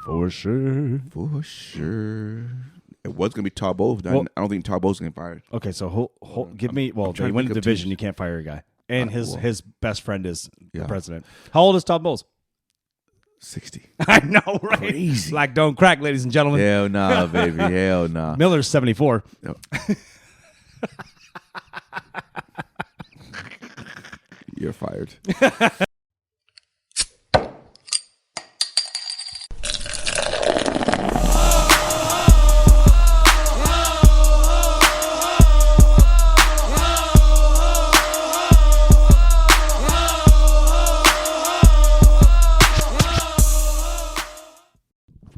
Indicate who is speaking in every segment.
Speaker 1: For sure.
Speaker 2: For sure. It was going to be Tarbo.
Speaker 1: Well,
Speaker 2: I don't think Tarbo's getting fired.
Speaker 1: Okay, so give me. Well,
Speaker 2: trying
Speaker 1: they
Speaker 2: to
Speaker 1: win the
Speaker 2: think of
Speaker 1: division.
Speaker 2: teams.
Speaker 1: You can't fire a guy, and his best friend is the
Speaker 2: Yeah.
Speaker 1: president. How old is Todd Bowles?
Speaker 2: 60.
Speaker 1: I know, right?
Speaker 2: Crazy.
Speaker 1: Black don't crack, ladies and gentlemen.
Speaker 2: Hell nah, baby. Hell nah.
Speaker 1: Miller's 74.
Speaker 2: No. You're fired.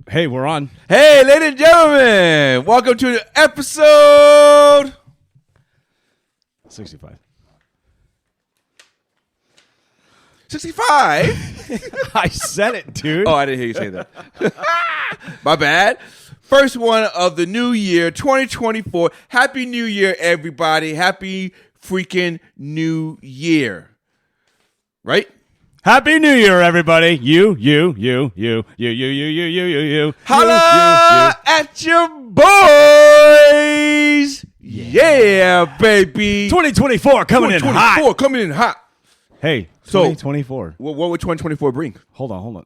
Speaker 1: Hey, we're on.
Speaker 2: Hey, ladies and gentlemen, welcome to episode
Speaker 1: 65.
Speaker 2: 65.
Speaker 1: I said it, dude.
Speaker 2: Oh, I didn't hear you say that. My bad. First one of the new year, 2024. Happy New Year, everybody. Happy freaking New Year. Right?
Speaker 1: Happy New Year, everybody. You.
Speaker 2: Holla at your boys. Yeah, baby.
Speaker 1: 2024 coming in hot.
Speaker 2: 2024 coming in hot.
Speaker 1: Hey,
Speaker 2: So-
Speaker 1: 2024.
Speaker 2: What would 2024 bring?
Speaker 1: Hold on.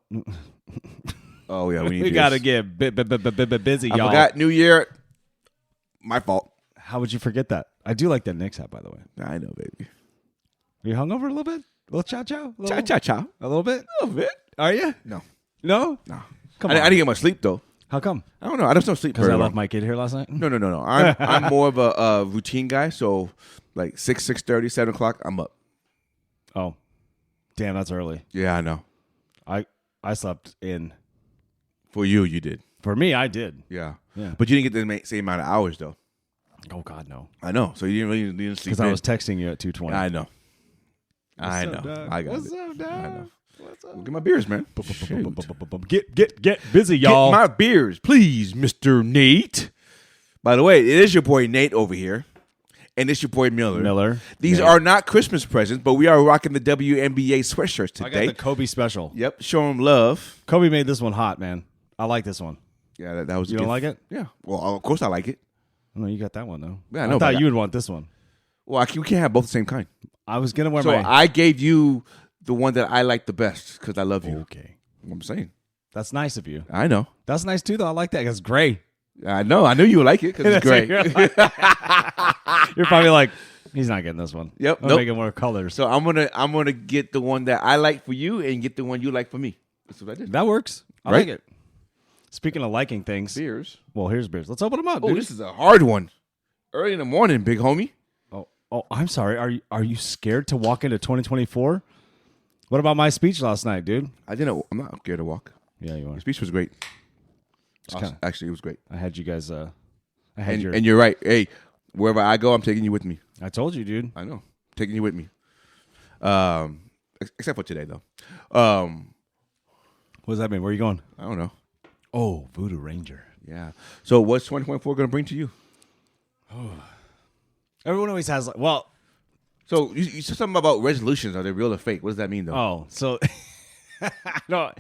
Speaker 2: Oh, yeah, we need
Speaker 1: We
Speaker 2: this.
Speaker 1: got to get busy,
Speaker 2: I
Speaker 1: y'all.
Speaker 2: forgot New Year. My fault.
Speaker 1: How would you forget that? I do like that Knicks hat, by the way.
Speaker 2: I know, baby.
Speaker 1: Are you hungover a little bit? A little chow-chow?
Speaker 2: Cha.
Speaker 1: A little bit?
Speaker 2: A little bit.
Speaker 1: Are you?
Speaker 2: No.
Speaker 1: No?
Speaker 2: No.
Speaker 1: Come
Speaker 2: I
Speaker 1: on.
Speaker 2: didn't get much sleep, though.
Speaker 1: How come?
Speaker 2: I don't know. I just don't sleep
Speaker 1: Because
Speaker 2: very
Speaker 1: I
Speaker 2: long.
Speaker 1: left my kid here last night?
Speaker 2: No. I'm more of a routine guy. So, like 6:30, 7 o'clock, I'm up.
Speaker 1: Oh. Damn, that's early.
Speaker 2: Yeah, I know.
Speaker 1: I slept in.
Speaker 2: For you, you did.
Speaker 1: For me, I did.
Speaker 2: Yeah.
Speaker 1: Yeah.
Speaker 2: But you didn't get the same amount of hours, though.
Speaker 1: Oh, God, no.
Speaker 2: I know. So you didn't sleep.
Speaker 1: Because I was texting you at 2:20.
Speaker 2: I know. I
Speaker 1: What's
Speaker 2: know.
Speaker 1: up, dog?
Speaker 2: I got
Speaker 1: What's
Speaker 2: it.
Speaker 1: up, dog?
Speaker 2: I know.
Speaker 1: What's up?
Speaker 2: Look at my beers, man. Shoot.
Speaker 1: Get busy, y'all.
Speaker 2: Get my beers, please, Mr. Nate. By the way, it is your boy Nate over here. And it's your boy Miller. These
Speaker 1: Nate.
Speaker 2: are not Christmas presents, but we are rocking the WNBA sweatshirts
Speaker 1: I
Speaker 2: today.
Speaker 1: got the Kobe special.
Speaker 2: Yep, show them love.
Speaker 1: Kobe made this one hot, man. I like this one.
Speaker 2: Yeah, that was.
Speaker 1: You don't like it?
Speaker 2: Yeah. Well, of course I like it.
Speaker 1: No, you got that one, though.
Speaker 2: Yeah, I know,
Speaker 1: thought
Speaker 2: but
Speaker 1: you would want this one.
Speaker 2: Well, we can't have both the same kind.
Speaker 1: I was going to wear
Speaker 2: So
Speaker 1: my...
Speaker 2: I gave you the one that I like the best because I love you.
Speaker 1: Okay.
Speaker 2: What I'm saying.
Speaker 1: That's nice of you.
Speaker 2: I know.
Speaker 1: That's nice, too, though. I like that. It's gray.
Speaker 2: I know. I knew you would like it because it's great.
Speaker 1: You're probably like, he's not getting this one.
Speaker 2: Yep,
Speaker 1: I'm
Speaker 2: nope.
Speaker 1: making more colors.
Speaker 2: So I'm gonna get the one that I like for you and get the one you like for me. That's what I did.
Speaker 1: That works. I
Speaker 2: Right?
Speaker 1: like it. Speaking of liking things.
Speaker 2: Beers.
Speaker 1: Well, here's beers. Let's open them up,
Speaker 2: Oh,
Speaker 1: dude.
Speaker 2: this is a hard one. Early in the morning, big homie.
Speaker 1: Oh, I'm sorry. Are you scared to walk into 2024? What about my speech last night, dude?
Speaker 2: I'm not scared to walk.
Speaker 1: Yeah, you are.
Speaker 2: Your speech was great.
Speaker 1: kinda-
Speaker 2: Actually, it was great.
Speaker 1: I had you guys.
Speaker 2: And you're right. Hey, wherever I go, I'm taking you with me.
Speaker 1: I told you, dude.
Speaker 2: I know. Taking you with me. Except for today, though.
Speaker 1: What does that mean? Where are you going?
Speaker 2: I don't know.
Speaker 1: Oh, Voodoo Ranger.
Speaker 2: Yeah. So what's 2024 going to bring to you?
Speaker 1: Everyone always has
Speaker 2: So you said something about resolutions. Are they real or fake? What does that mean, though?
Speaker 1: Oh, so no.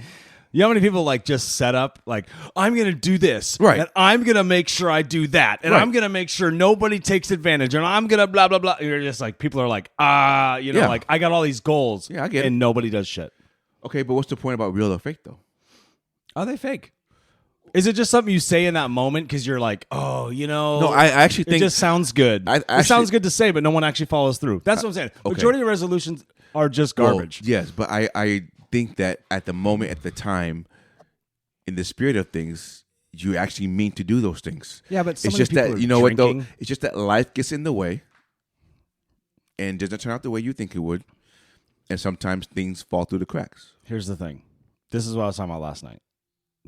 Speaker 1: You know how many people just set up I'm going to do this,
Speaker 2: Right.
Speaker 1: And I'm going to make sure I do that, and
Speaker 2: Right.
Speaker 1: I'm going to make sure nobody takes advantage, and I'm going to blah blah blah. You're just people are
Speaker 2: Yeah.
Speaker 1: I got all these goals,
Speaker 2: Yeah, I get it.
Speaker 1: and nobody does shit.
Speaker 2: Okay, but what's the point about real or fake, though?
Speaker 1: Are they fake? Is it just something you say in that moment because you're like, oh,
Speaker 2: No, I actually
Speaker 1: it
Speaker 2: think
Speaker 1: just sounds good.
Speaker 2: I
Speaker 1: It sounds good to say, but no one actually follows through. That's what I'm saying.
Speaker 2: okay.
Speaker 1: Majority of resolutions are just garbage.
Speaker 2: Well, yes, but I think that at the moment, at the time, in the spirit of things, you actually mean to do those things.
Speaker 1: Yeah, but so
Speaker 2: it's
Speaker 1: many
Speaker 2: just
Speaker 1: people
Speaker 2: that
Speaker 1: are
Speaker 2: you know what though.
Speaker 1: drinking.
Speaker 2: It's just that life gets in the way, and doesn't turn out the way you think it would, and sometimes things fall through the cracks.
Speaker 1: Here's the thing. This is what I was talking about last night.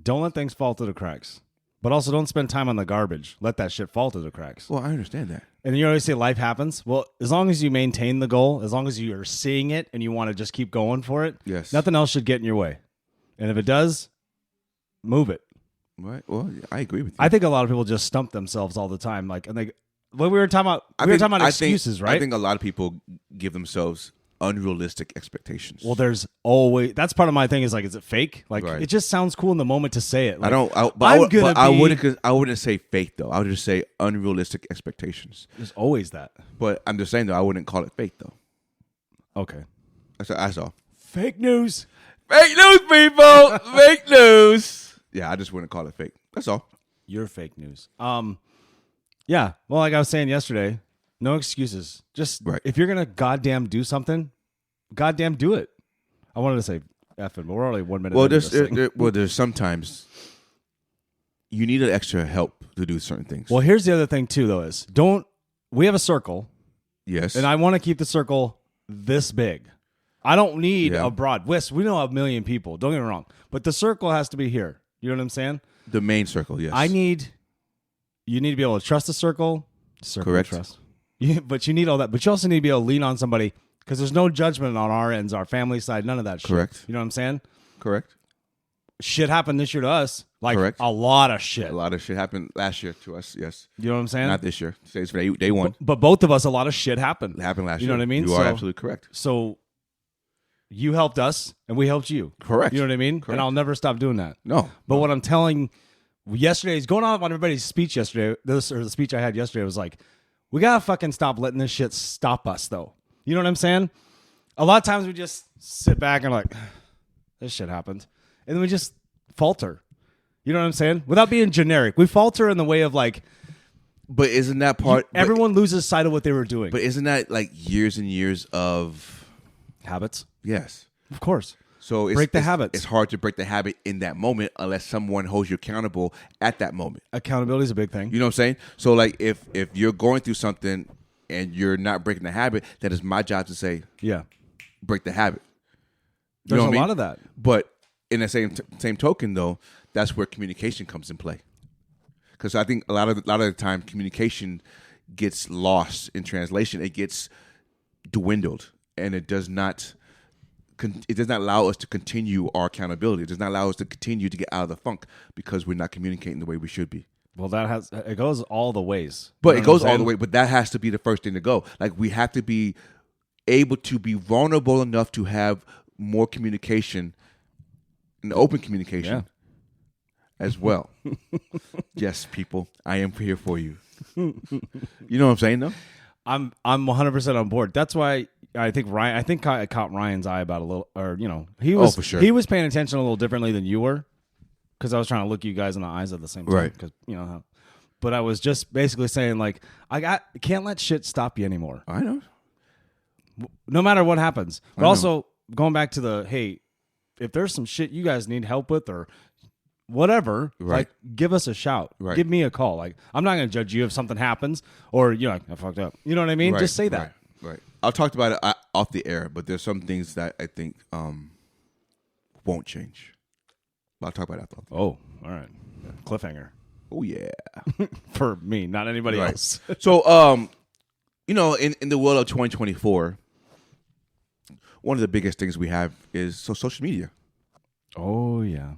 Speaker 1: Don't let things fall through the cracks. But also don't spend time on the garbage. Let that shit fall through the cracks.
Speaker 2: Well, I understand that.
Speaker 1: And you always say life happens. Well, as long as you maintain the goal, as long as you are seeing it and you want to just keep going for it,
Speaker 2: Yes.
Speaker 1: nothing else should get in your way. And if it does, move it.
Speaker 2: Right. Well, I agree with you.
Speaker 1: I think a lot of people just stump themselves all the time. When we were talking about,
Speaker 2: I think
Speaker 1: excuses, right?
Speaker 2: I think a lot of people give themselves unrealistic expectations.
Speaker 1: Well, there's always that's part of my thing is like, is it fake? Like
Speaker 2: Right.
Speaker 1: it just sounds cool in the moment to say it. Like,
Speaker 2: I wouldn't say fake though. I would just say unrealistic expectations.
Speaker 1: There's always that.
Speaker 2: But I'm just saying though, I wouldn't call it fake though.
Speaker 1: Okay.
Speaker 2: That's all.
Speaker 1: Fake news.
Speaker 2: Fake news, people. Fake news. Yeah, I just wouldn't call it fake. That's all.
Speaker 1: You're fake news. Yeah. Well, like I was saying yesterday, no excuses. Just
Speaker 2: Right.
Speaker 1: if you're gonna goddamn do something, goddamn do it. I wanted to say effing, but we're already 1 minute.
Speaker 2: Well,
Speaker 1: into this thing.
Speaker 2: there's sometimes you need an extra help to do certain things.
Speaker 1: Well, here's the other thing too, though, is we have a circle,
Speaker 2: yes,
Speaker 1: and I want to keep the circle this big. I don't need
Speaker 2: Yeah.
Speaker 1: a broad. We know a million people. Don't get me wrong, but the circle has to be here. You know what I'm saying?
Speaker 2: the main circle. Yes,
Speaker 1: You need to be able to trust the circle. Circle
Speaker 2: Correct.
Speaker 1: of trust. But you need all that. But you also need to be able to lean on somebody because there's no judgment on our ends, our family side, none of that shit.
Speaker 2: Correct.
Speaker 1: You know what I'm saying?
Speaker 2: correct.
Speaker 1: Shit happened this year to us. Like
Speaker 2: Correct.
Speaker 1: a lot of shit.
Speaker 2: A lot of shit happened last year to us. Yes,
Speaker 1: You know what I'm saying?
Speaker 2: not this year. Today's day one.
Speaker 1: But both of us, a lot of shit happened.
Speaker 2: It happened last
Speaker 1: You
Speaker 2: year.
Speaker 1: know what I mean?
Speaker 2: You are
Speaker 1: So-
Speaker 2: absolutely correct.
Speaker 1: So you helped us and we helped you.
Speaker 2: Correct.
Speaker 1: You know what I mean?
Speaker 2: Correct.
Speaker 1: And I'll never stop doing that.
Speaker 2: No,
Speaker 1: But what I'm telling yesterday's going on everybody's speech yesterday, the speech I had yesterday was like, we gotta fucking stop letting this shit stop us though. You know what I'm saying? A lot of times we just sit back and like, this shit happened. And then we just falter. You know what I'm saying? Without being generic. We falter in the way of like
Speaker 2: but isn't that part?
Speaker 1: everyone loses sight of what they were doing.
Speaker 2: But isn't that like years and years of
Speaker 1: Habits?
Speaker 2: yes?
Speaker 1: Of course.
Speaker 2: So
Speaker 1: Break the
Speaker 2: it's,
Speaker 1: habits.
Speaker 2: It's hard to break the habit in that moment unless someone holds you accountable at that moment.
Speaker 1: Accountability is a big thing.
Speaker 2: You know what I'm saying? So like if you're going through something and you're not breaking the habit, that is my job to say
Speaker 1: Yeah.
Speaker 2: break the habit. You
Speaker 1: There's
Speaker 2: know
Speaker 1: a
Speaker 2: what I mean?
Speaker 1: lot of that.
Speaker 2: But in the same token though, that's where communication comes in play. Because I think a lot of the time communication gets lost in translation. It gets dwindled, and it does not allow us to continue our accountability. It does not allow us to continue to get out of the funk because we're not communicating the way we should be.
Speaker 1: Well, it goes all the ways.
Speaker 2: But
Speaker 1: You know
Speaker 2: it
Speaker 1: what
Speaker 2: goes
Speaker 1: I'm
Speaker 2: all the
Speaker 1: saying?
Speaker 2: way. But that has to be the first thing to go. Like we have to be able to be vulnerable enough to have more communication and open communication as well. Yes, people, I am here for you. You know what I'm saying, though?
Speaker 1: I'm 100% on board. That's why I think Ryan. I think I caught Ryan's eye about a little, or he was
Speaker 2: for sure.
Speaker 1: He was paying attention a little differently than you were, because I was trying to look you guys in the eyes at the same time.
Speaker 2: Right.
Speaker 1: Because but I was just basically saying like can't let shit stop you anymore,
Speaker 2: I know.
Speaker 1: no matter what happens. But
Speaker 2: I know.
Speaker 1: also going back to the if there's some shit you guys need help with or whatever,
Speaker 2: Right.
Speaker 1: like give us a shout.
Speaker 2: Right.
Speaker 1: Give me a call. Like I'm not gonna judge you if something happens or you're like I fucked up. You know what I mean?
Speaker 2: Right,
Speaker 1: Just say that.
Speaker 2: Right. I've talked about it off the air, but there's some things that I think won't change. But I'll talk about it off the air.
Speaker 1: Oh, all right. Cliffhanger
Speaker 2: Oh, yeah.
Speaker 1: for me, not anybody
Speaker 2: Right.
Speaker 1: else.
Speaker 2: So, in the world of 2024, one of the biggest things we have is social media.
Speaker 1: Oh yeah.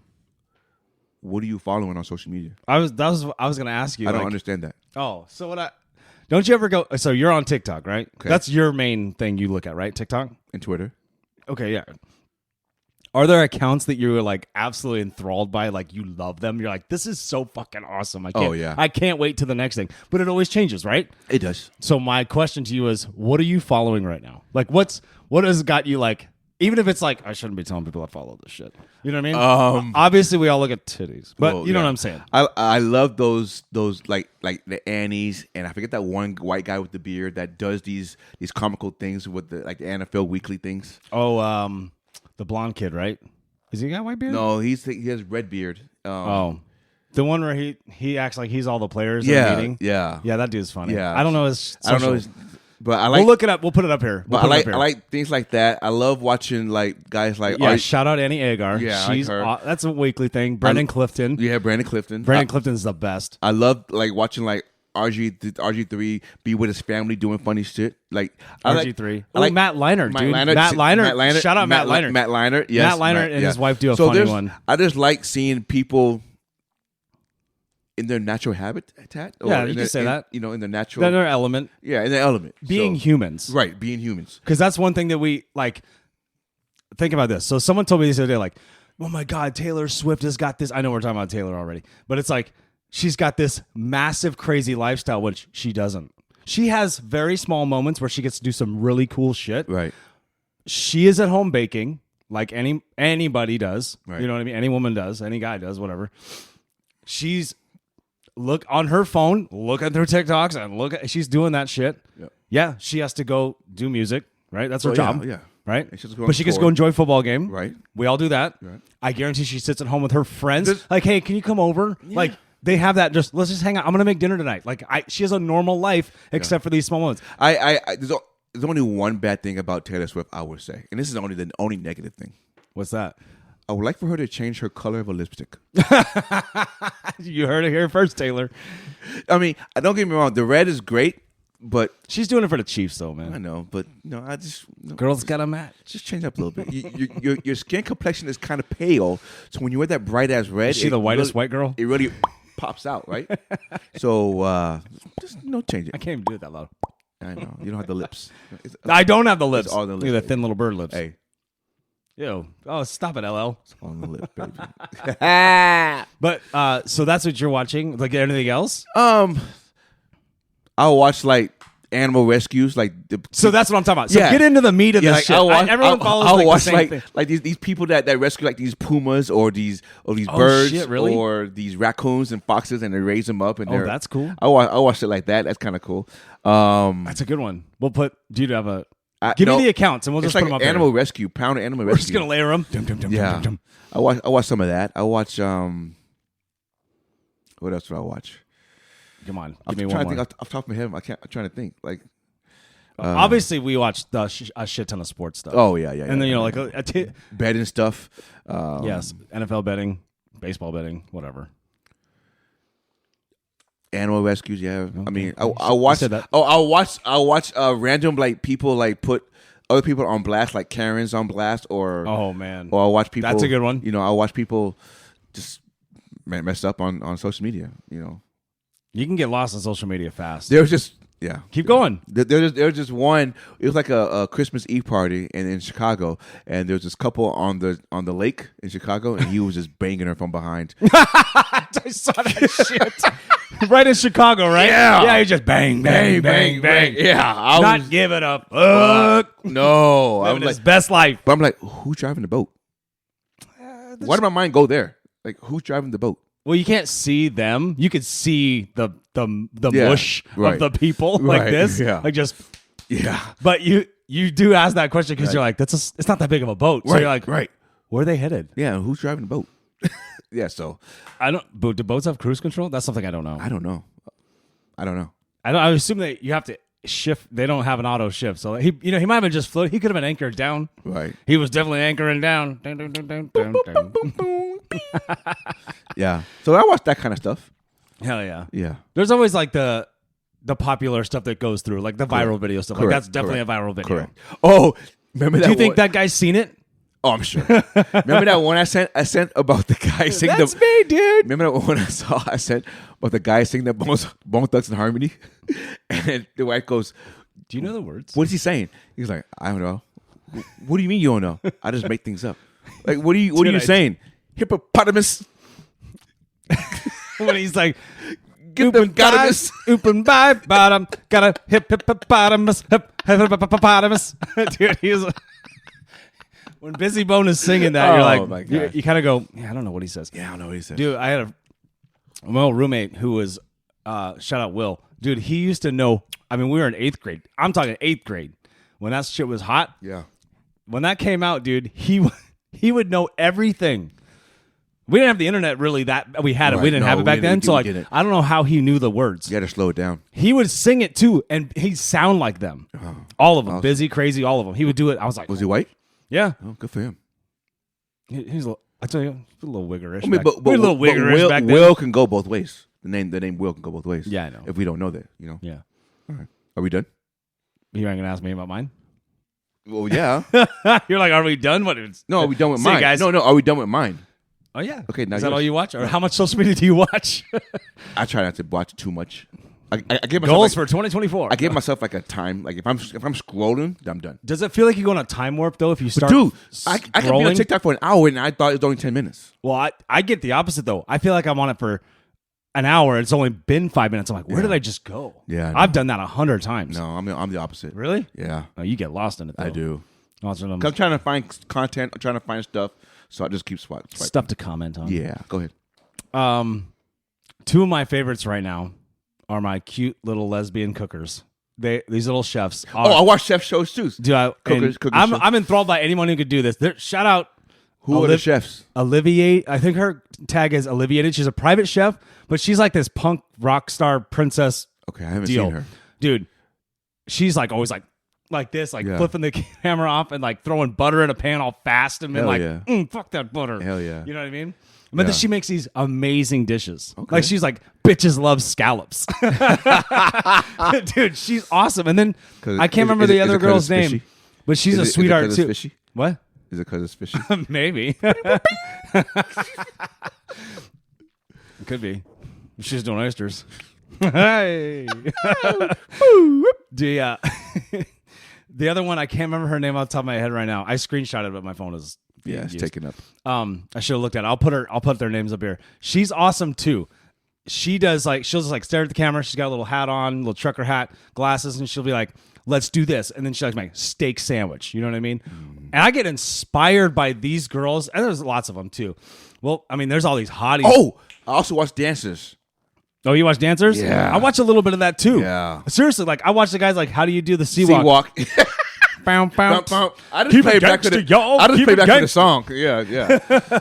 Speaker 2: What are you following on social media?
Speaker 1: I was gonna ask you.
Speaker 2: I don't
Speaker 1: like,
Speaker 2: understand that.
Speaker 1: Oh, so don't you ever go? So you're on TikTok, right?
Speaker 2: Okay.
Speaker 1: That's your main thing you look at, right? TikTok.
Speaker 2: In Twitter?
Speaker 1: Okay, yeah. Are there accounts that you were like absolutely enthralled by? Like you love them. You're like, this is so fucking awesome. I can't wait to the next thing. But it always changes, right?
Speaker 2: It does.
Speaker 1: So my question to you is, what are you following right now? Like, what has got you like? Even if it's like, I shouldn't be telling people I follow this shit. You know what I mean? Obviously, we all look at titties, but
Speaker 2: Well,
Speaker 1: you know
Speaker 2: yeah.
Speaker 1: what I'm saying.
Speaker 2: I love those like the Annies, and I forget that one white guy with the beard that does these comical things with the like the NFL Weekly things.
Speaker 1: Oh, the blonde kid, right? Is he got white beard?
Speaker 2: No, he has red beard.
Speaker 1: Oh, the one where he acts like he's all the players in
Speaker 2: yeah,
Speaker 1: the meeting.
Speaker 2: yeah,
Speaker 1: Yeah, that dude's funny.
Speaker 2: Yeah.
Speaker 1: I don't know his.
Speaker 2: I don't know,
Speaker 1: social-
Speaker 2: but I like.
Speaker 1: We'll look it up. We'll put it up here.
Speaker 2: But I like things like that. I love watching like guys like
Speaker 1: Yeah, shout out Annie Agar.
Speaker 2: Yeah, I like
Speaker 1: she's
Speaker 2: her.
Speaker 1: That's a weekly thing. Brendan Clifton.
Speaker 2: yeah, Brandon Clifton.
Speaker 1: Brandon Clifton's the best.
Speaker 2: I love like watching like RG3 be with his family doing funny shit. Like
Speaker 1: RG3.
Speaker 2: I like
Speaker 1: Matt Leinart, dude. Matt Leinart. Shout out Matt Leinart.
Speaker 2: Matt Leinart. Yes,
Speaker 1: Matt Leinart and his wife do a funny
Speaker 2: there's-
Speaker 1: one.
Speaker 2: I just like seeing people in their natural habitat. Or
Speaker 1: Yeah,
Speaker 2: in
Speaker 1: you
Speaker 2: their,
Speaker 1: can say that.
Speaker 2: In their natural.
Speaker 1: Then their element.
Speaker 2: Yeah, in their element.
Speaker 1: Being humans.
Speaker 2: Right, being humans.
Speaker 1: Because that's one thing that we like. Think about this. So someone told me this other day, like, oh my God, Taylor Swift has got this. I know we're talking about Taylor already, but it's like she's got this massive, crazy lifestyle, which she doesn't. She has very small moments where she gets to do some really cool shit.
Speaker 2: Right.
Speaker 1: She is at home baking like anybody does.
Speaker 2: Right.
Speaker 1: You know what I mean? Any woman does, any guy does, whatever. She's look on her phone, looking through TikToks and she's doing that shit.
Speaker 2: Yep.
Speaker 1: Yeah, she has to go do music, right? That's her job.
Speaker 2: Yeah.
Speaker 1: Right?
Speaker 2: And she has to go on
Speaker 1: But she gets to go
Speaker 2: tour.
Speaker 1: enjoy a football game.
Speaker 2: Right.
Speaker 1: We all do that.
Speaker 2: Right.
Speaker 1: I guarantee she sits at home with her friends.
Speaker 2: There's-
Speaker 1: like, hey, can you come over?
Speaker 2: Yeah.
Speaker 1: Like, they have that let's just hang out. I'm going to make dinner tonight. Like, she has a normal life except for these small moments.
Speaker 2: There's only one bad thing about Taylor Swift, I would say. And this is the only negative thing.
Speaker 1: What's that?
Speaker 2: I would like for her to change her color of a lipstick.
Speaker 1: You heard it here first, Taylor.
Speaker 2: I mean, don't get me wrong. The red is great, but
Speaker 1: She's doing it for the Chiefs, though, man.
Speaker 2: I know. But I just
Speaker 1: Girls got a match.
Speaker 2: just change up a little bit. Your skin complexion is kind of pale, so when you wear that bright ass red,
Speaker 1: Is she the whitest
Speaker 2: really,
Speaker 1: white girl?
Speaker 2: It really pops out, right? So just change it.
Speaker 1: I can't even do it that loud.
Speaker 2: I know you don't have the lips.
Speaker 1: I don't have the lips.
Speaker 2: all the
Speaker 1: Look at
Speaker 2: lips,
Speaker 1: the thin little bird lips.
Speaker 2: Hey,
Speaker 1: Ew. Oh, stop it, LL.
Speaker 2: it's on the lip, baby.
Speaker 1: But so that's what you're watching. Like anything else?
Speaker 2: I'll watch like animal rescues, like
Speaker 1: So that's what I'm talking about. So
Speaker 2: Yeah.
Speaker 1: get into the meat of this
Speaker 2: like,
Speaker 1: shit. Everyone follows
Speaker 2: I'll
Speaker 1: like
Speaker 2: watch
Speaker 1: the same thing.
Speaker 2: like these people that rescue like these pumas or these
Speaker 1: Oh,
Speaker 2: birds
Speaker 1: shit, really?
Speaker 2: or these raccoons and foxes, and they raise them up. And
Speaker 1: Oh, that's cool.
Speaker 2: I watch it like that. That's kind of cool.
Speaker 1: That's a good one. We'll put. Do you have a? Give
Speaker 2: no,
Speaker 1: me the accounts and we'll
Speaker 2: it's
Speaker 1: just put
Speaker 2: like
Speaker 1: them up.
Speaker 2: animal
Speaker 1: Here.
Speaker 2: rescue, pound of animal
Speaker 1: We're
Speaker 2: rescue.
Speaker 1: just gonna layer them.
Speaker 2: Yeah, I watch some of that. I watch what else do I watch?
Speaker 1: Come on,
Speaker 2: I'm
Speaker 1: give me
Speaker 2: trying
Speaker 1: one
Speaker 2: to
Speaker 1: more.
Speaker 2: think off the top of my head. I'm trying to think. Like,
Speaker 1: Obviously, we watched a shit ton of sports stuff.
Speaker 2: oh yeah,
Speaker 1: and then like
Speaker 2: betting stuff.
Speaker 1: yes, NFL betting, baseball betting, whatever.
Speaker 2: Animal rescues, yeah. I mean,
Speaker 1: You
Speaker 2: I watch.
Speaker 1: said that.
Speaker 2: Oh, I'll watch random like people like put other people on blast, like Karens on blast, or
Speaker 1: Oh man,
Speaker 2: or I'll watch people.
Speaker 1: That's a good one.
Speaker 2: You know, I'll watch people just mess up on social media. You know,
Speaker 1: you can get lost on social media fast.
Speaker 2: there's just
Speaker 1: Keep going.
Speaker 2: There's just one. It was like a Christmas Eve party in Chicago, and there was this couple on the lake in Chicago, and he was just banging her from behind.
Speaker 1: I saw that shit. Right in Chicago, right? Yeah, you just bang, bang, bang, bang.
Speaker 2: Yeah, I
Speaker 1: Not
Speaker 2: was,
Speaker 1: give it up. Fuck.
Speaker 2: no, I was
Speaker 1: Living his
Speaker 2: like,
Speaker 1: best life.
Speaker 2: but I'm like, who's driving the boat? Why did my mind go there? Like, who's driving the boat?
Speaker 1: Well, you can't see them. You could see the
Speaker 2: Yeah,
Speaker 1: mush
Speaker 2: right.
Speaker 1: of the people like
Speaker 2: Right,
Speaker 1: this.
Speaker 2: yeah.
Speaker 1: Like just.
Speaker 2: Yeah,
Speaker 1: But you do ask that question because you're like, it's not that big of a boat. So
Speaker 2: right,
Speaker 1: you're like,
Speaker 2: right.
Speaker 1: where are they headed?
Speaker 2: Yeah, who's driving the boat? Yeah, so
Speaker 1: Do boats have cruise control? That's something I don't know.
Speaker 2: I don't know.
Speaker 1: I assume that you have to shift. They don't have an auto shift. So he might have been just floating. He could have been anchored down.
Speaker 2: Right.
Speaker 1: He was definitely anchoring down. Dun, dun, dun, dun, dun, dun.
Speaker 2: Yeah. So I watch that kind of stuff.
Speaker 1: Hell yeah.
Speaker 2: Yeah.
Speaker 1: There's always like the popular stuff that goes through, like the viral video stuff. Like
Speaker 2: Correct,
Speaker 1: that's definitely a viral video.
Speaker 2: Correct. Oh, remember that?
Speaker 1: Do you think
Speaker 2: one?
Speaker 1: that guy's seen it?
Speaker 2: Oh, I'm sure. Remember that one I sent about the guy singing
Speaker 1: That's
Speaker 2: the.
Speaker 1: me, dude.
Speaker 2: Remember that one I sent about the guy singing that Bone Thugs and Harmony, and the wife goes,
Speaker 1: Do you know the words?
Speaker 2: "What is he saying?" He's like, "I don't know." What do you mean you don't know? I just make things up. Like, what are you
Speaker 1: Dude,
Speaker 2: saying? Hippopotamus.
Speaker 1: When he's like,
Speaker 2: Get them gotamus.
Speaker 1: open by bottom, got a hippopotamus, hippopotamus. Dude, he's when Busy Bone is singing that,
Speaker 2: Oh, my
Speaker 1: you're like,
Speaker 2: God.
Speaker 1: you kind of go, yeah, I don't know what he says.
Speaker 2: Yeah, I don't know what he said.
Speaker 1: Dude, I had my old roommate who was, shout out Will. Dude, he used to know. I mean, we were in 8th grade. I'm talking 8th grade when that shit was hot.
Speaker 2: Yeah.
Speaker 1: When that came out, dude, he would know everything. We didn't have the internet really that we had it.
Speaker 2: Right.
Speaker 1: We didn't
Speaker 2: No,
Speaker 1: have it
Speaker 2: we
Speaker 1: back
Speaker 2: didn't-
Speaker 1: then.
Speaker 2: we
Speaker 1: So like,
Speaker 2: didn't.
Speaker 1: I don't know how he knew the words.
Speaker 2: You got to slow it down.
Speaker 1: He would sing it too, and he'd sound like them. All of them, busy, crazy, all of them. He would do it. I was like,
Speaker 2: Was he white?
Speaker 1: yeah.
Speaker 2: Oh, good for him.
Speaker 1: He's a little, I tell you, he's a little wiggerish.
Speaker 2: I mean, but
Speaker 1: we were a little wiggerish
Speaker 2: Will,
Speaker 1: back then.
Speaker 2: Will can go both ways. The name Will can go both ways.
Speaker 1: Yeah, I know.
Speaker 2: If we don't know that, you know.
Speaker 1: Yeah.
Speaker 2: All right. Are we done?
Speaker 1: You ain't gonna ask me about mine.
Speaker 2: Well, yeah.
Speaker 1: You're like, are we done? What?
Speaker 2: No, are we done with
Speaker 1: See you
Speaker 2: mine?
Speaker 1: guys.
Speaker 2: No, are we done with mine?
Speaker 1: Oh yeah.
Speaker 2: Okay, now
Speaker 1: is that
Speaker 2: yours.
Speaker 1: all you watch, or how much social media do you watch?
Speaker 2: I try not to watch too much. I give myself
Speaker 1: Goals
Speaker 2: like,
Speaker 1: for 2024.
Speaker 2: I give myself like a time. Like if I'm scrolling, I'm done.
Speaker 1: Does it feel like you go on a time warp though if you start?
Speaker 2: Dude, I can be on
Speaker 1: scrolling?
Speaker 2: TikTok for an hour and I thought it was only 10 minutes.
Speaker 1: Well, I get the opposite though. I feel like I'm on it for an hour. It's only been 5 minutes. I'm like, where did I just go?
Speaker 2: Yeah, I know.
Speaker 1: I've done that 100 times.
Speaker 2: No, I'm the opposite.
Speaker 1: Really?
Speaker 2: Yeah,
Speaker 1: Oh, you get lost in it. Though.
Speaker 2: I do.
Speaker 1: Lost in them.
Speaker 2: 'Cause I'm trying to find content. I'm trying to find stuff, so I just keep swiping.
Speaker 1: Stuff to comment on.
Speaker 2: Yeah, go ahead.
Speaker 1: Two of my favorites right now are my cute little lesbian cookers. These little chefs.
Speaker 2: I watch chef shows too.
Speaker 1: Cooking
Speaker 2: chefs.
Speaker 1: I'm enthralled by anyone who could do this. Shout out
Speaker 2: Who are the chefs?
Speaker 1: Olivier. I think her tag is Oliviated. She's a private chef, but she's like this punk rock star princess.
Speaker 2: Okay, I haven't
Speaker 1: deal.
Speaker 2: seen her.
Speaker 1: Dude, she's like always like this, like flipping the camera off and like throwing butter in a pan all fast and being like, fuck that butter.
Speaker 2: Hell yeah.
Speaker 1: You know what I mean? But then she makes these amazing dishes.
Speaker 2: Okay.
Speaker 1: Like she's like, bitches love scallops. Dude, she's awesome. And then I can't remember the other girl's name, but she's a sweetheart too.
Speaker 2: Fishy?
Speaker 1: What?
Speaker 2: Is it because it's fishy?
Speaker 1: Maybe. Could be. She's doing oysters. Hey. The other one, I can't remember her name off the top of my head right now. I screenshot it, but my phone is
Speaker 2: It's taken up.
Speaker 1: I should have looked at it. I'll put their names up here. She's awesome too. She'll just like stare at the camera. She's got a little hat on, little trucker hat, glasses, and she'll be like, let's do this. And then she likes my steak sandwich. You know what I mean? And I get inspired by these girls, and there's lots of them too. Well, I mean, there's all these hotties.
Speaker 2: Oh, I also watch dancers.
Speaker 1: Oh, you watch dancers?
Speaker 2: Yeah.
Speaker 1: I watch a little bit of that too.
Speaker 2: Yeah.
Speaker 1: Seriously, like I watch the guys like, how do you do the sea walk? Bow, bow.
Speaker 2: I just play back to the song. Yeah.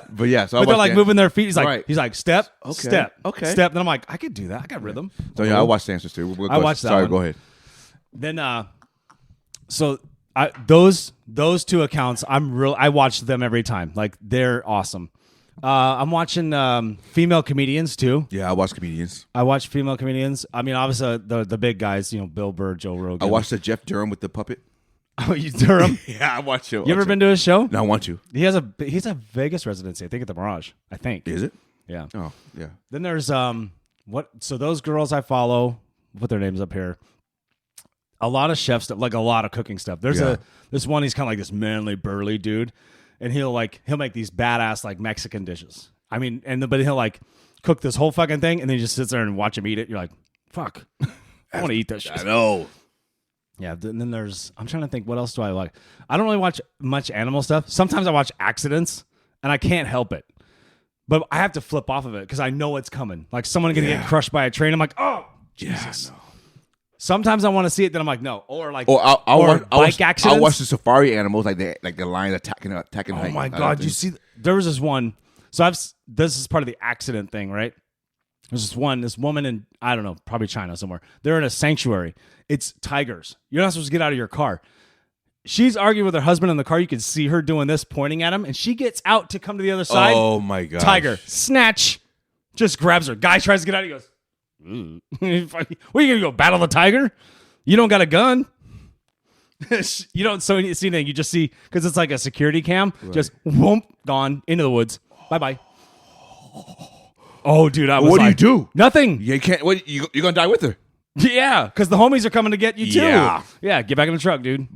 Speaker 2: But yeah, so
Speaker 1: But they're like moving their feet. He's like,
Speaker 2: Right.
Speaker 1: step,
Speaker 2: Okay.
Speaker 1: step,
Speaker 2: Okay.
Speaker 1: step. Then I'm like, I could do that. I got rhythm.
Speaker 2: So yeah, I watch dancers too.
Speaker 1: I watched that
Speaker 2: Sorry,
Speaker 1: one.
Speaker 2: go ahead.
Speaker 1: Then those two accounts, I watch them every time. Like they're awesome. I'm watching female comedians too.
Speaker 2: Yeah, I watch comedians.
Speaker 1: I watch female comedians. I mean, obviously the big guys, Bill Burr, Joe Rogan.
Speaker 2: I watched the Jeff Durham with the puppet.
Speaker 1: Oh, you Durham?
Speaker 2: Yeah, I watch him.
Speaker 1: You ever been to his show?
Speaker 2: No, I want to.
Speaker 1: He's a Vegas residency. I think at the Mirage. I think.
Speaker 2: Is it?
Speaker 1: Yeah.
Speaker 2: Oh, yeah.
Speaker 1: Then there's So those girls I follow, put their names up here. A lot of chef stuff, like a lot of cooking stuff. There's this one. He's kind of like this manly, burly dude, and he'll make these badass like Mexican dishes. I mean, but he'll like cook this whole fucking thing, and then he just sits there and watch him eat it. You're like, fuck, I want to eat this shit.
Speaker 2: I know.
Speaker 1: Yeah. And then I'm trying to think, what else do I like? I don't really watch much animal stuff. Sometimes I watch accidents, and I can't help it. But I have to flip off of it because I know it's coming. Like someone going to get crushed by a train. I'm like, oh, Jesus. Yeah, no. Sometimes I want to see it, then I'm like, no. Or like, bike accidents.
Speaker 2: I'll watch the safari animals, like the lion attacking.
Speaker 1: Oh my God! You see, there was this one. So this is part of the accident thing, right? There's this woman in, I don't know, probably China somewhere. They're in a sanctuary. It's tigers. You're not supposed to get out of your car. She's arguing with her husband in the car. You can see her doing this, pointing at him, and she gets out to come to the other side.
Speaker 2: Oh my God!
Speaker 1: Tiger, snatch, just grabs her. Guy tries to get out. He goes, "What are you gonna go battle the tiger? You don't got a gun. You don't see anything. You just see because it's like a security cam. Right. Just whoomp, gone into the woods. Bye bye." Oh, dude,
Speaker 2: what do you do?
Speaker 1: Nothing.
Speaker 2: You can't. What you're gonna die with her?
Speaker 1: Yeah, because the homies are coming to get you too.
Speaker 2: Yeah,
Speaker 1: get back in the truck, dude.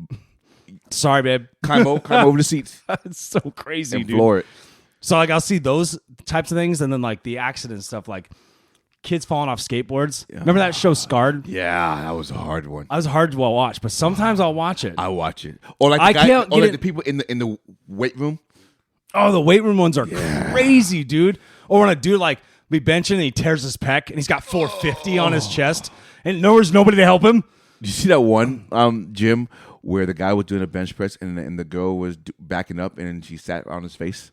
Speaker 1: Sorry, babe.
Speaker 2: Climb over the seats.
Speaker 1: It's so crazy,
Speaker 2: and
Speaker 1: dude.
Speaker 2: Floor it.
Speaker 1: So like I'll see those types of things, and then like the accident stuff, like kids falling off skateboards. Yeah. Remember that show Scarred?
Speaker 2: Yeah, that was a hard one.
Speaker 1: That was hard to watch, but sometimes I'll watch it.
Speaker 2: I watch it. Or like the people in the weight room.
Speaker 1: Oh, the weight room ones are crazy, dude. Or when a dude like be benching and he tears his pec and he's got 450 on his chest and there's nobody to help him.
Speaker 2: Did you see that one gym where the guy was doing a bench press and the girl was backing up and she sat on his face?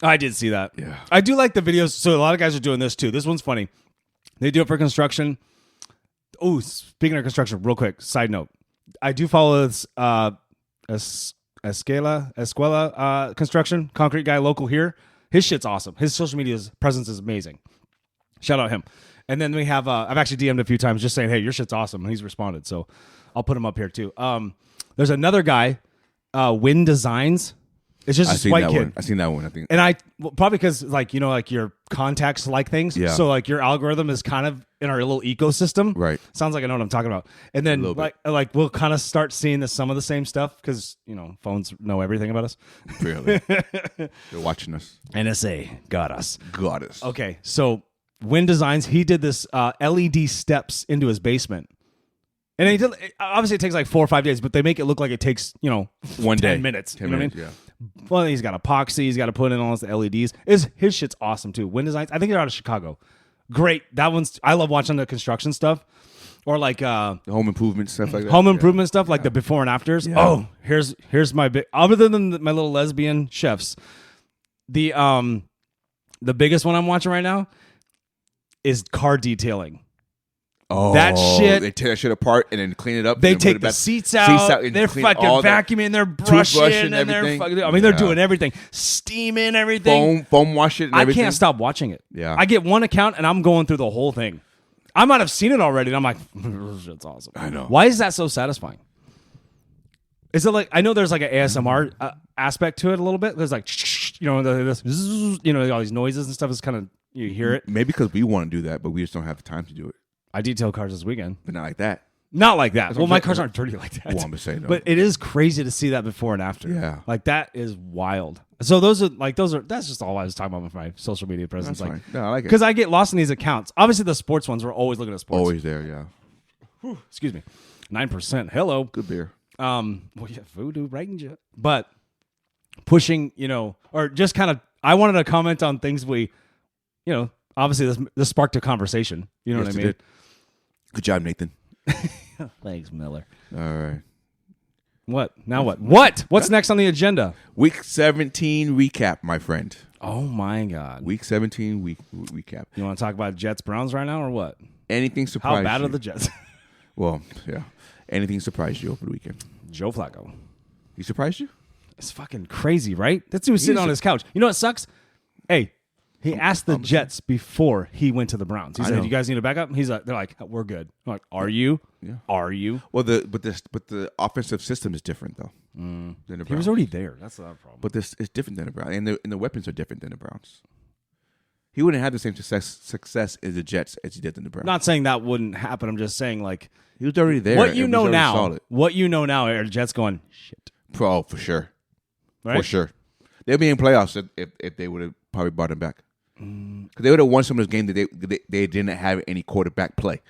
Speaker 1: I did see that.
Speaker 2: Yeah.
Speaker 1: I do like the videos. So a lot of guys are doing this too. This one's funny. They do it for construction. Oh, speaking of construction, real quick, side note. I do follow this Escuela construction, concrete guy local here. His shit's awesome. His social media presence is amazing. Shout out him. And then we have, I've actually DM'd a few times just saying, hey, your shit's awesome. And he's responded. So I'll put him up here too. There's another guy, Wind Designs. It's just
Speaker 2: I
Speaker 1: this
Speaker 2: seen
Speaker 1: white
Speaker 2: that
Speaker 1: kid.
Speaker 2: one. I seen that one. I think.
Speaker 1: And probably because like your contacts like things.
Speaker 2: Yeah.
Speaker 1: So like your algorithm is kind of in our little ecosystem.
Speaker 2: Right.
Speaker 1: Sounds like I know what I'm talking about. And then like we'll kind of start seeing some of the same stuff because phones know everything about us.
Speaker 2: Really. They're watching us.
Speaker 1: NSA got us.
Speaker 2: Got us.
Speaker 1: Okay, so Wind Designs, he did this LED steps into his basement. And he did, obviously it takes like 4 or 5 days, but they make it look like it takes,
Speaker 2: 1 day.
Speaker 1: 10 minutes.
Speaker 2: 10
Speaker 1: you know
Speaker 2: minutes,
Speaker 1: what I mean?
Speaker 2: yeah.
Speaker 1: Well, he's got epoxy. He's got to put in all the LEDs. His shit's awesome too. Wind Designs. I think they're out of Chicago. Great. That one's. I love watching the construction stuff, or like
Speaker 2: the home improvement stuff like that.
Speaker 1: Home improvement stuff, like the before and afters. Yeah. Oh, here's my big. Other than my little lesbian chefs, the biggest one I'm watching right now is car detailing.
Speaker 2: Oh,
Speaker 1: that shit!
Speaker 2: They tear that shit apart and then clean it up.
Speaker 1: They take the seats out. They're fucking vacuuming. They're brushing, and they're fucking. I mean, they're doing everything, steaming everything,
Speaker 2: foam wash it. And everything.
Speaker 1: I can't stop watching it.
Speaker 2: Yeah,
Speaker 1: I get one account and I'm going through the whole thing. I might have seen it already, and I'm like, "Shit's awesome."
Speaker 2: I know.
Speaker 1: Why is that so satisfying? Is it like I know there's like an ASMR aspect to it a little bit? There's like all these noises and stuff is kind of you hear it.
Speaker 2: Maybe because we want to do that, but we just don't have the time to do it.
Speaker 1: I detail cars this weekend,
Speaker 2: but not like that.
Speaker 1: Not like that. Well, my cars aren't dirty like that.
Speaker 2: Well, I'm just saying, no.
Speaker 1: But it is crazy to see that before and after.
Speaker 2: Yeah,
Speaker 1: like that is wild. So that's just all I was talking about with my social media presence.
Speaker 2: That's fine. No, I like it
Speaker 1: because I get lost in these accounts. Obviously, the sports ones we're always looking at sports.
Speaker 2: Always there, yeah.
Speaker 1: Whew, excuse me, 9%. Hello,
Speaker 2: good beer.
Speaker 1: Well, yeah, Voodoo Ranger, but pushing, or just kind of. I wanted to comment on things we, obviously this sparked a conversation. You know what I mean?
Speaker 2: Good job, Nathan.
Speaker 1: Thanks, Miller.
Speaker 2: All right.
Speaker 1: What? Now what? What? What's next on the agenda?
Speaker 2: Week 17 recap, my friend.
Speaker 1: Oh, my God.
Speaker 2: Week 17 recap.
Speaker 1: You want to talk about Jets-Browns right now or what?
Speaker 2: Anything surprised you?
Speaker 1: How bad are the Jets?
Speaker 2: Well, yeah. Anything surprised you over the weekend?
Speaker 1: Joe Flacco.
Speaker 2: He surprised you?
Speaker 1: It's fucking crazy, right? That's who was sitting on his couch. You know what sucks? Hey, he asked the Jets before he went to the Browns. He said, "You guys need a backup?" He's like, "They're like, we're good." I'm like, "Are you?
Speaker 2: Yeah.
Speaker 1: Are you?"
Speaker 2: Well, the offensive system is different though. Than the Browns.
Speaker 1: He was already there. That's the problem.
Speaker 2: But this is different than the Browns, and the weapons are different than the Browns. He wouldn't have the same success as the Jets as he did in the Browns.
Speaker 1: Not saying that wouldn't happen. I'm just saying like
Speaker 2: he was already there.
Speaker 1: What you know now? What you know now? Are the Jets going shit?
Speaker 2: Oh, for sure,
Speaker 1: right?
Speaker 2: For sure. They'd be in playoffs if they would have probably brought him back. Because they would have won some of those games that they didn't have any quarterback play.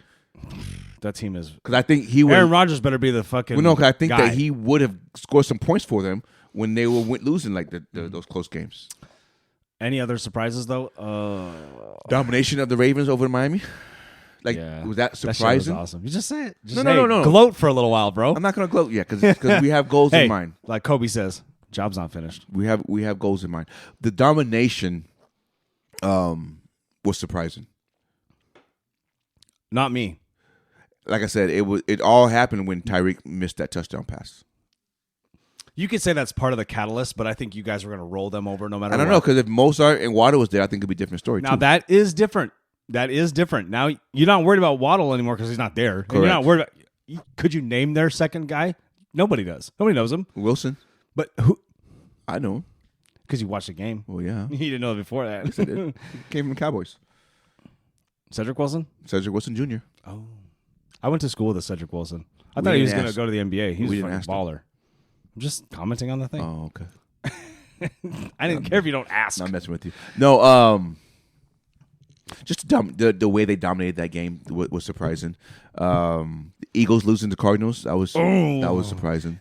Speaker 1: That team is
Speaker 2: because I think he would.
Speaker 1: Aaron Rodgers better be the fucking.
Speaker 2: Well, no, because I think
Speaker 1: guy.
Speaker 2: that he would have scored some points for them when they were losing like those close games.
Speaker 1: Any other surprises though?
Speaker 2: Domination of the Ravens over Miami. Like was that surprising?
Speaker 1: That was awesome. You just say it. Just,
Speaker 2: no.
Speaker 1: Gloat for a little while, bro.
Speaker 2: I'm not gonna gloat yet because we have goals in mind.
Speaker 1: Like Kobe says, job's not finished.
Speaker 2: We have goals in mind. The domination. Was surprising.
Speaker 1: Not me.
Speaker 2: Like I said, it all happened when Tyreek missed that touchdown pass.
Speaker 1: You could say that's part of the catalyst, but I think you guys were going to roll them over no matter what.
Speaker 2: I don't know, because if Mozart and Waddle was there, I think it'd be a different story.
Speaker 1: Now, that is different. That is different. Now, you're not worried about Waddle anymore because he's not there. Correct. You're not worried about. Could you name their second guy? Nobody does. Nobody knows him.
Speaker 2: Wilson.
Speaker 1: But who?
Speaker 2: I know him.
Speaker 1: Because you watched the game.
Speaker 2: Well, yeah.
Speaker 1: You didn't know it before that.
Speaker 2: Yes, I did. He came from the Cowboys.
Speaker 1: Cedric Wilson?
Speaker 2: Cedric Wilson Jr.
Speaker 1: Oh. I went to school with a Cedric Wilson. I thought he was going to go to the NBA. He was a fucking baller. I'm just commenting on the thing.
Speaker 2: Oh, okay.
Speaker 1: I didn't care if you don't ask.
Speaker 2: Not messing with you. No, just the way they dominated that game was surprising. The Eagles losing to Cardinals, that was surprising.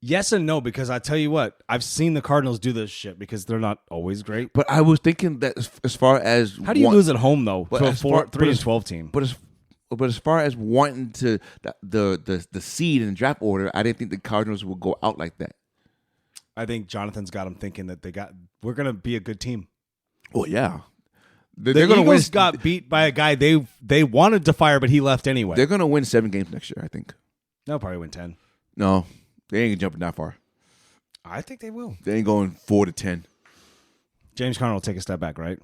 Speaker 1: Yes and no, because I tell you what, I've seen the Cardinals do this shit because they're not always great.
Speaker 2: But I was thinking that as far as
Speaker 1: how do you lose at home though to a 3-12 team?
Speaker 2: But as far as wanting to the seed in the draft order, I didn't think the Cardinals would go out like that.
Speaker 1: I think Jonathan's got them thinking that we're going to be a good team.
Speaker 2: Well, yeah.
Speaker 1: The Eagles got beat by a guy they wanted to fire, but he left anyway.
Speaker 2: They're going to win 7 games next year, I think.
Speaker 1: They'll probably win 10.
Speaker 2: No, they ain't jumping that far.
Speaker 1: I think they will.
Speaker 2: They ain't going 4-10.
Speaker 1: James Conner will take a step back, right?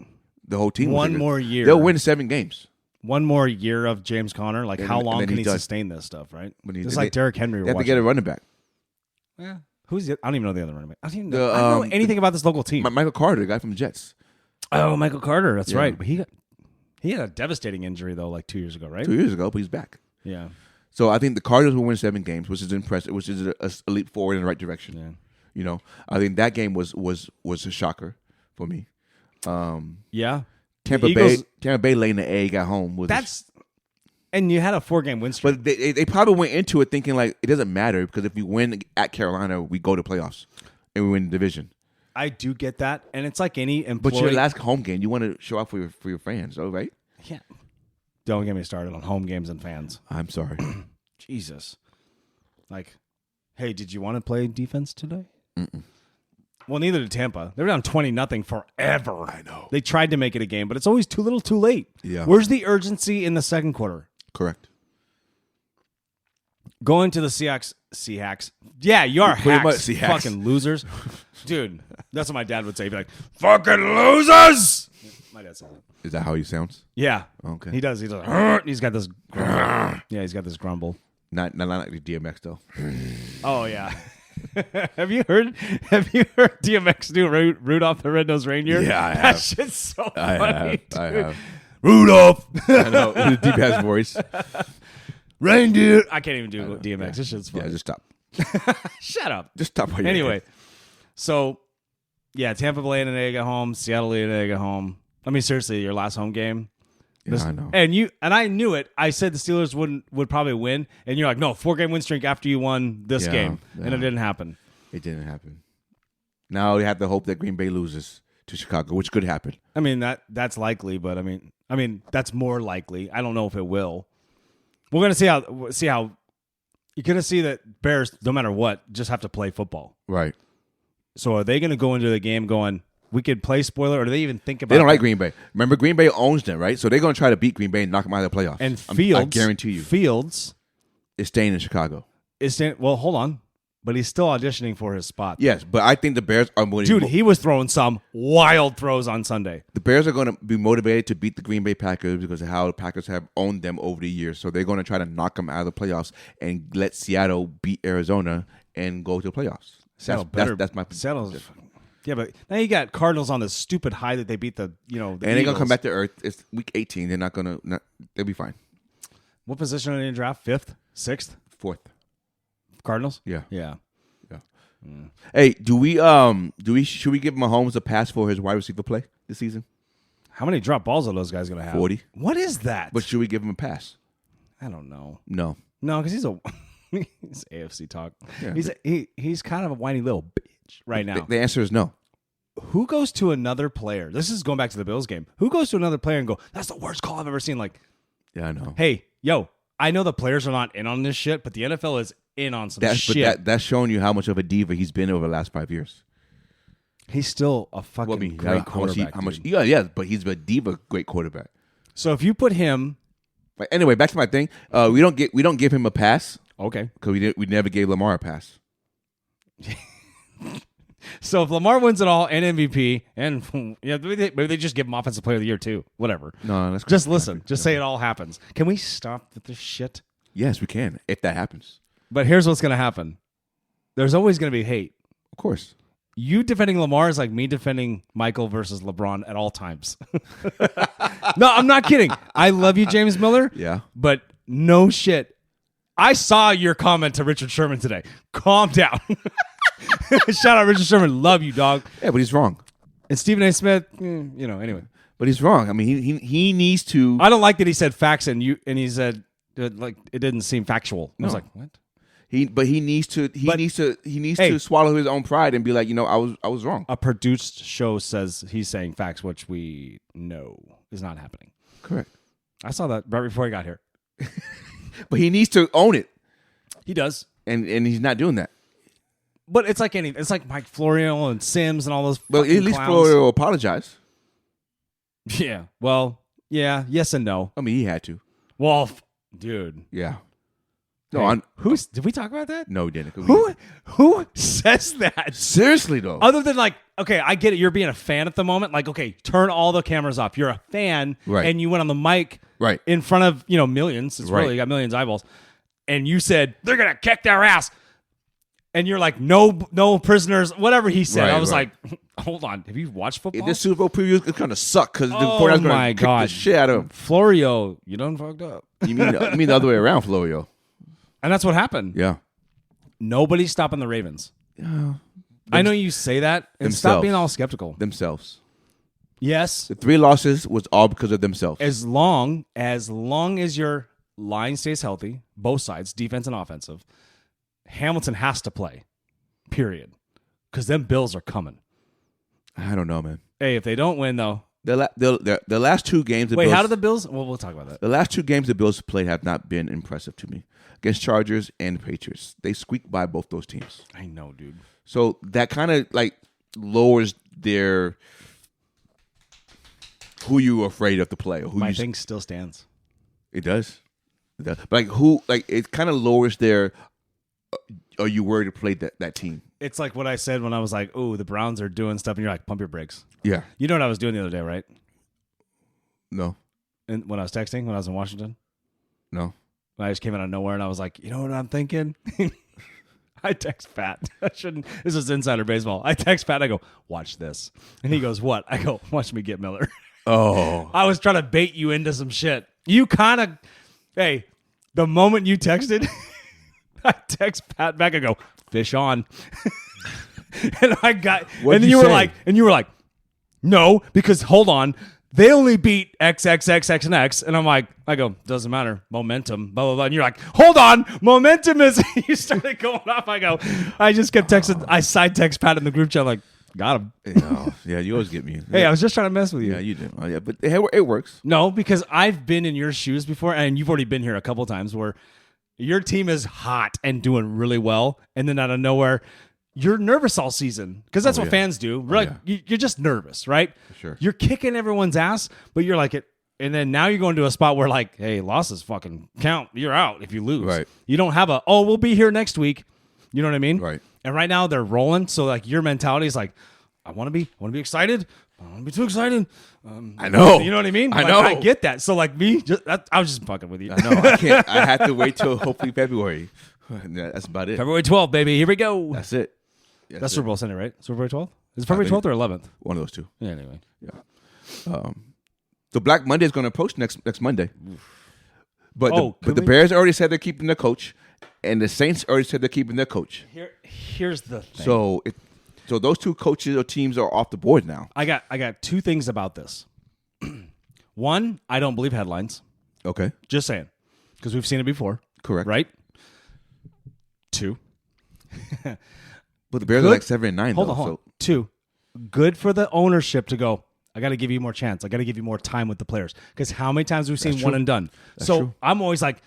Speaker 2: The whole team.
Speaker 1: One more year.
Speaker 2: They'll win 7 games.
Speaker 1: One more year of James Conner. Like, how long can he sustain this stuff, right? Just like Derrick Henry.
Speaker 2: They have to get a running back.
Speaker 1: Yeah. Who's the? I don't even know the other running back. I don't even
Speaker 2: The,
Speaker 1: I don't know anything about this local team.
Speaker 2: Michael Carter, the guy from the Jets.
Speaker 1: Oh, Michael Carter. That's
Speaker 2: Yeah.
Speaker 1: right. But he had a devastating injury though, like 2 years ago, right?
Speaker 2: 2 years ago, but he's back.
Speaker 1: Yeah.
Speaker 2: So I think the Cardinals will win 7 games, which is impressive, which is a leap forward in the right direction.
Speaker 1: Yeah.
Speaker 2: You know, I think that game was a shocker for me.
Speaker 1: Yeah.
Speaker 2: Tampa Bay laying the egg at home.
Speaker 1: And you had a 4-game win streak.
Speaker 2: But they probably went into it thinking like it doesn't matter because if we win at Carolina, we go to playoffs and we win the division.
Speaker 1: I do get that, and it's like any employee.
Speaker 2: But your last home game, you want to show off for your fans, though, right?
Speaker 1: Yeah. Don't get me started on home games and fans.
Speaker 2: I'm sorry.
Speaker 1: Jesus. Like, hey, did you want to play defense today?
Speaker 2: Mm-mm.
Speaker 1: Well, neither did Tampa. They were down 20-0 forever.
Speaker 2: I know.
Speaker 1: They tried to make it a game, but it's always too little, too late.
Speaker 2: Yeah.
Speaker 1: Where's the urgency in the second quarter?
Speaker 2: Correct.
Speaker 1: Going to the Seahawks. Yeah, you are
Speaker 2: Pretty much
Speaker 1: hacks,
Speaker 2: Seahawks.
Speaker 1: fucking losers. Dude, that's what my dad would say. He'd be like, fucking losers! My dad said that.
Speaker 2: Is that how he sounds?
Speaker 1: Yeah.
Speaker 2: Okay.
Speaker 1: He does. He's like, he's got this grumble. Yeah, he's got this grumble.
Speaker 2: Not like the DMX though.
Speaker 1: Oh, yeah. Have you heard DMX do Rudolph the Red-Nosed Reindeer?
Speaker 2: Yeah, I
Speaker 1: That
Speaker 2: have.
Speaker 1: shit's so
Speaker 2: I
Speaker 1: funny.
Speaker 2: have.
Speaker 1: Dude.
Speaker 2: I have.
Speaker 1: Rudolph!
Speaker 2: I know. With a deep ass voice.
Speaker 1: Reindeer! I can't even do DMX.
Speaker 2: Yeah.
Speaker 1: This shit's funny.
Speaker 2: Yeah, just stop.
Speaker 1: Shut up.
Speaker 2: Just stop. While you're
Speaker 1: Anyway, so, yeah, Tampa laying an egg at home, Seattle laying an egg at home. I mean, seriously, your last home game.
Speaker 2: Yeah, I know.
Speaker 1: And I knew it. I said the Steelers would probably win, and you're like, no, 4-game win streak after you won this
Speaker 2: Yeah,
Speaker 1: game, and
Speaker 2: yeah.
Speaker 1: it didn't happen.
Speaker 2: It didn't happen. Now we have to hope that Green Bay loses to Chicago, which could happen.
Speaker 1: I mean that's likely, but I mean that's more likely. I don't know if it will. We're gonna see how you're gonna see that Bears, no matter what, just have to play football.
Speaker 2: Right.
Speaker 1: So are they gonna go into the game going, we could play spoiler, or do they even think about?
Speaker 2: They don't
Speaker 1: that?
Speaker 2: like Green Bay. Remember, Green Bay owns them, right? So they're going to try to beat Green Bay and knock them out of the playoffs.
Speaker 1: And
Speaker 2: I
Speaker 1: Fields,
Speaker 2: guarantee you,
Speaker 1: Fields
Speaker 2: is staying in Chicago.
Speaker 1: well, hold on, but he's still auditioning for his spot.
Speaker 2: Yes, but I think the Bears are
Speaker 1: Dude, he was throwing some wild throws on Sunday.
Speaker 2: The Bears are going to be motivated to beat the Green Bay Packers because of how the Packers have owned them over the years. So they're going to try to knock them out of the playoffs and let Seattle beat Arizona and go to the playoffs. That's my
Speaker 1: Seattle's. Yeah, but now you got Cardinals on this stupid high that they beat the
Speaker 2: and they're going to come back to earth. It's week 18. They're not going to. They'll be fine.
Speaker 1: What position are they in the draft? 5th? 6th?
Speaker 2: 4th.
Speaker 1: Cardinals?
Speaker 2: Yeah.
Speaker 1: Yeah.
Speaker 2: Hey, should we give Mahomes a pass for his wide receiver play this season?
Speaker 1: How many drop balls are those guys going to have?
Speaker 2: 40.
Speaker 1: What is that?
Speaker 2: But should we give him a pass?
Speaker 1: I don't know.
Speaker 2: No.
Speaker 1: No, because he's AFC talk.
Speaker 2: Yeah.
Speaker 1: He's kind of a whiny little bitch right now.
Speaker 2: The answer is no.
Speaker 1: Who goes to another player? This is going back to the Bills game. Who goes to another player and go, that's the worst call I've ever seen? Like,
Speaker 2: Yeah, I know.
Speaker 1: hey, yo, I know the players are not in on this shit, but the NFL is in on some shit.
Speaker 2: But that's showing you how much of a diva he's been over the last 5 years.
Speaker 1: He's still a fucking great quarterback.
Speaker 2: Yeah, but he's a diva great quarterback.
Speaker 1: So if you put him,
Speaker 2: But anyway, back to my thing. We don't give him a pass
Speaker 1: okay.
Speaker 2: because we never gave Lamar a pass.
Speaker 1: So if Lamar wins it all and MVP, and yeah, maybe they just give him Offensive Player of the Year too. Whatever.
Speaker 2: No, that's
Speaker 1: Just listen. Just say it all happens. Can we stop with this shit?
Speaker 2: Yes, we can if that happens.
Speaker 1: But here's what's going to happen. There's always going to be hate.
Speaker 2: Of course.
Speaker 1: You defending Lamar is like me defending Michael versus LeBron at all times. No, I'm not kidding. I love you, James Miller.
Speaker 2: Yeah.
Speaker 1: But no shit. I saw your comment to Richard Sherman today. Calm down. Shout out Richard Sherman. Love you, dog.
Speaker 2: Yeah, but he's wrong.
Speaker 1: And Stephen A. Smith, anyway.
Speaker 2: But he's wrong. I mean, he needs to.
Speaker 1: I don't like that he said facts and he said like it didn't seem factual. I was like, what?
Speaker 2: He needs to swallow his own pride and be like, I was wrong.
Speaker 1: A produced show says he's saying facts, which we know is not happening.
Speaker 2: Correct.
Speaker 1: I saw that right before he got here.
Speaker 2: But he needs to own it,
Speaker 1: He does.
Speaker 2: and he's not doing that.
Speaker 1: But it's like it's like Mike Florio and Sims and all those.
Speaker 2: But at least
Speaker 1: clowns.
Speaker 2: Florio will apologize.
Speaker 1: Yeah. Well, yeah. Yes and no.
Speaker 2: I mean, he had to.
Speaker 1: Well, dude.
Speaker 2: Yeah.
Speaker 1: No, did we talk about that?
Speaker 2: No, we didn't.
Speaker 1: Who says that?
Speaker 2: Seriously though.
Speaker 1: Other than like, okay, I get it. You're being a fan at the moment. Like, okay, turn all the cameras off. You're a fan,
Speaker 2: Right.
Speaker 1: And you went on the mic,
Speaker 2: Right.
Speaker 1: in front of millions. It's
Speaker 2: Right.
Speaker 1: really you got millions of eyeballs, and you said they're gonna kick their ass. And you're like, no prisoners, whatever he said.
Speaker 2: Right,
Speaker 1: I was
Speaker 2: right.
Speaker 1: like, hold on, have you watched football?
Speaker 2: This Super Bowl preview is going to suck because the
Speaker 1: Oh
Speaker 2: 49ers
Speaker 1: my
Speaker 2: going to kick
Speaker 1: God.
Speaker 2: the shit out of him.
Speaker 1: Florio, you done fucked up.
Speaker 2: You mean the other way around, Florio?
Speaker 1: And that's what happened.
Speaker 2: Yeah.
Speaker 1: Nobody's stopping the Ravens. I know you say that, and stop
Speaker 2: Themselves.
Speaker 1: being all skeptical.
Speaker 2: Themselves.
Speaker 1: Yes,
Speaker 2: The 3 losses was all because of themselves.
Speaker 1: as long as your line stays healthy, both sides, defense and offensive, Hamilton has to play. Period. Because them Bills are coming.
Speaker 2: I don't know, man.
Speaker 1: Hey, if they don't win though,
Speaker 2: The last 2 games.
Speaker 1: wait, how did the Bills? Well, we'll talk about that.
Speaker 2: The last 2 games the Bills played have not been impressive to me. Against Chargers and Patriots, they squeaked by both those teams.
Speaker 1: I know, dude.
Speaker 2: So that kind of like lowers their who you afraid of to play or who
Speaker 1: My
Speaker 2: you.
Speaker 1: thing still stands.
Speaker 2: It does. It does. But like who? Like it kind of lowers their. Are you worried to play that team?
Speaker 1: It's like what I said when I was like, "Oh, the Browns are doing stuff," and you're like, "Pump your brakes."
Speaker 2: Yeah.
Speaker 1: You know what I was doing the other day, right?
Speaker 2: No.
Speaker 1: And when I was texting, when I was in Washington,
Speaker 2: No.
Speaker 1: I just came out of nowhere, and I was like, "You know what I'm thinking?" I text Pat. I shouldn't. This is insider baseball. I text Pat. I go, "Watch this," and he goes, "What?" I go, "Watch me get Miller."
Speaker 2: Oh.
Speaker 1: I was trying to bait you into some shit. You kind of, hey, the moment you texted, I text Pat back. I go, "Fish on," and I got.
Speaker 2: What'd
Speaker 1: and then
Speaker 2: you
Speaker 1: you were
Speaker 2: say?
Speaker 1: like, "No, because hold on." They only beat X, X, X, X, and X. And I'm like, I go, doesn't matter. Momentum, blah, blah, blah. And you're like, hold on. Momentum is, you started going off. I go, I just kept texting. I side text Pat in the group chat, like, got him.
Speaker 2: Yeah, you always get me.
Speaker 1: Hey, I was just trying to mess with you.
Speaker 2: Yeah, you do. Oh, yeah, but it works.
Speaker 1: No, because I've been in your shoes before, and you've already been here a couple times where your team is hot and doing really well. And then out of nowhere, you're nervous all season because that's what
Speaker 2: yeah.
Speaker 1: fans do. We're like, you're just nervous, right?
Speaker 2: Sure.
Speaker 1: You're kicking everyone's ass, but you're like it. And then now you're going to a spot where like, hey, losses fucking count. You're out if you lose.
Speaker 2: Right.
Speaker 1: You don't have we'll be here next week. You know what I mean?
Speaker 2: Right.
Speaker 1: And right now they're rolling. So like your mentality is like, I want to be excited. I don't want to be too excited.
Speaker 2: I know.
Speaker 1: You know what I mean?
Speaker 2: I
Speaker 1: Like,
Speaker 2: know.
Speaker 1: I get that. So like me, I was just fucking with you.
Speaker 2: I know. I can't. I have to wait till hopefully February. That's about it.
Speaker 1: February 12th, baby. Here we go.
Speaker 2: That's it.
Speaker 1: That's Super Bowl Sunday, right? Super Bowl 12th? Is it February 12th or 11th?
Speaker 2: One of those two.
Speaker 1: Yeah, anyway.
Speaker 2: Yeah. So Black Monday is going to approach next Monday. But
Speaker 1: can
Speaker 2: the
Speaker 1: we-
Speaker 2: Bears already said they're keeping their coach, and the Saints already said they're keeping their coach.
Speaker 1: Here's the thing.
Speaker 2: So those two coaches or teams are off the board now.
Speaker 1: I got two things about this. One, I don't believe headlines.
Speaker 2: Okay.
Speaker 1: Just saying. Because we've seen it before.
Speaker 2: Correct.
Speaker 1: Right? Two.
Speaker 2: But the Bears are
Speaker 1: Good.
Speaker 2: like 7-9.
Speaker 1: Hold
Speaker 2: though,
Speaker 1: on, hold
Speaker 2: so
Speaker 1: on. Two. Good for the ownership to go, I got to give you more chance. I got to give you more time with the players. Because how many times we've seen
Speaker 2: That's
Speaker 1: one
Speaker 2: true.
Speaker 1: and done.
Speaker 2: That's
Speaker 1: So
Speaker 2: true.
Speaker 1: I'm always like,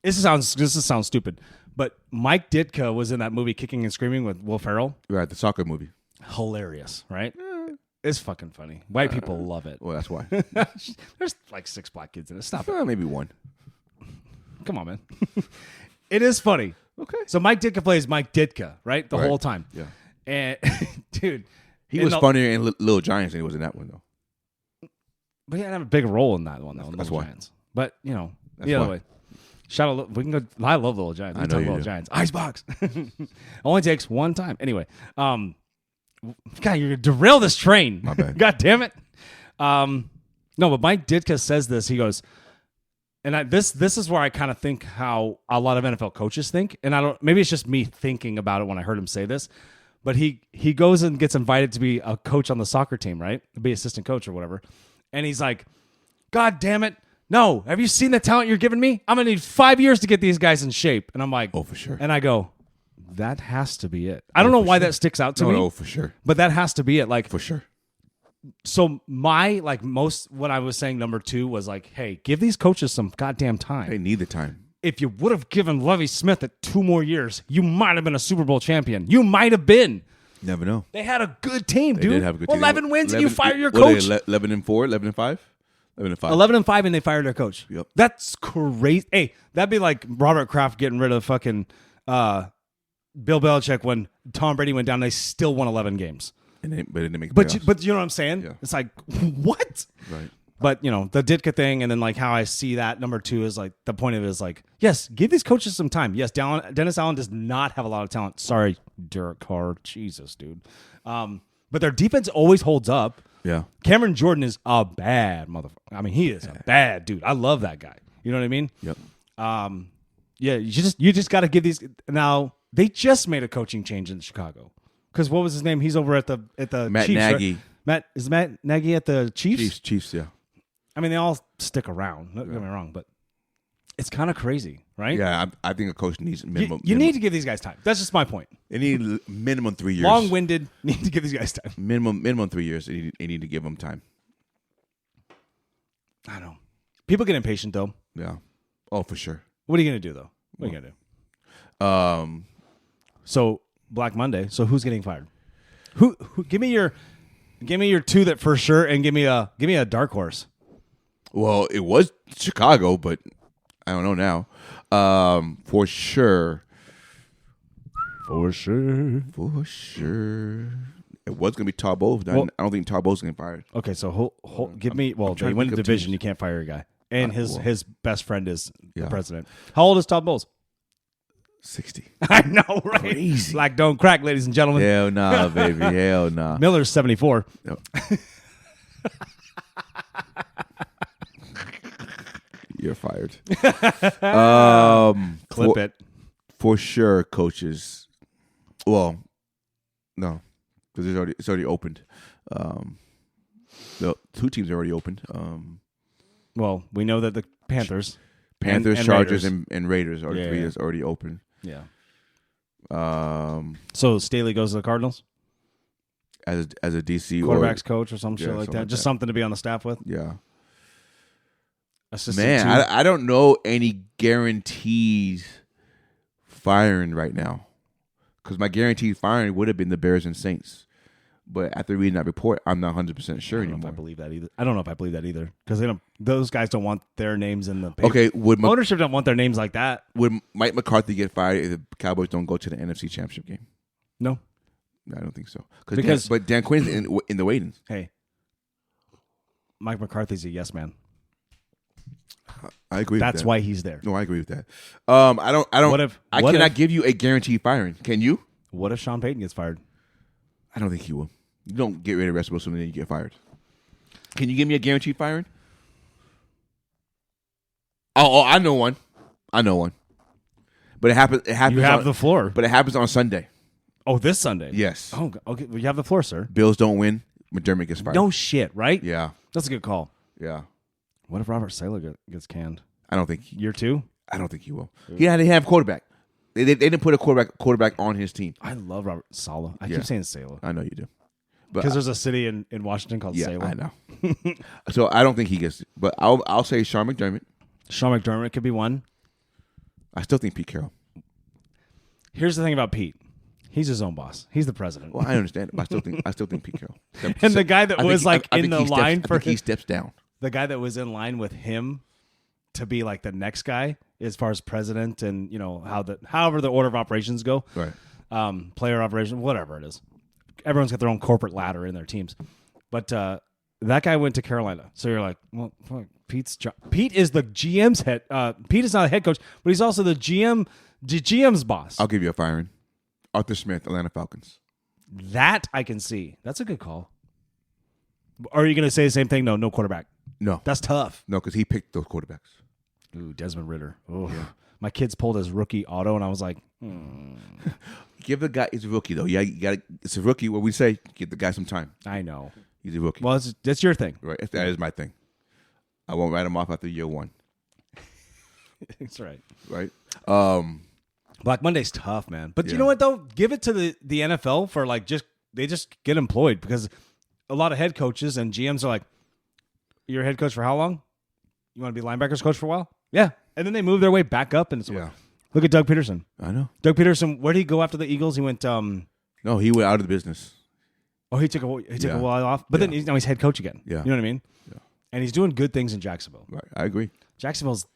Speaker 1: this sounds stupid. But Mike Ditka was in that movie Kicking and Screaming with Will Ferrell.
Speaker 2: right, the soccer movie.
Speaker 1: Hilarious, right? It's fucking funny. White people love it.
Speaker 2: Well, that's why.
Speaker 1: There's like 6 black kids in it. Stop it.
Speaker 2: Maybe one.
Speaker 1: Come on, man. It is funny.
Speaker 2: Okay.
Speaker 1: So Mike Ditka plays Mike Ditka, right? The
Speaker 2: Right.
Speaker 1: whole time.
Speaker 2: Yeah.
Speaker 1: And dude,
Speaker 2: He
Speaker 1: and
Speaker 2: was
Speaker 1: the-
Speaker 2: funnier in Little Giants than he was in that one, though.
Speaker 1: But he didn't have a big role in that one, though. in
Speaker 2: That's
Speaker 1: Little
Speaker 2: why.
Speaker 1: Giants. But you know,
Speaker 2: That's
Speaker 1: the other
Speaker 2: why.
Speaker 1: way. Shout out. We can go. I love Little Giants. We
Speaker 2: I
Speaker 1: can
Speaker 2: know
Speaker 1: talk
Speaker 2: you
Speaker 1: Little
Speaker 2: do.
Speaker 1: Giants. Icebox. Only takes one time. Anyway, God, you're gonna derail this train.
Speaker 2: My bad.
Speaker 1: God damn it. No, but Mike Ditka says this. He goes, and this is where I kind of think how a lot of NFL coaches think, and I don't. Maybe it's just me thinking about it when I heard him say this. But he goes and gets invited to be a coach on the soccer team, right? Be assistant coach or whatever. And he's like, God damn it. No, have you seen the talent you're giving me? I'm going to need 5 years to get these guys in shape. And I'm like,
Speaker 2: Oh, for sure.
Speaker 1: And I go, that has to be it. I don't know why that sticks out to me,
Speaker 2: No, for sure.
Speaker 1: but that has to be it. Like,
Speaker 2: For sure.
Speaker 1: so my, like most, when I was saying number 2 was like, hey, give these coaches some goddamn time.
Speaker 2: They need the time.
Speaker 1: If you would have given Lovie Smith 2 more years, you might have been a Super Bowl champion. You might have been.
Speaker 2: Never know.
Speaker 1: They had a good team,
Speaker 2: They
Speaker 1: dude.
Speaker 2: did have a good team.
Speaker 1: 11 wins and you fire your
Speaker 2: What are
Speaker 1: coach.
Speaker 2: they, 11-4, 11-5, 11-5.
Speaker 1: 11-5 and they fired their coach.
Speaker 2: Yep.
Speaker 1: That's crazy. Hey, that'd be like Robert Kraft getting rid of fucking Bill Belichick when Tom Brady went down. They still won 11 games.
Speaker 2: But it didn't make the
Speaker 1: But
Speaker 2: playoffs.
Speaker 1: but you know what I'm saying?
Speaker 2: Yeah.
Speaker 1: It's like, what?
Speaker 2: Right.
Speaker 1: But the Ditka thing, and then like how I see that number 2 is like the point of it is like, yes, give these coaches some time. Yes, Dennis Allen does not have a lot of talent. Sorry, Derek Carr, Jesus, dude. But their defense always holds up.
Speaker 2: Yeah.
Speaker 1: Cameron Jordan is a bad motherfucker. I mean, he is a bad dude. I love that guy. You know what I mean?
Speaker 2: Yep.
Speaker 1: Yeah, you just got to give these. Now they just made a coaching change in Chicago because what was his name? He's over at the
Speaker 2: Matt
Speaker 1: Chiefs,
Speaker 2: Nagy.
Speaker 1: right? Matt Nagy at the Chiefs?
Speaker 2: Chiefs, yeah.
Speaker 1: I mean, they all stick around. Don't get me wrong, but it's kind of crazy, right?
Speaker 2: Yeah, I think a coach needs minimum.
Speaker 1: You need to give these guys time. That's just my point.
Speaker 2: They need minimum 3 years.
Speaker 1: Long-winded. Need to give these guys time.
Speaker 2: Minimum 3 years. They need to give them time.
Speaker 1: I don't know. People get impatient though.
Speaker 2: Yeah. Oh, for sure.
Speaker 1: What are you gonna do though? What are you gonna do? So Black Monday. So who's getting fired? Who? Give me your 2 that for sure, and give me a dark horse.
Speaker 2: Well, it was Chicago, but I don't know now. For sure.
Speaker 1: For sure.
Speaker 2: It was going to be Todd Bowles. I don't think Todd Bowles is going to get fired.
Speaker 1: Okay, so give me. Well, they win the division. You can't fire a guy, and his best friend is the president. How old is Todd Bowles?
Speaker 2: 60.
Speaker 1: I know, right?
Speaker 2: Crazy.
Speaker 1: Black don't crack, ladies and gentlemen.
Speaker 2: Hell nah, baby. Hell nah.
Speaker 1: Miller's 74.
Speaker 2: Yep. You're fired.
Speaker 1: Clip it.
Speaker 2: For sure, coaches. Well, no, because it's already opened. The 2 teams are already opened.
Speaker 1: Well, we know that the Panthers, and
Speaker 2: Chargers,
Speaker 1: Raiders.
Speaker 2: and Raiders are 3 is already open.
Speaker 1: Yeah.
Speaker 2: So
Speaker 1: Staley goes to the Cardinals
Speaker 2: as a DC
Speaker 1: quarterbacks coach or some shit like that.
Speaker 2: like
Speaker 1: Just
Speaker 2: that.
Speaker 1: something to be on the staff with.
Speaker 2: Yeah.
Speaker 1: Assistant
Speaker 2: Man,
Speaker 1: to-
Speaker 2: I don't know any guaranteed firing right now, because my guaranteed firing would have been the Bears and Saints. But after reading that report, I'm not 100% sure
Speaker 1: I don't know
Speaker 2: anymore.
Speaker 1: if I believe that either. I don't know if I believe that either because those guys don't want their names in the paper.
Speaker 2: Okay,
Speaker 1: Ownership don't want their names like that.
Speaker 2: would Mike McCarthy get fired if the Cowboys don't go to the NFC Championship game?
Speaker 1: No.
Speaker 2: I don't think so. But Dan Quinn's in the waiting.
Speaker 1: Hey, Mike McCarthy's a yes man.
Speaker 2: I agree.
Speaker 1: That's
Speaker 2: with that.
Speaker 1: why he's there.
Speaker 2: No, I agree with that. I don't. I cannot give you a guaranteed firing. Can you?
Speaker 1: What if Sean Payton gets fired?
Speaker 2: I don't think he will. You don't get rid of Russell Wilson and then you get fired. Can you give me a guaranteed firing? Oh, I know one. But it happens. It happens.
Speaker 1: You have the floor.
Speaker 2: But it happens on Sunday.
Speaker 1: Oh, this Sunday.
Speaker 2: Yes.
Speaker 1: Oh, okay. Well, you have the floor, sir.
Speaker 2: Bills don't win. McDermott gets fired.
Speaker 1: No shit, right?
Speaker 2: Yeah.
Speaker 1: That's a good call.
Speaker 2: Yeah.
Speaker 1: What if Robert Saleh gets canned?
Speaker 2: I don't think.
Speaker 1: Year 2?
Speaker 2: I don't think he will. He had to have quarterback. They didn't put a quarterback on his team.
Speaker 1: I love Robert Saleh. I
Speaker 2: Yeah.
Speaker 1: keep saying Saleh.
Speaker 2: I know you do. But
Speaker 1: Because there's a city in Washington called
Speaker 2: yeah,
Speaker 1: Saleh.
Speaker 2: I know. So I don't think he gets. But I'll say Sean McDermott.
Speaker 1: Sean McDermott could be one.
Speaker 2: I still think Pete Carroll.
Speaker 1: Here's the thing about Pete. He's his own boss. He's the president.
Speaker 2: Well, I understand it, but I still think Pete Carroll.
Speaker 1: And the guy that
Speaker 2: I
Speaker 1: was
Speaker 2: think-
Speaker 1: like in the line for
Speaker 2: he steps down.
Speaker 1: the guy that was in line with him to be like the next guy as far as president and however the order of operations go.
Speaker 2: Right.
Speaker 1: Player operation, whatever it is. Everyone's got their own corporate ladder in their teams. But that guy went to Carolina. So you're like, well, fuck, Pete's job. Pete is the GM's head. Pete is not a head coach, but he's also the GM's boss.
Speaker 2: I'll give you a firing. Arthur Smith, Atlanta Falcons.
Speaker 1: That I can see. That's a good call. Are you going to say the same thing? No quarterback.
Speaker 2: No.
Speaker 1: That's tough.
Speaker 2: No, because he picked those quarterbacks.
Speaker 1: Ooh, Desmond Ridder. Oh, my kids pulled his rookie auto, and I was like,
Speaker 2: Give the guy, he's a rookie, though. Yeah, you gotta, it's a rookie. What we say, give the guy some time.
Speaker 1: I know.
Speaker 2: He's a rookie.
Speaker 1: Well, that's your thing.
Speaker 2: Right. That is my thing. I won't write him off after year 1.
Speaker 1: That's right.
Speaker 2: Right?
Speaker 1: Black Monday's tough, man. But you
Speaker 2: Yeah.
Speaker 1: know what, though? Give it to the NFL for like they just get employed because a lot of head coaches and GMs are like, you're a head coach for how long? You want to be linebackers coach for a while? Yeah. And then they move their way back up. And it's look at Doug Peterson.
Speaker 2: I know.
Speaker 1: Doug Peterson, where did he go after the Eagles? He went,
Speaker 2: No, he went out of the business.
Speaker 1: he took a while off. But then now he's head coach again.
Speaker 2: Yeah.
Speaker 1: You know what I mean?
Speaker 2: Yeah.
Speaker 1: And he's doing good things in Jacksonville.
Speaker 2: Right. I agree.
Speaker 1: Jacksonville's,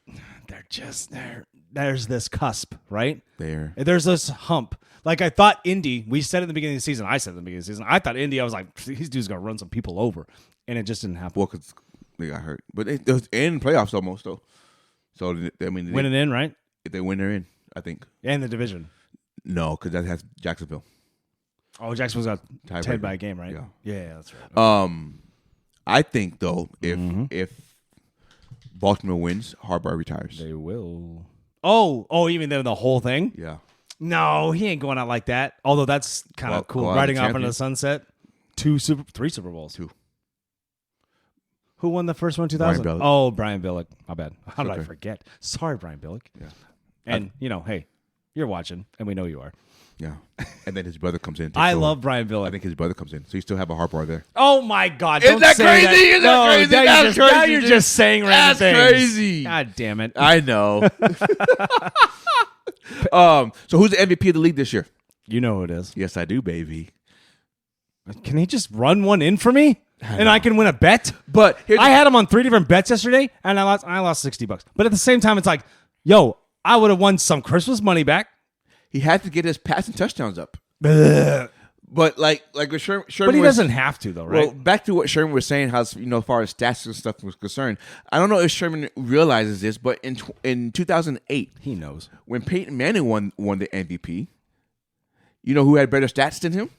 Speaker 1: there's this cusp, right?
Speaker 2: There's
Speaker 1: this hump. Like I thought Indy, we said at the beginning of the season, I said at the beginning of the season, I thought Indy, I was like, these dudes going to run some people over. And it just didn't happen.
Speaker 2: Well, because They got hurt, but they was in playoffs almost though. So I mean,
Speaker 1: winning in, right?
Speaker 2: If they win, they're in. I think.
Speaker 1: And the division.
Speaker 2: No, because that has Jacksonville.
Speaker 1: Oh, Jacksonville's got
Speaker 2: Tiebreaker.
Speaker 1: 10 by a game, right?
Speaker 2: Yeah.
Speaker 1: Yeah, that's right.
Speaker 2: I think though, if Baltimore wins, Harbaugh retires.
Speaker 1: They will. Oh, even though the whole thing?
Speaker 2: Yeah.
Speaker 1: No, he ain't going out like that. Although that's kind of cool. Riding off into the sunset. 3 Super Bowls.
Speaker 2: 2.
Speaker 1: Who won the first one in 2000?
Speaker 2: Brian Billick.
Speaker 1: Oh, Brian Billick. My bad. How did I
Speaker 2: Okay.
Speaker 1: forget? Sorry, Brian Billick.
Speaker 2: Yeah.
Speaker 1: And, hey, you're watching, and we know you are.
Speaker 2: Yeah. And then his brother comes in.
Speaker 1: I love Brian Billick.
Speaker 2: I think his brother comes in, so you still have a Harbaugh there.
Speaker 1: Oh, my God.
Speaker 2: Is
Speaker 1: Don't
Speaker 2: that
Speaker 1: say
Speaker 2: crazy?
Speaker 1: That.
Speaker 2: Is that
Speaker 1: No,
Speaker 2: crazy?
Speaker 1: Now
Speaker 2: That's
Speaker 1: now
Speaker 2: crazy,
Speaker 1: you're
Speaker 2: dude.
Speaker 1: just saying random
Speaker 2: That's
Speaker 1: things.
Speaker 2: crazy.
Speaker 1: God damn it.
Speaker 2: I know. So who's the MVP of the league this year?
Speaker 1: You know who it is.
Speaker 2: Yes, I do, baby.
Speaker 1: Can he just run one in for me? And I can win a bet?
Speaker 2: But
Speaker 1: I had him on 3 different bets yesterday, and I lost $60. But at the same time, it's like, yo, I would have won some Christmas money back.
Speaker 2: he had to get his passing touchdowns up.
Speaker 1: Ugh.
Speaker 2: But like with Sherman
Speaker 1: But he doesn't have to, though, right?
Speaker 2: Well, back to what Sherman was saying, how as far as stats and stuff was concerned, I don't know if Sherman realizes this, but in 2008,
Speaker 1: he knows.
Speaker 2: when Peyton Manning won the MVP, you know who had better stats than him?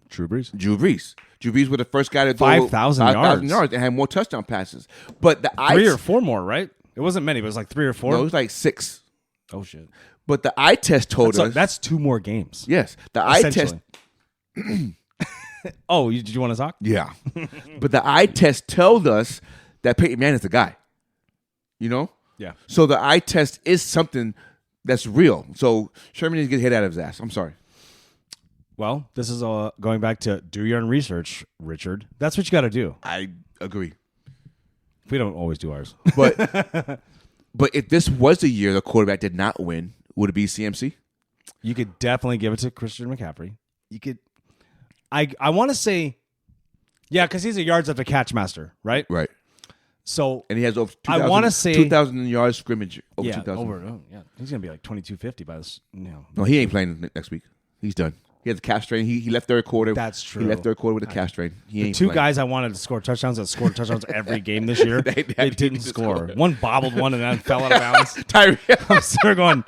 Speaker 1: Drew Brees.
Speaker 2: Drew Brees. Drew Brees was the first guy to throw
Speaker 1: 5,000 yards
Speaker 2: and had more touchdown passes. But the eye
Speaker 1: 3 or 4 more, right? It wasn't many, but it was like 3 or 4.
Speaker 2: No, it was like 6.
Speaker 1: Oh, shit.
Speaker 2: But the eye test told us
Speaker 1: That's 2 more games.
Speaker 2: yes, the eye test.
Speaker 1: Essentially. Oh, did you want to talk?
Speaker 2: Yeah, but the eye test told us that Peyton Manning's the guy. You know.
Speaker 1: Yeah.
Speaker 2: So the eye test is something that's real. So Sherman needs to get hit out of his ass. I'm sorry.
Speaker 1: Well, this is going back to do your own research, Richard. That's what you got to do.
Speaker 2: I agree.
Speaker 1: We don't always do ours.
Speaker 2: But if this was the year the quarterback did not win, would it be CMC?
Speaker 1: You could definitely give it to Christian McCaffrey. You could. I want to say, yeah, because he's a yards after catch master, right?
Speaker 2: Right.
Speaker 1: So
Speaker 2: And he has over 2,000,
Speaker 1: I want to say
Speaker 2: 2,000 yards scrimmage. Over
Speaker 1: yeah,
Speaker 2: 2,000.
Speaker 1: yeah, he's gonna be like 2250 by this.
Speaker 2: No, he ain't playing next week. He's done. He has a calf strain. He left third quarter.
Speaker 1: That's true.
Speaker 2: He left third quarter with a calf strain. He
Speaker 1: The
Speaker 2: ain't
Speaker 1: 2
Speaker 2: playing.
Speaker 1: guys I wanted to score touchdowns that scored touchdowns every game this year, they didn't score. One bobbled one and then fell out of bounds.
Speaker 2: Tyree.
Speaker 1: I'm sort of going.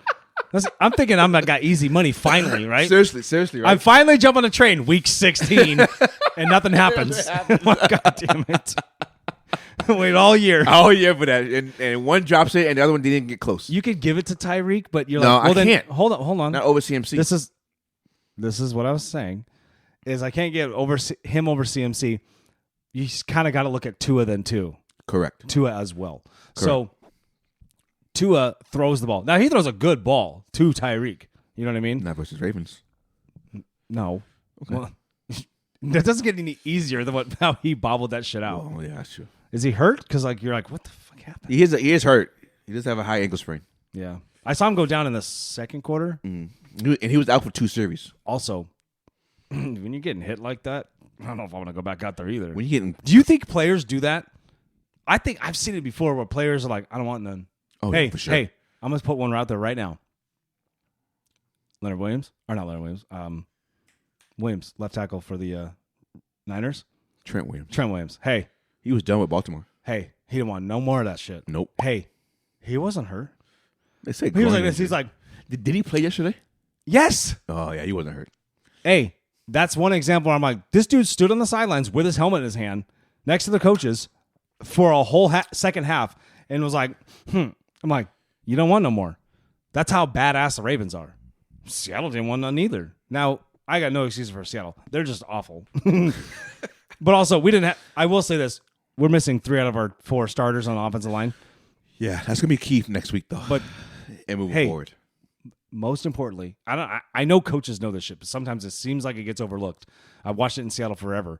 Speaker 1: I'm thinking I got easy money finally, right?
Speaker 2: Seriously, right?
Speaker 1: I'm finally jumping a train week 16 and nothing happens. God damn it. Wait all year.
Speaker 2: Oh yeah, for that. And one drops it and the other one didn't get close.
Speaker 1: You could give it to Tyreek, but you're
Speaker 2: No,
Speaker 1: like, well,
Speaker 2: I
Speaker 1: then
Speaker 2: can't.
Speaker 1: hold on.
Speaker 2: Not over CMC.
Speaker 1: This is what I was saying. Is I can't get him over CMC. You kind of got to look at Tua then too.
Speaker 2: Correct.
Speaker 1: Tua as well. So Tua throws the ball. Now he throws a good ball to Tyreek. You know what I mean?
Speaker 2: Not versus Ravens.
Speaker 1: No. Okay. Well, that doesn't get any easier than how he bobbled that shit out.
Speaker 2: Oh yeah, that's true.
Speaker 1: Is he hurt? Because you're like, what the fuck happened?
Speaker 2: He is hurt. He does have a high ankle sprain.
Speaker 1: Yeah, I saw him go down in the second quarter.
Speaker 2: And he was out for 2 series.
Speaker 1: Also, when you're getting hit like that, I don't know if I want to go back out there either.
Speaker 2: When you getting
Speaker 1: Do you think players do that? I think I've seen it before where players are like, I don't want none.
Speaker 2: yeah, for sure.
Speaker 1: Hey, I'm gonna put one out there right now. Leonard Williams, or not Leonard Williams? Williams, left tackle for the Niners.
Speaker 2: Trent Williams.
Speaker 1: Trent Williams. Hey,
Speaker 2: He was done with Baltimore.
Speaker 1: he didn't want no more of that shit.
Speaker 2: Nope.
Speaker 1: Hey, he wasn't hurt.
Speaker 2: They say
Speaker 1: He was like
Speaker 2: groin
Speaker 1: this. He's
Speaker 2: injury.
Speaker 1: like,
Speaker 2: Did he play yesterday?
Speaker 1: yes.
Speaker 2: Oh yeah, he wasn't hurt.
Speaker 1: Hey, that's one example where I'm like, this dude stood on the sidelines with his helmet in his hand next to the coaches for a whole second half and was like, I'm like, you don't want no more. That's how badass the Ravens are. Seattle didn't want none either. Now, I got no excuse for Seattle. They're just awful. But also, we didn't have, I will say this, we're missing 3 out of our 4 starters on the offensive line.
Speaker 2: Yeah, that's gonna be key next week though.
Speaker 1: But
Speaker 2: and moving
Speaker 1: hey,
Speaker 2: forward.
Speaker 1: most importantly, I know coaches know this shit, but sometimes it seems like it gets overlooked. I watched it in Seattle forever.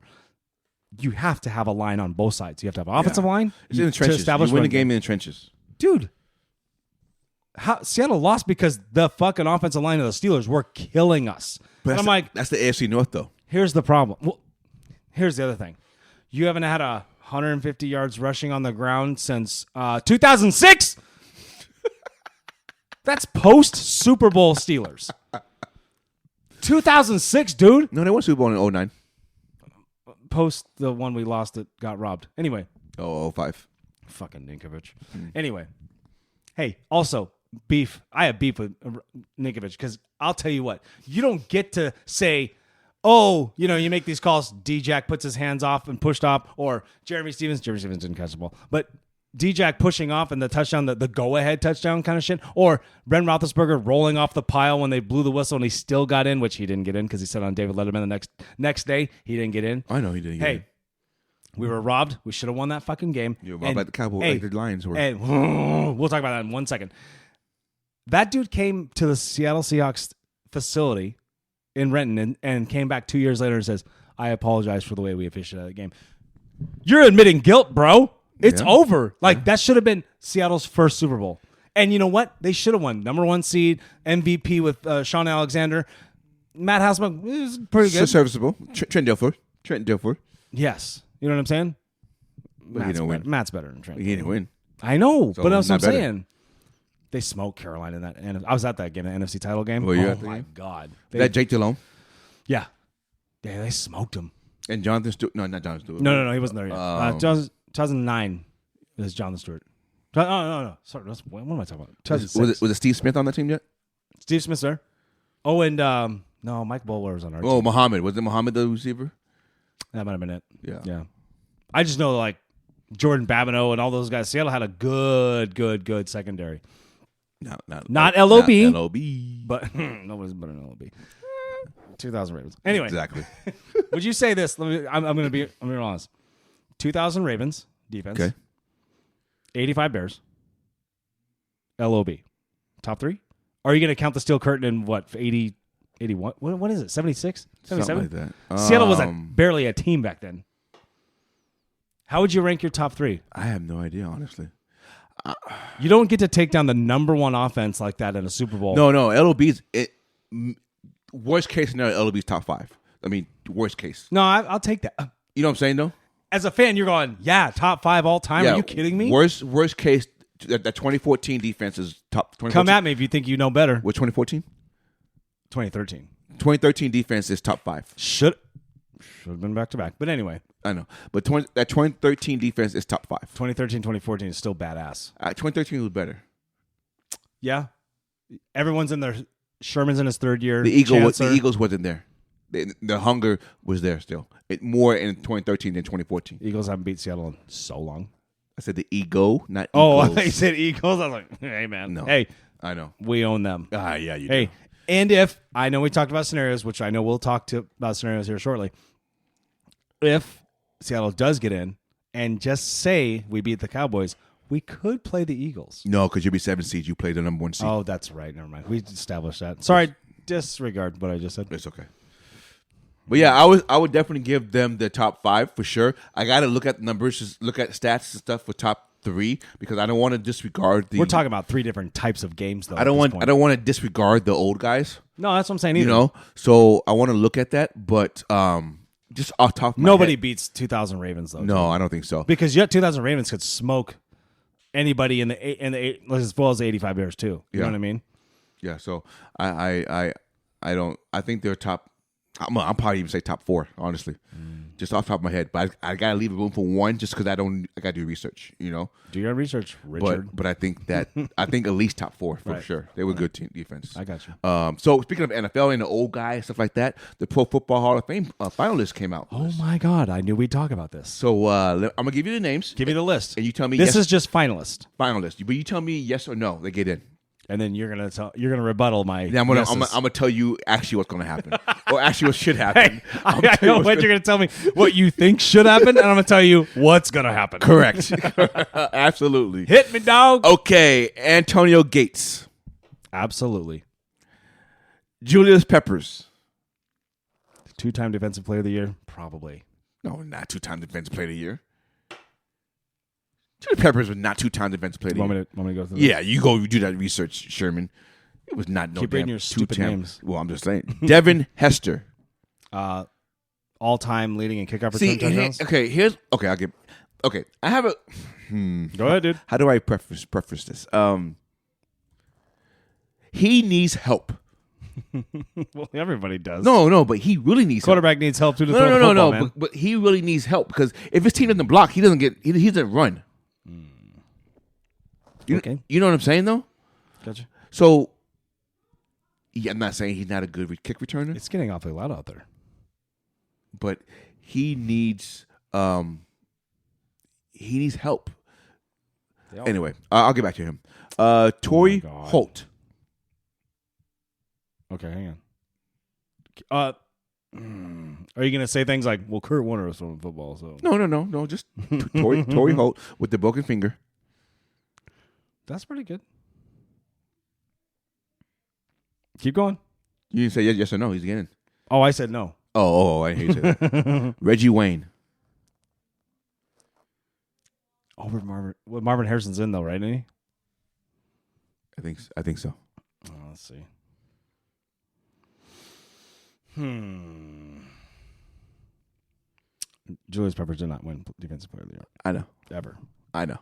Speaker 1: You have to have a line on both sides. You have to have an offensive line.
Speaker 2: It's in the trenches. You win the game in the trenches.
Speaker 1: Dude, Seattle lost because the fucking offensive line of the Steelers were killing us.
Speaker 2: But
Speaker 1: And I'm like,
Speaker 2: that's the AFC North though.
Speaker 1: here's the problem. Well, here's the other thing. You haven't had 150 yards rushing on the ground since 2006. That's post Super Bowl Steelers. 2006, dude.
Speaker 2: No, they won Super Bowl in 09.
Speaker 1: Post the one we lost that got robbed. Anyway,
Speaker 2: Oh, 05.
Speaker 1: Fucking Ninkovich. Anyway, hey, also beef. I have beef with Ninkovich because I'll tell you what, you don't get to say, oh, you make these calls. D-Jack puts his hands off and pushed off, or Jeremy Stevens didn't catch the ball, but D-Jack pushing off and the touchdown, the go-ahead touchdown kind of shit, or Ben Roethlisberger rolling off the pile when they blew the whistle and he still got in, which he didn't get in because he said on David Letterman the next day he didn't get in.
Speaker 2: I know he didn't get in.
Speaker 1: We were robbed. We should have won that fucking game.
Speaker 2: You were robbed by the Cowboys, like the Lions were.
Speaker 1: And we'll talk about that in 1 second. That dude came to the Seattle Seahawks facility in Renton and came back 2 years later and says, I apologize for the way we officiated the game. You're admitting guilt, bro. It's over. That should have been Seattle's first Super Bowl. And you know what? They should have won. Number 1 seed, MVP with Sean Alexander. Matt Hasselbeck is pretty good.
Speaker 2: Serviceable. Trent Dilfer.
Speaker 1: Yes. You know what I'm saying?
Speaker 2: But he didn't win.
Speaker 1: Matt's better than Trent.
Speaker 2: He didn't win.
Speaker 1: I know,
Speaker 2: So
Speaker 1: but that's what I'm
Speaker 2: not better.
Speaker 1: saying. They smoked Carolina in that. And I was at that game, the NFC title game.
Speaker 2: Were you
Speaker 1: oh
Speaker 2: at the
Speaker 1: my
Speaker 2: game?
Speaker 1: God.
Speaker 2: That Jake Delhomme
Speaker 1: Yeah, they smoked him.
Speaker 2: and Jonathan Stewart. No, not Jonathan Stewart.
Speaker 1: No, he wasn't there yet. 2009 is Jonathan Stewart. No. Sorry, what am I talking about? 2006.
Speaker 2: Was it Steve Smith on that team yet?
Speaker 1: Steve Smith there. Oh, and no, Mike Bowler was on our team.
Speaker 2: Oh, Muhammad. Was it Muhammad the receiver?
Speaker 1: That might have been it.
Speaker 2: Yeah.
Speaker 1: I just know Jordan Babineau and all those guys. Seattle had a good secondary.
Speaker 2: Not
Speaker 1: LOB.
Speaker 2: Not LOB.
Speaker 1: But nobody's better than LOB. 2,000 Ravens. Anyway,
Speaker 2: Exactly.
Speaker 1: would you say this? I'm going to be honest. 2,000 Ravens defense.
Speaker 2: Okay.
Speaker 1: 85 Bears. LOB. Top 3? Are you going to count the steel curtain in what? 80, 81? What is it? 76? 77?
Speaker 2: Something like that.
Speaker 1: Seattle was barely a team back then. How would you rank your top 3?
Speaker 2: I have no idea, honestly.
Speaker 1: You don't get to take down the number 1 offense like that in a Super Bowl.
Speaker 2: No. LOB's worst case scenario. LOB's top 5. I mean, worst case.
Speaker 1: No, I'll take that.
Speaker 2: You know what I'm saying, though?
Speaker 1: As a fan, you're going, yeah, top 5 all time.
Speaker 2: Yeah,
Speaker 1: Are you kidding me?
Speaker 2: Worst case. That 2014 defense is top. 2014.
Speaker 1: Come at me if you think you know better.
Speaker 2: What 2014?
Speaker 1: 2013.
Speaker 2: 2013 defense is top 5.
Speaker 1: Should have been back to back. But anyway,
Speaker 2: I know, but that 2013 defense is top 5.
Speaker 1: 2013, 2014 is still badass.
Speaker 2: 2013 was better.
Speaker 1: Yeah. Everyone's in their Sherman's in his 3rd year.
Speaker 2: The Eagles wasn't there. The hunger was there still. More in 2013 than 2014.
Speaker 1: Eagles haven't beat Seattle in so long.
Speaker 2: I said the ego, not
Speaker 1: Oh, I
Speaker 2: Eagles.
Speaker 1: thought you said Eagles. I was like, hey, man.
Speaker 2: No.
Speaker 1: Hey,
Speaker 2: I know.
Speaker 1: we own them.
Speaker 2: Yeah, you
Speaker 1: Hey,
Speaker 2: do.
Speaker 1: and if, I know we talked about scenarios, which I know we'll talk about scenarios here shortly. If Seattle does get in and just say we beat the Cowboys, we could play the Eagles.
Speaker 2: No, because you'll be 7 seeds. You play the number 1 seed.
Speaker 1: Oh, that's right. Never mind. We established that. Sorry, disregard what I just said.
Speaker 2: It's okay. But yeah, I would definitely give them the top 5 for sure. I got to look at the numbers, just look at stats and stuff for top 3 because I don't want to disregard the.
Speaker 1: We're talking about 3 different types of games, though.
Speaker 2: I don't want to disregard the old guys.
Speaker 1: No, that's what I'm saying. Either.
Speaker 2: You know, so I want to look at that, but just off top of my
Speaker 1: Nobody
Speaker 2: head,
Speaker 1: beats 2,000 Ravens, though.
Speaker 2: No, I don't think so.
Speaker 1: Because yet 2,000 Ravens could smoke anybody in the as well as the 85 Bears too. You know what I mean?
Speaker 2: Yeah. So I don't. I think they're top. I'm probably even say top 4, honestly, just off the top of my head. But I gotta leave room for 1 just because I gotta do research. You know,
Speaker 1: do your research, Richard.
Speaker 2: But I think at least top 4 for
Speaker 1: Right.
Speaker 2: sure. They were good team defense.
Speaker 1: I got you.
Speaker 2: So speaking of NFL and the old guys stuff like that, the Pro Football Hall of Fame finalists came out.
Speaker 1: Oh my God! I knew we'd talk about this.
Speaker 2: So I'm gonna give you the names.
Speaker 1: Give me the list,
Speaker 2: and you tell me
Speaker 1: this
Speaker 2: yes,
Speaker 1: is just finalist,
Speaker 2: finalists. But you tell me yes or no they get in.
Speaker 1: and then you're gonna rebuttal my.
Speaker 2: Yeah, I'm gonna tell you actually what's gonna happen, or actually what should happen.
Speaker 1: Hey, I know what you're gonna tell me. What you think should happen, and I'm gonna tell you what's gonna happen.
Speaker 2: Correct. Absolutely.
Speaker 1: Hit me, dog.
Speaker 2: Okay, Antonio Gates,
Speaker 1: Absolutely.
Speaker 2: Julius Peppers.
Speaker 1: 2-time Defensive Player of the Year, probably.
Speaker 2: No, not 2-time Defensive Player of the Year. Julius Peppers was not 2-time Defensive Player of the Year.
Speaker 1: Want me to go through this?
Speaker 2: Yeah, you do that research, Sherman. It was not no
Speaker 1: Keep
Speaker 2: damn
Speaker 1: reading your stupid
Speaker 2: 2-time.
Speaker 1: names.
Speaker 2: Well, I'm just saying. Devin Hester.
Speaker 1: All-time leading and kickoff return touchdowns.
Speaker 2: I have a.
Speaker 1: Go ahead, dude.
Speaker 2: How do I preface this? He needs help.
Speaker 1: Well, everybody does.
Speaker 2: No, but he really needs help.
Speaker 1: Quarterback needs help too to throw the football, man.
Speaker 2: But he really needs help because if his team doesn't block, he doesn't run.
Speaker 1: Okay.
Speaker 2: You know what I'm saying, though?
Speaker 1: Gotcha.
Speaker 2: So, yeah, I'm not saying he's not a good kick returner.
Speaker 1: It's getting awfully loud out there.
Speaker 2: But he needs help. Anyway, I'll get back to him. Torrey Holt.
Speaker 1: Okay, hang on. Are you going to say things like, well, Kurt Warner was throwing football, so.
Speaker 2: No. Just Torrey Holt with the broken finger.
Speaker 1: That's pretty good. Keep going.
Speaker 2: You didn't say yes or no. He's getting.
Speaker 1: Oh, I said no.
Speaker 2: Oh, I hate that. Reggie Wayne.
Speaker 1: Oh, Marvin Harrison's in though, right? Isn't he?
Speaker 2: I think so.
Speaker 1: Oh, let's see. Julius Peppers did not win Defensive Player of the Year.
Speaker 2: I know.
Speaker 1: Ever.
Speaker 2: I know.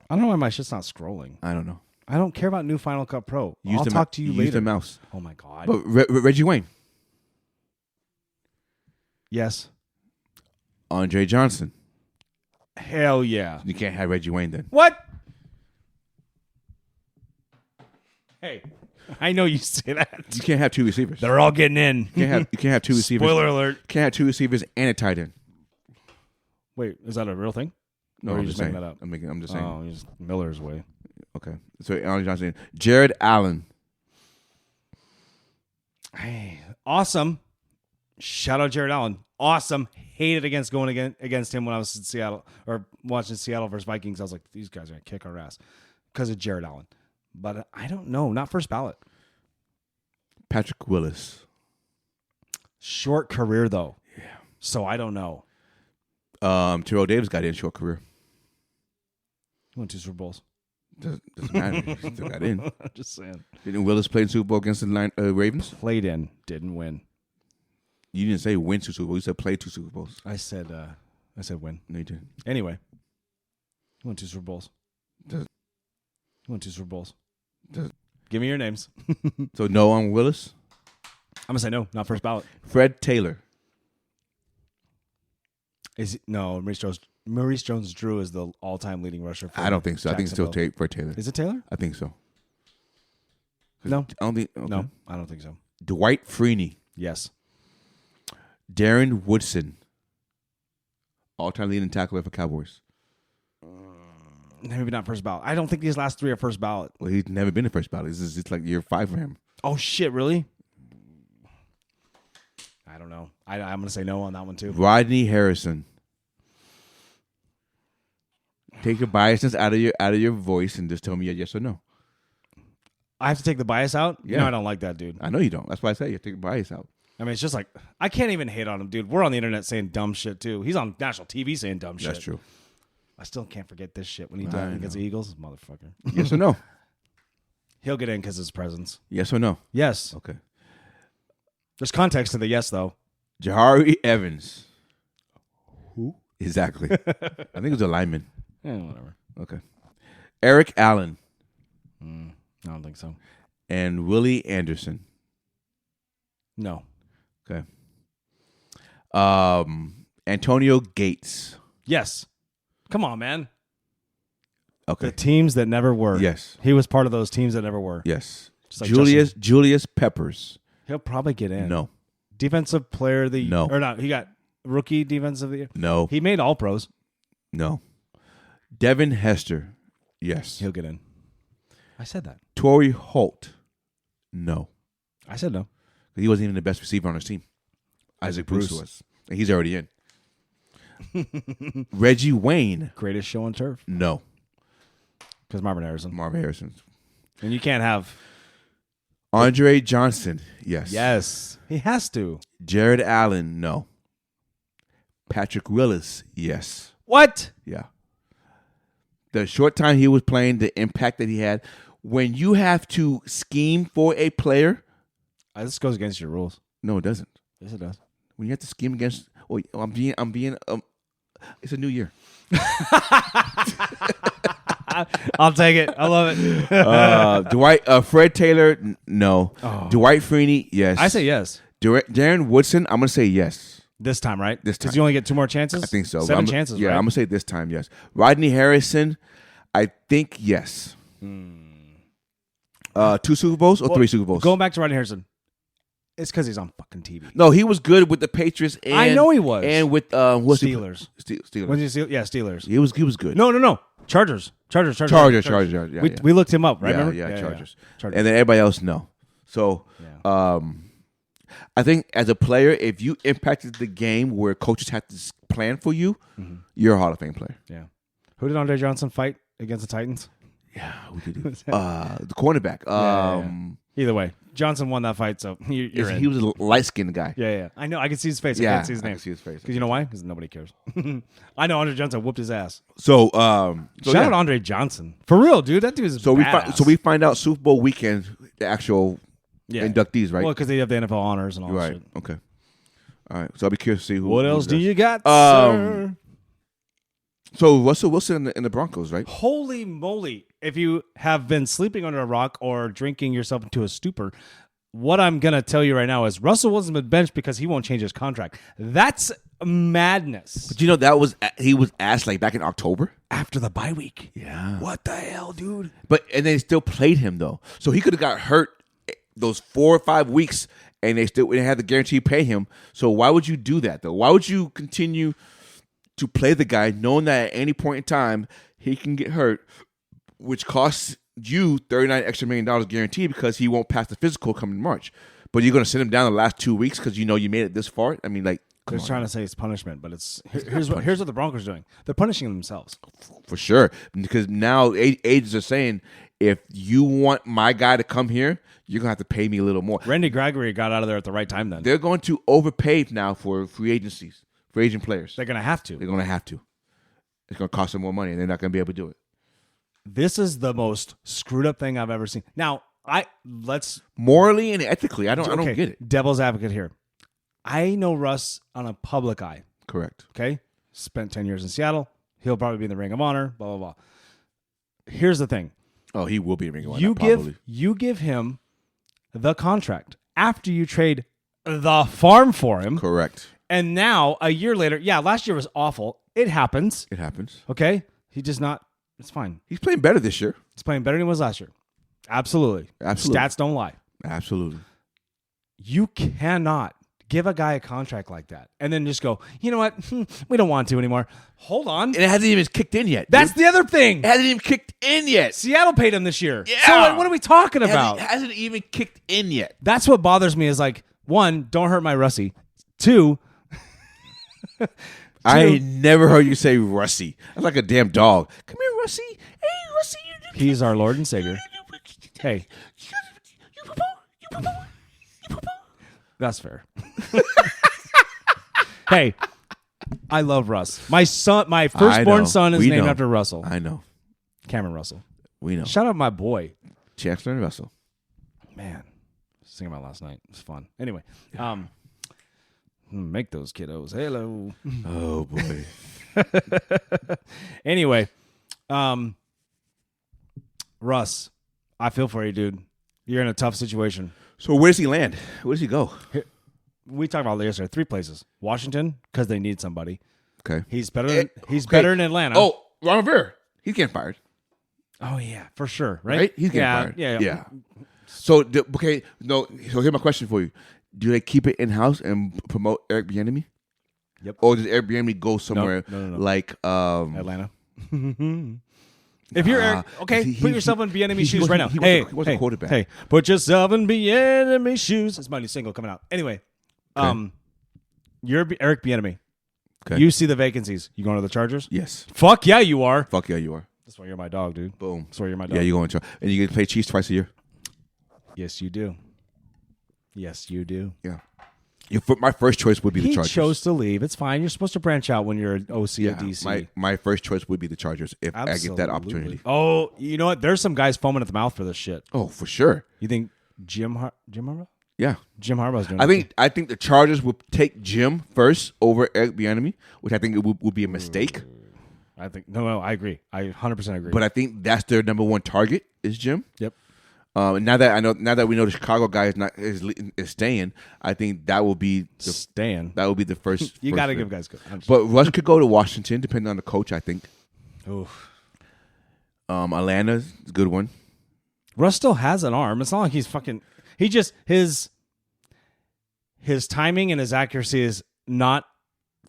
Speaker 1: I don't know why my shit's not scrolling.
Speaker 2: I don't know.
Speaker 1: I don't care about new Final Cut Pro. I'll
Speaker 2: Use
Speaker 1: talk to you later.
Speaker 2: Use the mouse.
Speaker 1: Oh my God.
Speaker 2: But Reggie Wayne.
Speaker 1: Yes.
Speaker 2: Andre Johnson.
Speaker 1: Hell yeah.
Speaker 2: You can't have Reggie Wayne then.
Speaker 1: What? Hey, I know you say that.
Speaker 2: You can't have two receivers.
Speaker 1: They're all getting in.
Speaker 2: You can't have two receivers.
Speaker 1: Spoiler alert.
Speaker 2: You can't have two receivers and a tight end.
Speaker 1: Wait, is that a real thing?
Speaker 2: No,
Speaker 1: or are
Speaker 2: I'm
Speaker 1: you
Speaker 2: just
Speaker 1: making
Speaker 2: saying.
Speaker 1: that up?
Speaker 2: I'm just saying.
Speaker 1: Oh, just Miller's way.
Speaker 2: Okay. So Andre Johnson. Jared Allen.
Speaker 1: Hey, awesome. Shout out Jared Allen. Awesome. Hated against him when I was in Seattle or watching Seattle versus Vikings. I was like, these guys are going to kick our ass because of Jared Allen. But I don't know. Not first ballot.
Speaker 2: Patrick Willis.
Speaker 1: Short career, though.
Speaker 2: Yeah.
Speaker 1: So I don't know.
Speaker 2: Terrell Davis got in short career.
Speaker 1: He won 2 Super Bowls.
Speaker 2: Doesn't matter. He still got in.
Speaker 1: I'm just saying.
Speaker 2: Didn't Willis play in Super Bowl against the Ravens?
Speaker 1: Played in. Didn't win.
Speaker 2: You didn't say win 2 Super Bowls. You said play 2 Super Bowls.
Speaker 1: I said win.
Speaker 2: No, you didn't.
Speaker 1: Anyway. He won 2 Super Bowls.
Speaker 2: Does-
Speaker 1: He won 2 Super Bowls.
Speaker 2: Does-
Speaker 1: Give me your names.
Speaker 2: So no on Willis?
Speaker 1: I'm going to say no. Not first ballot.
Speaker 2: Fred Taylor.
Speaker 1: No, Maurice Jones-Drew is the all-time leading rusher for
Speaker 2: I don't think so. I think it's still Fred Taylor.
Speaker 1: Is it Taylor?
Speaker 2: I think so.
Speaker 1: No.
Speaker 2: I don't think. Okay.
Speaker 1: No, I don't think so.
Speaker 2: Dwight Freeney.
Speaker 1: Yes.
Speaker 2: Darren Woodson. All-time leading tackler for Cowboys.
Speaker 1: Maybe not first ballot. I don't think these last 3 are first ballot.
Speaker 2: Well, he's never been in first ballot. It's like year 5 for him.
Speaker 1: Oh, shit, really? I don't know. I'm going to say no on that one, too.
Speaker 2: Rodney Harrison. Take the biasness out of your voice and just tell me a yes or no.
Speaker 1: I have to take the bias out?
Speaker 2: Yeah.
Speaker 1: No, I don't like that, dude.
Speaker 2: I know you don't. That's why I say you take the bias out.
Speaker 1: I mean, it's just like, I can't even hate on him, dude. We're on the internet saying dumb shit, too. He's on national TV saying dumb shit.
Speaker 2: That's true.
Speaker 1: I still can't forget this shit when he died against the Eagles. Motherfucker.
Speaker 2: Yes or no?
Speaker 1: He'll get in because of his presence.
Speaker 2: Yes or no?
Speaker 1: Yes.
Speaker 2: Okay.
Speaker 1: There's context to the yes, though.
Speaker 2: Jahari Evans.
Speaker 1: Who?
Speaker 2: Exactly. I think it was a lineman.
Speaker 1: Whatever.
Speaker 2: Okay. Eric Allen.
Speaker 1: I don't think so.
Speaker 2: And Willie Anderson.
Speaker 1: No.
Speaker 2: Okay. Antonio Gates.
Speaker 1: Yes. Come on, man.
Speaker 2: Okay.
Speaker 1: The teams that never were.
Speaker 2: Yes.
Speaker 1: He was part of those teams that never were.
Speaker 2: Yes.
Speaker 1: Just like
Speaker 2: Julius Peppers.
Speaker 1: He'll probably get in.
Speaker 2: No.
Speaker 1: Defensive player of the year.
Speaker 2: No.
Speaker 1: Or not. He got rookie defensive of the year.
Speaker 2: No.
Speaker 1: He made all pros.
Speaker 2: No. Devin Hester. Yes.
Speaker 1: He'll get in. I said that.
Speaker 2: Torrey Holt. No.
Speaker 1: I said no.
Speaker 2: He wasn't even the best receiver on his team. Isaac Bruce was. And he's already in. Reggie Wayne.
Speaker 1: Greatest show on turf.
Speaker 2: No.
Speaker 1: Because Marvin Harrison. And you can't have.
Speaker 2: Andre Johnson. Yes.
Speaker 1: Yes. He has to.
Speaker 2: Jared Allen. No. Patrick Willis. Yes.
Speaker 1: What?
Speaker 2: Yeah. The short time he was playing, the impact that he had. When you have to scheme for a player.
Speaker 1: This goes against your rules.
Speaker 2: No, it doesn't.
Speaker 1: Yes, it does.
Speaker 2: When you have to scheme against. Oh, I'm being. It's a new year.
Speaker 1: I'll take it. I love it.
Speaker 2: Fred Taylor, no.
Speaker 1: Oh.
Speaker 2: Dwight Freeney, yes.
Speaker 1: I say yes.
Speaker 2: Darren Woodson, I'm going to say yes.
Speaker 1: This time, right?
Speaker 2: This time.
Speaker 1: Because you only get 2 more chances?
Speaker 2: I think so.
Speaker 1: 7 chances,
Speaker 2: yeah,
Speaker 1: right?
Speaker 2: I'm going to say this time, yes. Rodney Harrison, I think yes. 2 Super Bowls or 3 Super Bowls?
Speaker 1: Going back to Rodney Harrison, it's because he's on fucking TV.
Speaker 2: No, he was good with the Patriots. And,
Speaker 1: I know he was.
Speaker 2: And with
Speaker 1: Steelers.
Speaker 2: Steelers.
Speaker 1: When did you yeah, Steelers.
Speaker 2: He was good.
Speaker 1: No. Chargers.
Speaker 2: Chargers. Yeah,
Speaker 1: we looked him up, right?
Speaker 2: Yeah,
Speaker 1: Remember?
Speaker 2: yeah, Chargers.
Speaker 1: Chargers.
Speaker 2: And then everybody else, no. So, I think as a player, if you impacted the game where coaches had to plan for you, you're a Hall of Fame player.
Speaker 1: Yeah. Who did Andre Johnson fight against the Titans?
Speaker 2: Yeah, we did. The cornerback.
Speaker 1: Either way, Johnson won that fight, so you're in.
Speaker 2: He was a light-skinned guy.
Speaker 1: Yeah. I know. I can see his face. I
Speaker 2: Yeah,
Speaker 1: can't see his
Speaker 2: I
Speaker 1: name.
Speaker 2: can see his face.
Speaker 1: Because you know why? Because nobody cares. I know Andre Johnson whooped his ass.
Speaker 2: So,
Speaker 1: Shout out Andre Johnson. For real, dude. That dude is badass.
Speaker 2: we find out Super Bowl weekend, the actual inductees, right?
Speaker 1: Well, because they have the NFL honors and all that
Speaker 2: Right.
Speaker 1: shit.
Speaker 2: Okay. All right. So I'll be curious to see who.
Speaker 1: What else do you got,
Speaker 2: Um,
Speaker 1: sir?
Speaker 2: So Russell Wilson in the Broncos, right?
Speaker 1: Holy moly. If you have been sleeping under a rock or drinking yourself into a stupor, what I'm going to tell you right now is Russell Wilson's been benched because he won't change his contract. That's madness.
Speaker 2: But you know he was asked like back in October
Speaker 1: After the bye week.
Speaker 2: Yeah.
Speaker 1: What the hell, dude?
Speaker 2: and they still played him though, so he could have got hurt those 4 or 5 weeks, and they had the guarantee pay him. So why would you do that though? Why would you continue to play the guy knowing that at any point in time he can get hurt, which costs you $39 extra million guaranteed because he won't pass the physical coming March? But you're going to send him down the last 2 weeks because you know you made it this far? I mean, like,
Speaker 1: They're trying to say it's punishment, but here's what the Broncos are doing. They're punishing themselves.
Speaker 2: For sure. Because now agents are saying, if you want my guy to come here, you're going to have to pay me a little more.
Speaker 1: Randy Gregory got out of there at the right time then.
Speaker 2: They're going to overpay now for free agencies, for agent players.
Speaker 1: They're going to have to.
Speaker 2: They're going to have to. It's going to cost them more money, and they're not going to be able to do it.
Speaker 1: This is the most screwed up thing I've ever seen. Now, let's
Speaker 2: morally and ethically, I don't get it.
Speaker 1: Devil's advocate here. I know Russ on a public eye.
Speaker 2: Correct.
Speaker 1: Okay? Spent 10 years in Seattle. He'll probably be in the Ring of Honor, blah, blah, blah. Here's the thing.
Speaker 2: Oh, he will be in Ring of Honor, probably.
Speaker 1: You give him the contract after you trade the farm for him.
Speaker 2: Correct.
Speaker 1: And now, a year later, last year was awful. It happens.
Speaker 2: It happens.
Speaker 1: Okay? He just not, it's fine.
Speaker 2: He's playing better this year.
Speaker 1: He's playing better than he was last year. Absolutely. Stats don't lie.
Speaker 2: Absolutely.
Speaker 1: You cannot give a guy a contract like that and then just go, you know what? We don't want to anymore. Hold on.
Speaker 2: And it hasn't even kicked in yet.
Speaker 1: That's the other thing.
Speaker 2: It hasn't even kicked in yet.
Speaker 1: Seattle paid him this year.
Speaker 2: Yeah.
Speaker 1: So like, what are we talking about?
Speaker 2: It hasn't even kicked in yet.
Speaker 1: That's what bothers me is like, one, don't hurt my Russie. Two,
Speaker 2: I ain't never heard you say Russie. That's like a damn dog. Come here, Russie. Hey, Russie.
Speaker 1: He's our Lord and Savior. Hey. That's fair. Hey, I love Russ. My firstborn son is named after Russell.
Speaker 2: I know.
Speaker 1: Cameron Russell.
Speaker 2: We know.
Speaker 1: Shout out my boy.
Speaker 2: Chancellor and Russell.
Speaker 1: Man, I was thinking about last night. It was fun. Anyway, make those kiddos. Hello.
Speaker 2: Oh boy.
Speaker 1: Anyway, Russ, I feel for you, dude. You're in a tough situation.
Speaker 2: So where does he land? Where does he go?
Speaker 1: We talked about it yesterday. 3 places: Washington, because they need somebody.
Speaker 2: Okay.
Speaker 1: He's better. Better in Atlanta.
Speaker 2: Oh, Ron Rivera. He's getting fired.
Speaker 1: Oh yeah, for sure. Right?
Speaker 2: He's getting fired.
Speaker 1: Yeah.
Speaker 2: So So here's my question for you: do they keep it in house and promote Eric Bieniemy?
Speaker 1: Yep.
Speaker 2: Or does Eric Bieniemy go somewhere
Speaker 1: No.
Speaker 2: like
Speaker 1: Atlanta? If you're Eric, put yourself in Bieniemy's shoes right now.
Speaker 2: He was a quarterback.
Speaker 1: Hey, put yourself in Bieniemy's shoes. It's my new single coming out. Anyway, you're Eric Bieniemy.
Speaker 2: Okay.
Speaker 1: You see the vacancies. You going to the Chargers?
Speaker 2: Yes.
Speaker 1: Fuck yeah, you are.
Speaker 2: Fuck yeah, you are.
Speaker 1: That's why you're my dog, dude.
Speaker 2: Boom.
Speaker 1: That's why you're my dog.
Speaker 2: Yeah, you going to and you get to play Chiefs twice a year.
Speaker 1: Yes, you do. Yes, you do.
Speaker 2: Yeah. My first choice would be the Chargers.
Speaker 1: He chose to leave. It's fine. You're supposed to branch out when you're an OC at DC.
Speaker 2: My first choice would be the Chargers if I get that opportunity.
Speaker 1: Oh, you know what? There's some guys foaming at the mouth for this shit.
Speaker 2: Oh, for sure.
Speaker 1: You think Jim Harbaugh?
Speaker 2: Yeah.
Speaker 1: Jim Harbaugh's doing it.
Speaker 2: I think the Chargers would take Jim first over Eric Bieniemy, which I think it would be a mistake.
Speaker 1: I think no, I agree. I 100% agree.
Speaker 2: But I think that's their number one target is Jim.
Speaker 1: Yep.
Speaker 2: And now that we know the Chicago guy is staying, I think that will be That will be the first.
Speaker 1: You got to give guys good.
Speaker 2: But Russ could go to Washington, depending on the coach. I think.
Speaker 1: Oof.
Speaker 2: Atlanta's a good one.
Speaker 1: Russ still has an arm. It's not like he's fucking. He just his timing and his accuracy is not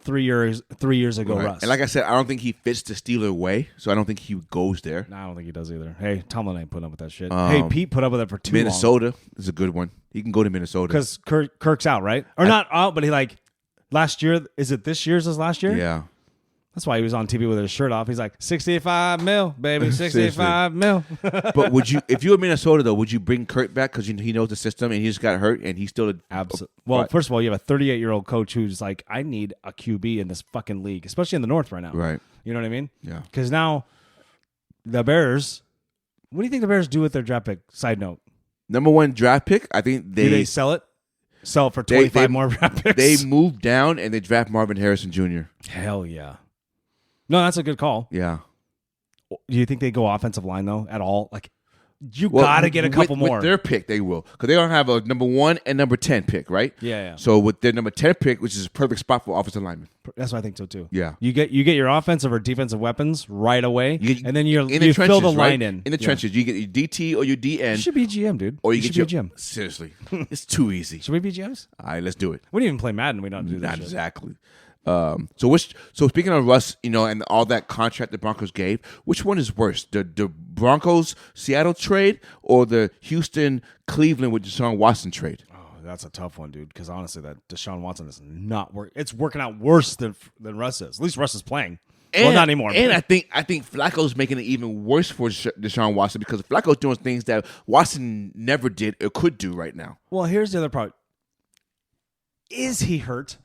Speaker 1: 3 years ago.
Speaker 2: Right.
Speaker 1: Russ.
Speaker 2: And like I said, I don't think he fits the Steeler way, so I don't think he goes there.
Speaker 1: No, I don't think he does either. Hey, Tomlin ain't putting up with that shit. Hey, Pete put up with it for too long.
Speaker 2: Minnesota is a good one. He can go to Minnesota
Speaker 1: because Kirk's out, right? Or not out, but he like last year. Is it this year's his last year?
Speaker 2: Yeah.
Speaker 1: That's why he was on TV with his shirt off. He's like, 65 mil, baby, 65 mil.
Speaker 2: But if you were Minnesota, though, would you bring Kurt back because he knows the system and he just got hurt and he's still
Speaker 1: absolutely. Well, first of all, you have a 38-year-old coach who's like, I need a QB in this fucking league, especially in the North right now.
Speaker 2: Right.
Speaker 1: You know what I mean?
Speaker 2: Yeah.
Speaker 1: Because now the Bears, what do you think the Bears do with their draft pick? Side note.
Speaker 2: Number one draft pick, I think
Speaker 1: do they sell it? Sell it for 25 more draft picks?
Speaker 2: They move down and they draft Marvin Harrison Jr.
Speaker 1: Hell yeah. No, that's a good call.
Speaker 2: Yeah.
Speaker 1: Do you think they go offensive line, though, at all? Like, you got to get a couple more.
Speaker 2: With their pick, they will. Because they don't have a number 1 and number 10 pick, right?
Speaker 1: Yeah.
Speaker 2: So with their number 10 pick, which is a perfect spot for offensive linemen.
Speaker 1: That's what I think so, too.
Speaker 2: Yeah.
Speaker 1: You get your offensive or defensive weapons right away, and then you
Speaker 2: trenches,
Speaker 1: fill the line
Speaker 2: right?
Speaker 1: in.
Speaker 2: In the trenches. You get your DT or your DN.
Speaker 1: You should be GM, dude.
Speaker 2: Or you
Speaker 1: should
Speaker 2: get
Speaker 1: be GM.
Speaker 2: Seriously. It's too easy.
Speaker 1: Should we be GMs?
Speaker 2: All right, let's do it.
Speaker 1: We didn't even play Madden. We don't do that
Speaker 2: Not
Speaker 1: shit.
Speaker 2: exactly. So speaking of Russ, and all that contract the Broncos gave, which one is worse, the Broncos Seattle trade or the Houston Cleveland with Deshaun Watson trade?
Speaker 1: Oh, that's a tough one, dude. Because honestly, that Deshaun Watson is not work. It's working out worse than Russ is. At least Russ is playing. Well, not anymore.
Speaker 2: And I think Flacco's making it even worse for Deshaun Watson because Flacco's doing things that Watson never did or could do right now.
Speaker 1: Well, here's the other part. Is he hurt?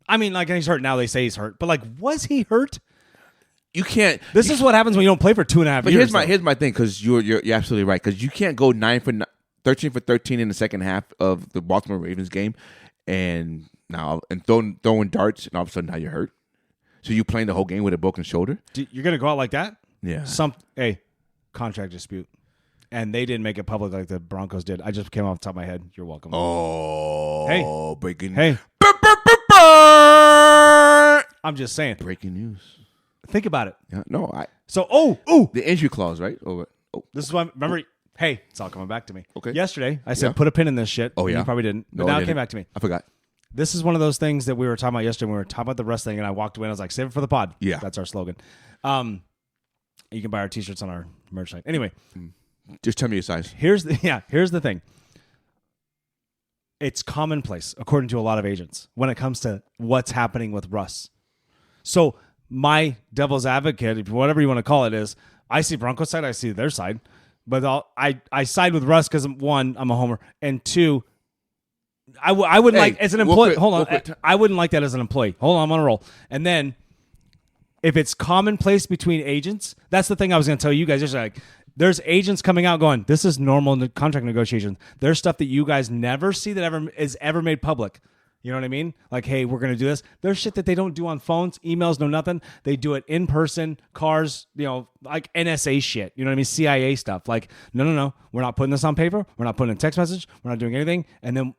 Speaker 1: I mean, like, he's hurt now. They say he's hurt. But, like, was he hurt?
Speaker 2: You can't.
Speaker 1: This is what happens when you don't play for 2.5 years.
Speaker 2: Here's my thing, because you're absolutely right. Because you can't go 13 for 13 in the second half of the Baltimore Ravens game and throwing darts, and all of a sudden now you're hurt. So you playing the whole game with a broken shoulder?
Speaker 1: You're going to go out like that?
Speaker 2: Yeah.
Speaker 1: Contract dispute. And they didn't make it public like the Broncos did. I just came off the top of my head. You're welcome.
Speaker 2: Oh.
Speaker 1: Hey.
Speaker 2: Breaking.
Speaker 1: Hey. I'm just saying.
Speaker 2: Breaking news.
Speaker 1: Think about it.
Speaker 2: Yeah, no,
Speaker 1: the
Speaker 2: injury clause, right?
Speaker 1: This is why. Remember, hey, it's all coming back to me.
Speaker 2: Okay.
Speaker 1: Yesterday, I said put a pin in this shit.
Speaker 2: Oh yeah.
Speaker 1: You probably didn't, but now it came back to me.
Speaker 2: I forgot.
Speaker 1: This is one of those things that we were talking about yesterday. When we were talking about the wrestling, and I walked away and I was like, "Save it for the pod."
Speaker 2: Yeah,
Speaker 1: that's our slogan. You can buy our T-shirts on our merch site. Anyway,
Speaker 2: just tell me your size.
Speaker 1: Here's the thing. It's commonplace, according to a lot of agents, when it comes to what's happening with Russ. So my devil's advocate, whatever you want to call it, is I see Broncos side, I see their side, but I side with Russ because, one, I'm a homer, and two, I wouldn't like as an employee. I wouldn't like that as an employee. Hold on, I'm on a roll. And then if it's commonplace between agents, that's the thing I was going to tell you guys. There's agents coming out going, this is normal contract negotiations. There's stuff that you guys never see that is ever made public. You know what I mean? Like, hey, we're going to do this. There's shit that they don't do on phones, emails, no nothing. They do it in person, cars, like NSA shit. You know what I mean? CIA stuff. Like, no. We're not putting this on paper. We're not putting in text message. We're not doing anything. And then,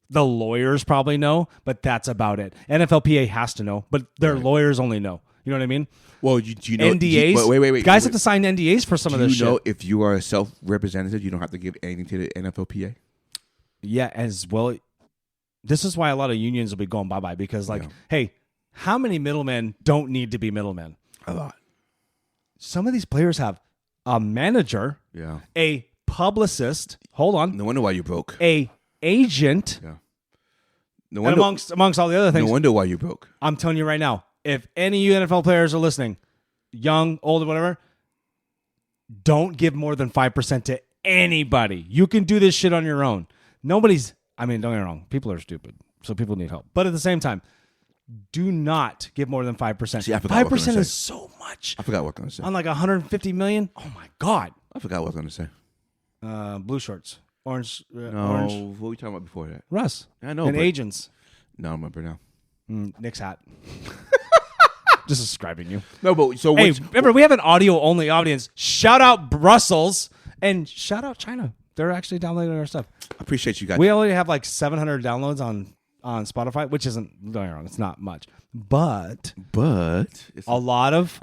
Speaker 1: the lawyers probably know, but that's about it. NFLPA has to know, but their lawyers only know. You know what I mean?
Speaker 2: Well, do you know
Speaker 1: NDAs?
Speaker 2: Wait.
Speaker 1: Guys have to sign NDAs for some of this shit.
Speaker 2: Do you know if you are a self-representative, you don't have to give anything to the NFLPA?
Speaker 1: Yeah, as well. This is why a lot of unions will be going bye-bye because, hey, how many middlemen don't need to be middlemen?
Speaker 2: A lot.
Speaker 1: Some of these players have a manager, a publicist. Hold on.
Speaker 2: No wonder why you broke.
Speaker 1: A agent.
Speaker 2: Yeah.
Speaker 1: No wonder, and amongst all the other things.
Speaker 2: No wonder why you broke.
Speaker 1: I'm telling you right now. If any of you NFL players are listening, young, old, whatever, don't give more than 5% to anybody. You can do this shit on your own. Don't get me wrong. People are stupid, so people need help. But at the same time, do not give more than 5%.
Speaker 2: See, I forgot
Speaker 1: 5% is so much.
Speaker 2: I forgot what I was going to say.
Speaker 1: On like 150 million? Oh, my God.
Speaker 2: I forgot what I was going to say.
Speaker 1: Blue shorts. Orange.
Speaker 2: Orange. What were we talking about before that?
Speaker 1: Russ.
Speaker 2: I know.
Speaker 1: And agents.
Speaker 2: No, I remember now.
Speaker 1: Nick's hat. Just describing you.
Speaker 2: No, but so
Speaker 1: Hey, remember, we have an audio-only audience. Shout out Brussels and shout out China. They're actually downloading our stuff.
Speaker 2: I appreciate you guys.
Speaker 1: We only have like 700 downloads on Spotify, which isn't, don't get me wrong, it's not much. But
Speaker 2: it's
Speaker 1: a lot of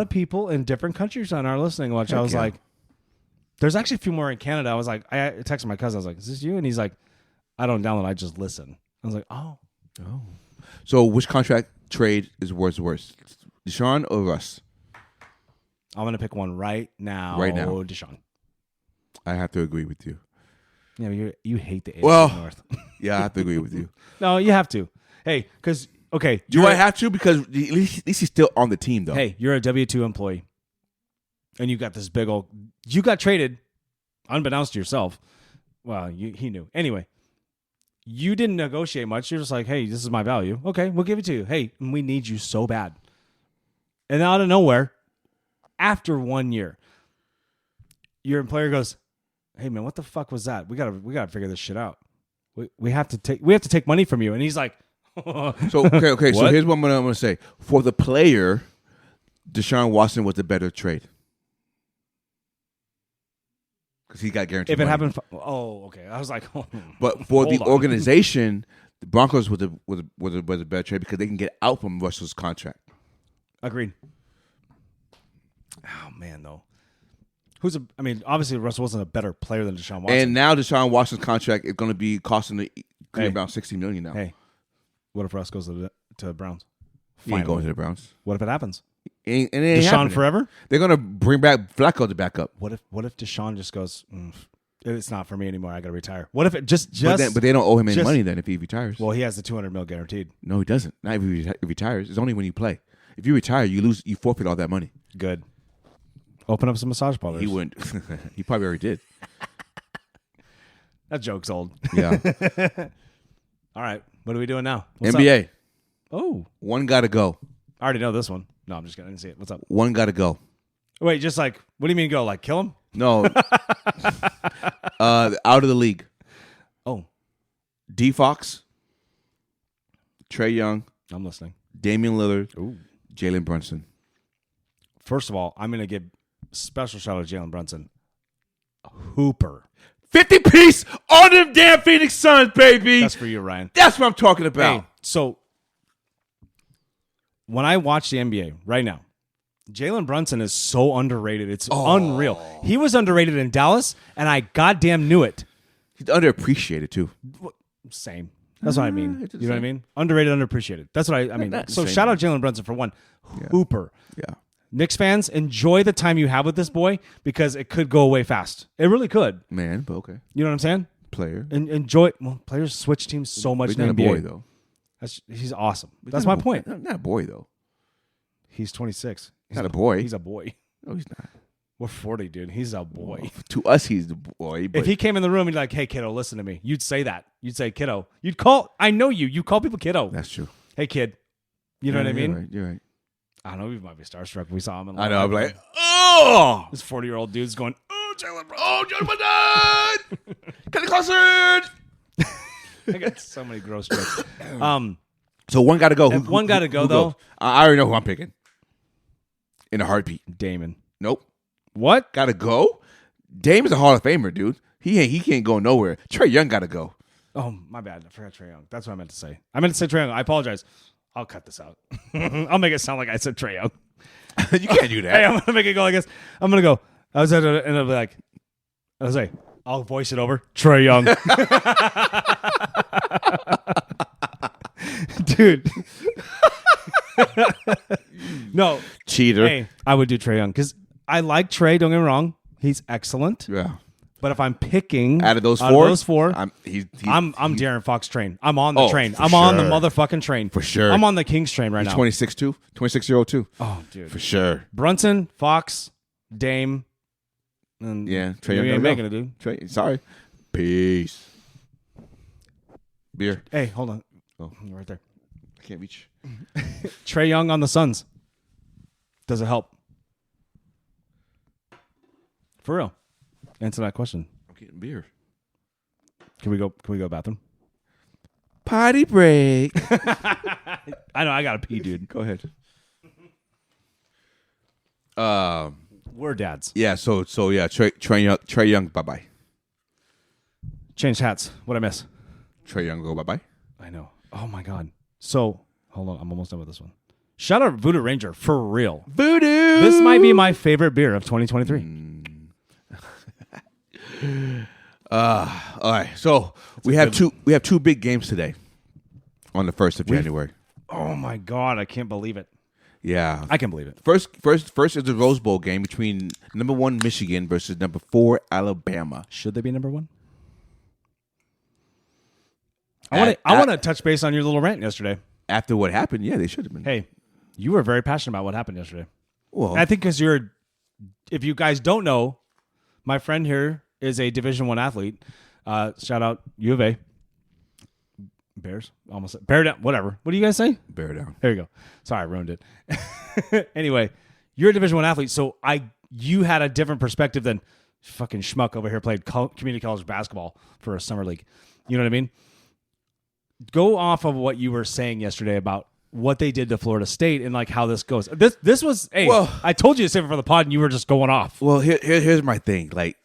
Speaker 1: people in different countries on our listening watch. I was like, there's actually a few more in Canada. I was like, I texted my cousin. I was like, is this you? And he's like, I don't download. I just listen. I was like, oh.
Speaker 2: So which contract trade is worse? Deshaun or Russ?
Speaker 1: I'm going to pick one right now. Deshaun.
Speaker 2: I have to agree with you.
Speaker 1: Yeah, you hate the AFC North.
Speaker 2: Yeah, I have to agree with you.
Speaker 1: No, you have to. Hey, because, okay.
Speaker 2: Do I have to? Because at least he's still on the team, though.
Speaker 1: Hey, you're a W-2 employee. And you got this big old... You got traded, unbeknownst to yourself. Well, he knew. Anyway, you didn't negotiate much. You're just like, hey, this is my value. Okay, we'll give it to you. Hey, we need you so bad. And out of nowhere, after 1 year, your employer goes, hey, man, what the fuck was that? We gotta figure this shit out. We have to take money from you. And he's like...
Speaker 2: So so here's what I'm gonna say. For the player, Deshaun Watson was the better trade because he got guaranteed.
Speaker 1: If it
Speaker 2: money.
Speaker 1: happened, okay. I was like,
Speaker 2: but for the organization, the Broncos was a better trade because they can get out from Russell's contract.
Speaker 1: Agreed. Oh man, though. Obviously Russell wasn't a better player than Deshaun Watson.
Speaker 2: And now Deshaun Watson's contract is going to be costing about $60 million now.
Speaker 1: Hey, what if Russ goes to the Browns?
Speaker 2: He ain't going to the Browns.
Speaker 1: What if it happens?
Speaker 2: It ain't
Speaker 1: Deshaun
Speaker 2: happening.
Speaker 1: forever?
Speaker 2: They're going to bring back Flacco to back up.
Speaker 1: What if Deshaun just goes, it's not for me anymore, I got to retire? What if it just
Speaker 2: But they don't owe him any money then if he retires.
Speaker 1: Well, he has the $200 million guaranteed.
Speaker 2: No, he doesn't. Not if he retires. It's only when you play. If you retire, you forfeit all that money.
Speaker 1: Good. Open up some massage parlors.
Speaker 2: He wouldn't. He probably already did.
Speaker 1: That joke's old.
Speaker 2: Yeah.
Speaker 1: All right. What are we doing now? What's
Speaker 2: NBA.
Speaker 1: up? Oh.
Speaker 2: One got to go.
Speaker 1: I already know this one. No, I'm just kidding. I didn't see it. What's up?
Speaker 2: One got to go.
Speaker 1: Wait, just like, what do you mean go? Like kill him?
Speaker 2: No. Out of the league.
Speaker 1: Oh.
Speaker 2: D Fox. Trae Young.
Speaker 1: I'm listening.
Speaker 2: Damian Lillard.
Speaker 1: Ooh.
Speaker 2: Jalen Brunson.
Speaker 1: First of all, I'm going to give special shout out to Jalen Brunson. Hooper.
Speaker 2: 50-piece on them damn Phoenix Suns, baby.
Speaker 1: That's for you, Ryan.
Speaker 2: That's what I'm talking about.
Speaker 1: Hey, so when I watch the NBA right now, Jalen Brunson is so underrated. It's unreal. He was underrated in Dallas, and I goddamn knew it.
Speaker 2: He's underappreciated, too.
Speaker 1: Same. That's what I mean. You know what I mean? Underrated, underappreciated. That's what I mean. So shout out Jalen Brunson for one. Hooper.
Speaker 2: Yeah.
Speaker 1: Knicks fans, enjoy the time you have with this boy because it could go away fast. It really could.
Speaker 2: Man, but okay.
Speaker 1: You know what I'm saying?
Speaker 2: Player.
Speaker 1: And enjoy. Well, players switch teams so much in the NBA.
Speaker 2: He's not a boy, though.
Speaker 1: He's awesome. That's my point.
Speaker 2: Not a boy, though.
Speaker 1: He's 26.
Speaker 2: He's not a boy.
Speaker 1: He's a boy.
Speaker 2: No, he's not.
Speaker 1: We're 40, dude. He's a boy.
Speaker 2: Well, to us, he's the boy. But
Speaker 1: if he came in the room and like, hey, kiddo, listen to me. You'd say that. You'd say, kiddo. You'd call. I know you. You call people kiddo.
Speaker 2: That's true.
Speaker 1: Hey, kid. You know what I mean?
Speaker 2: You're right.
Speaker 1: I don't know. We might be starstruck. We saw him.
Speaker 2: I know. I'm like, oh!
Speaker 1: This 40-year-old dude's going, oh, Jalen Brunson.
Speaker 2: Oh, Jalen Brunson! Kenny Clausen!
Speaker 1: I got so many gross jokes.
Speaker 2: So one got to go.
Speaker 1: If one got to go, though.
Speaker 2: Goes? I already know who I'm picking. In a heartbeat.
Speaker 1: Damon.
Speaker 2: Nope.
Speaker 1: What?
Speaker 2: Got to go? Damon's a Hall of Famer, dude. He can't go nowhere. Trae Young got to go.
Speaker 1: Oh, my bad. I forgot Trae Young. That's what I meant to say. I meant to say Trae Young. I apologize. I'll cut this out. I'll make it sound like I said Trae Young.
Speaker 2: You can't do that.
Speaker 1: Hey, I'm going to make it go like this. I'm going to go. I was at and I'll be like, I'll say, I'll voice it over. Trae Young. Dude. No.
Speaker 2: Cheater.
Speaker 1: Hey, I would do Trae Young because I like Trae. Don't get me wrong. He's excellent.
Speaker 2: Yeah.
Speaker 1: But if I'm picking
Speaker 2: out of those four, I'm
Speaker 1: De'Aaron Fox train. I'm on the train. I'm
Speaker 2: sure.
Speaker 1: on the motherfucking train.
Speaker 2: For sure.
Speaker 1: I'm on the Kings train right now.
Speaker 2: 26 too? 26-year-old too?
Speaker 1: Oh, dude.
Speaker 2: For sure.
Speaker 1: Brunson, Fox, Dame. And
Speaker 2: yeah. Trae Young
Speaker 1: ain't making it, dude.
Speaker 2: Sorry. Peace. Beer.
Speaker 1: Hey, hold on.
Speaker 2: Oh,
Speaker 1: you're right there.
Speaker 2: I can't reach.
Speaker 1: Trae Young on the Suns. Does it help? For real. Answer that question.
Speaker 2: I'm getting beer.
Speaker 1: Can we go bathroom?
Speaker 2: Potty break.
Speaker 1: I know. I gotta pee, dude.
Speaker 2: Go ahead.
Speaker 1: We're dads.
Speaker 2: Yeah. So yeah. Trey Young. Bye bye.
Speaker 1: Change hats. What'd I miss?
Speaker 2: Trey Young go bye bye.
Speaker 1: I know. Oh my god. So hold on. I'm almost done with this one. Shout out Voodoo Ranger for real.
Speaker 2: Voodoo.
Speaker 1: This might be my favorite beer of 2023.
Speaker 2: All right. So we have two big games today on the 1st of January.
Speaker 1: Oh my god. I can't believe it.
Speaker 2: Yeah.
Speaker 1: I can believe it.
Speaker 2: First is the Rose Bowl game between number 1 Michigan versus number 4 Alabama.
Speaker 1: Should they be number 1? I want to touch base on your little rant yesterday.
Speaker 2: After what happened, yeah, they should have been.
Speaker 1: Hey, you were very passionate about what happened yesterday.
Speaker 2: Well,
Speaker 1: And I think because if you guys don't know, my friend here is a Division I athlete. Shout out U of A. Bears? Almost said. Bear down. Whatever. What do you guys say?
Speaker 2: bear down.
Speaker 1: There you go. Sorry, I ruined it. Anyway, you're a Division I athlete, so you had a different perspective than fucking schmuck over here played community college basketball for a summer league. You know what I mean? Go off of what you were saying yesterday about what they did to Florida State and like how this goes. This was I told you to save it for the pod and you were just going off.
Speaker 2: Well, here's my thing. Like,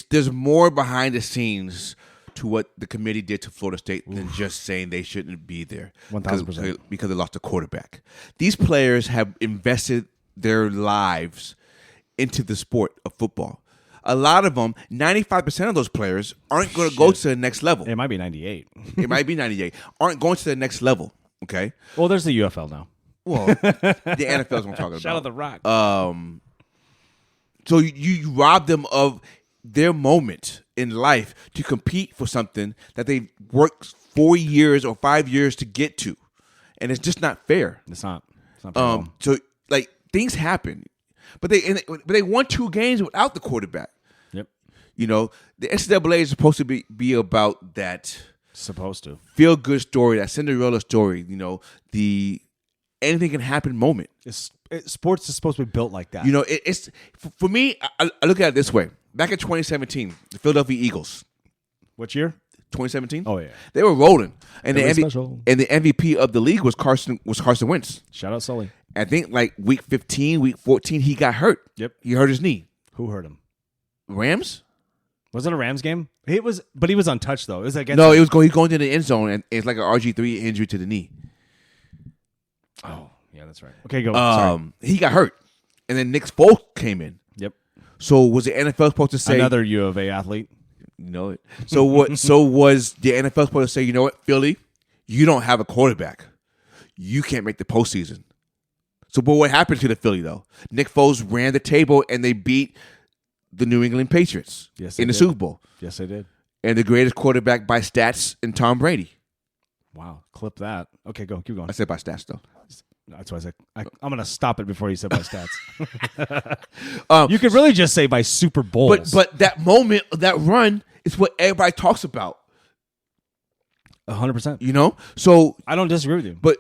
Speaker 2: there's more behind the scenes to what the committee did to Florida State than just saying they shouldn't be there.
Speaker 1: 1,000%.
Speaker 2: Because they lost a quarterback. These players have invested their lives into the sport of football. A lot of them, 95% of those players aren't going to go to the next level.
Speaker 1: It might be 98.
Speaker 2: It might be 98. Aren't going to the next level, okay?
Speaker 1: Well, there's the UFL now.
Speaker 2: Well, the NFL is what I'm talking about.
Speaker 1: Shout out The Rock.
Speaker 2: So you rob them of their moment in life to compete for something that they worked 4 years or 5 years to get to. And it's just not fair.
Speaker 1: It's not fair at all.
Speaker 2: So, like, things happen. But they won 2 games without the quarterback.
Speaker 1: Yep.
Speaker 2: You know, the NCAA is supposed to be about that
Speaker 1: Supposed to.
Speaker 2: feel-good story, that Cinderella story, you know, the anything can happen moment.
Speaker 1: Sports is supposed to be built like that.
Speaker 2: You know, it's for me, I look at it this way. Back in 2017, the Philadelphia Eagles.
Speaker 1: Which year?
Speaker 2: 2017?
Speaker 1: Oh, yeah.
Speaker 2: They were rolling. And
Speaker 1: Philly
Speaker 2: the
Speaker 1: special.
Speaker 2: MVP of the league was Carson Wentz.
Speaker 1: Shout out Sully.
Speaker 2: I think like week 15, week 14, he got hurt.
Speaker 1: Yep.
Speaker 2: He hurt his knee.
Speaker 1: Who hurt him?
Speaker 2: Rams?
Speaker 1: Was it a Rams game? But he was untouched though. It was against.
Speaker 2: No, he's going to the end zone, and it's like an RG3 injury to the knee.
Speaker 1: Oh, yeah, that's right. Okay, go. Sorry.
Speaker 2: He got hurt, and then Nick Foles came in.
Speaker 1: Yep.
Speaker 2: So was the NFL supposed to say
Speaker 1: Another U of A athlete?
Speaker 2: You know it. So what? So was the NFL supposed to say, you know what, Philly, you don't have a quarterback, you can't make the postseason. So, but what happened to the Philly though? Nick Foles ran the table and they beat the New England Patriots in the Super Bowl.
Speaker 1: Yes, they did.
Speaker 2: And the greatest quarterback by stats in Tom Brady.
Speaker 1: Wow, clip that. Okay, go. Keep going.
Speaker 2: I said by stats though.
Speaker 1: That's why I said I'm going to stop it before you said by stats. You could really just say by Super Bowls.
Speaker 2: But that moment, that run, is what everybody talks about.
Speaker 1: 100%.
Speaker 2: You know, so
Speaker 1: I don't disagree with you.
Speaker 2: But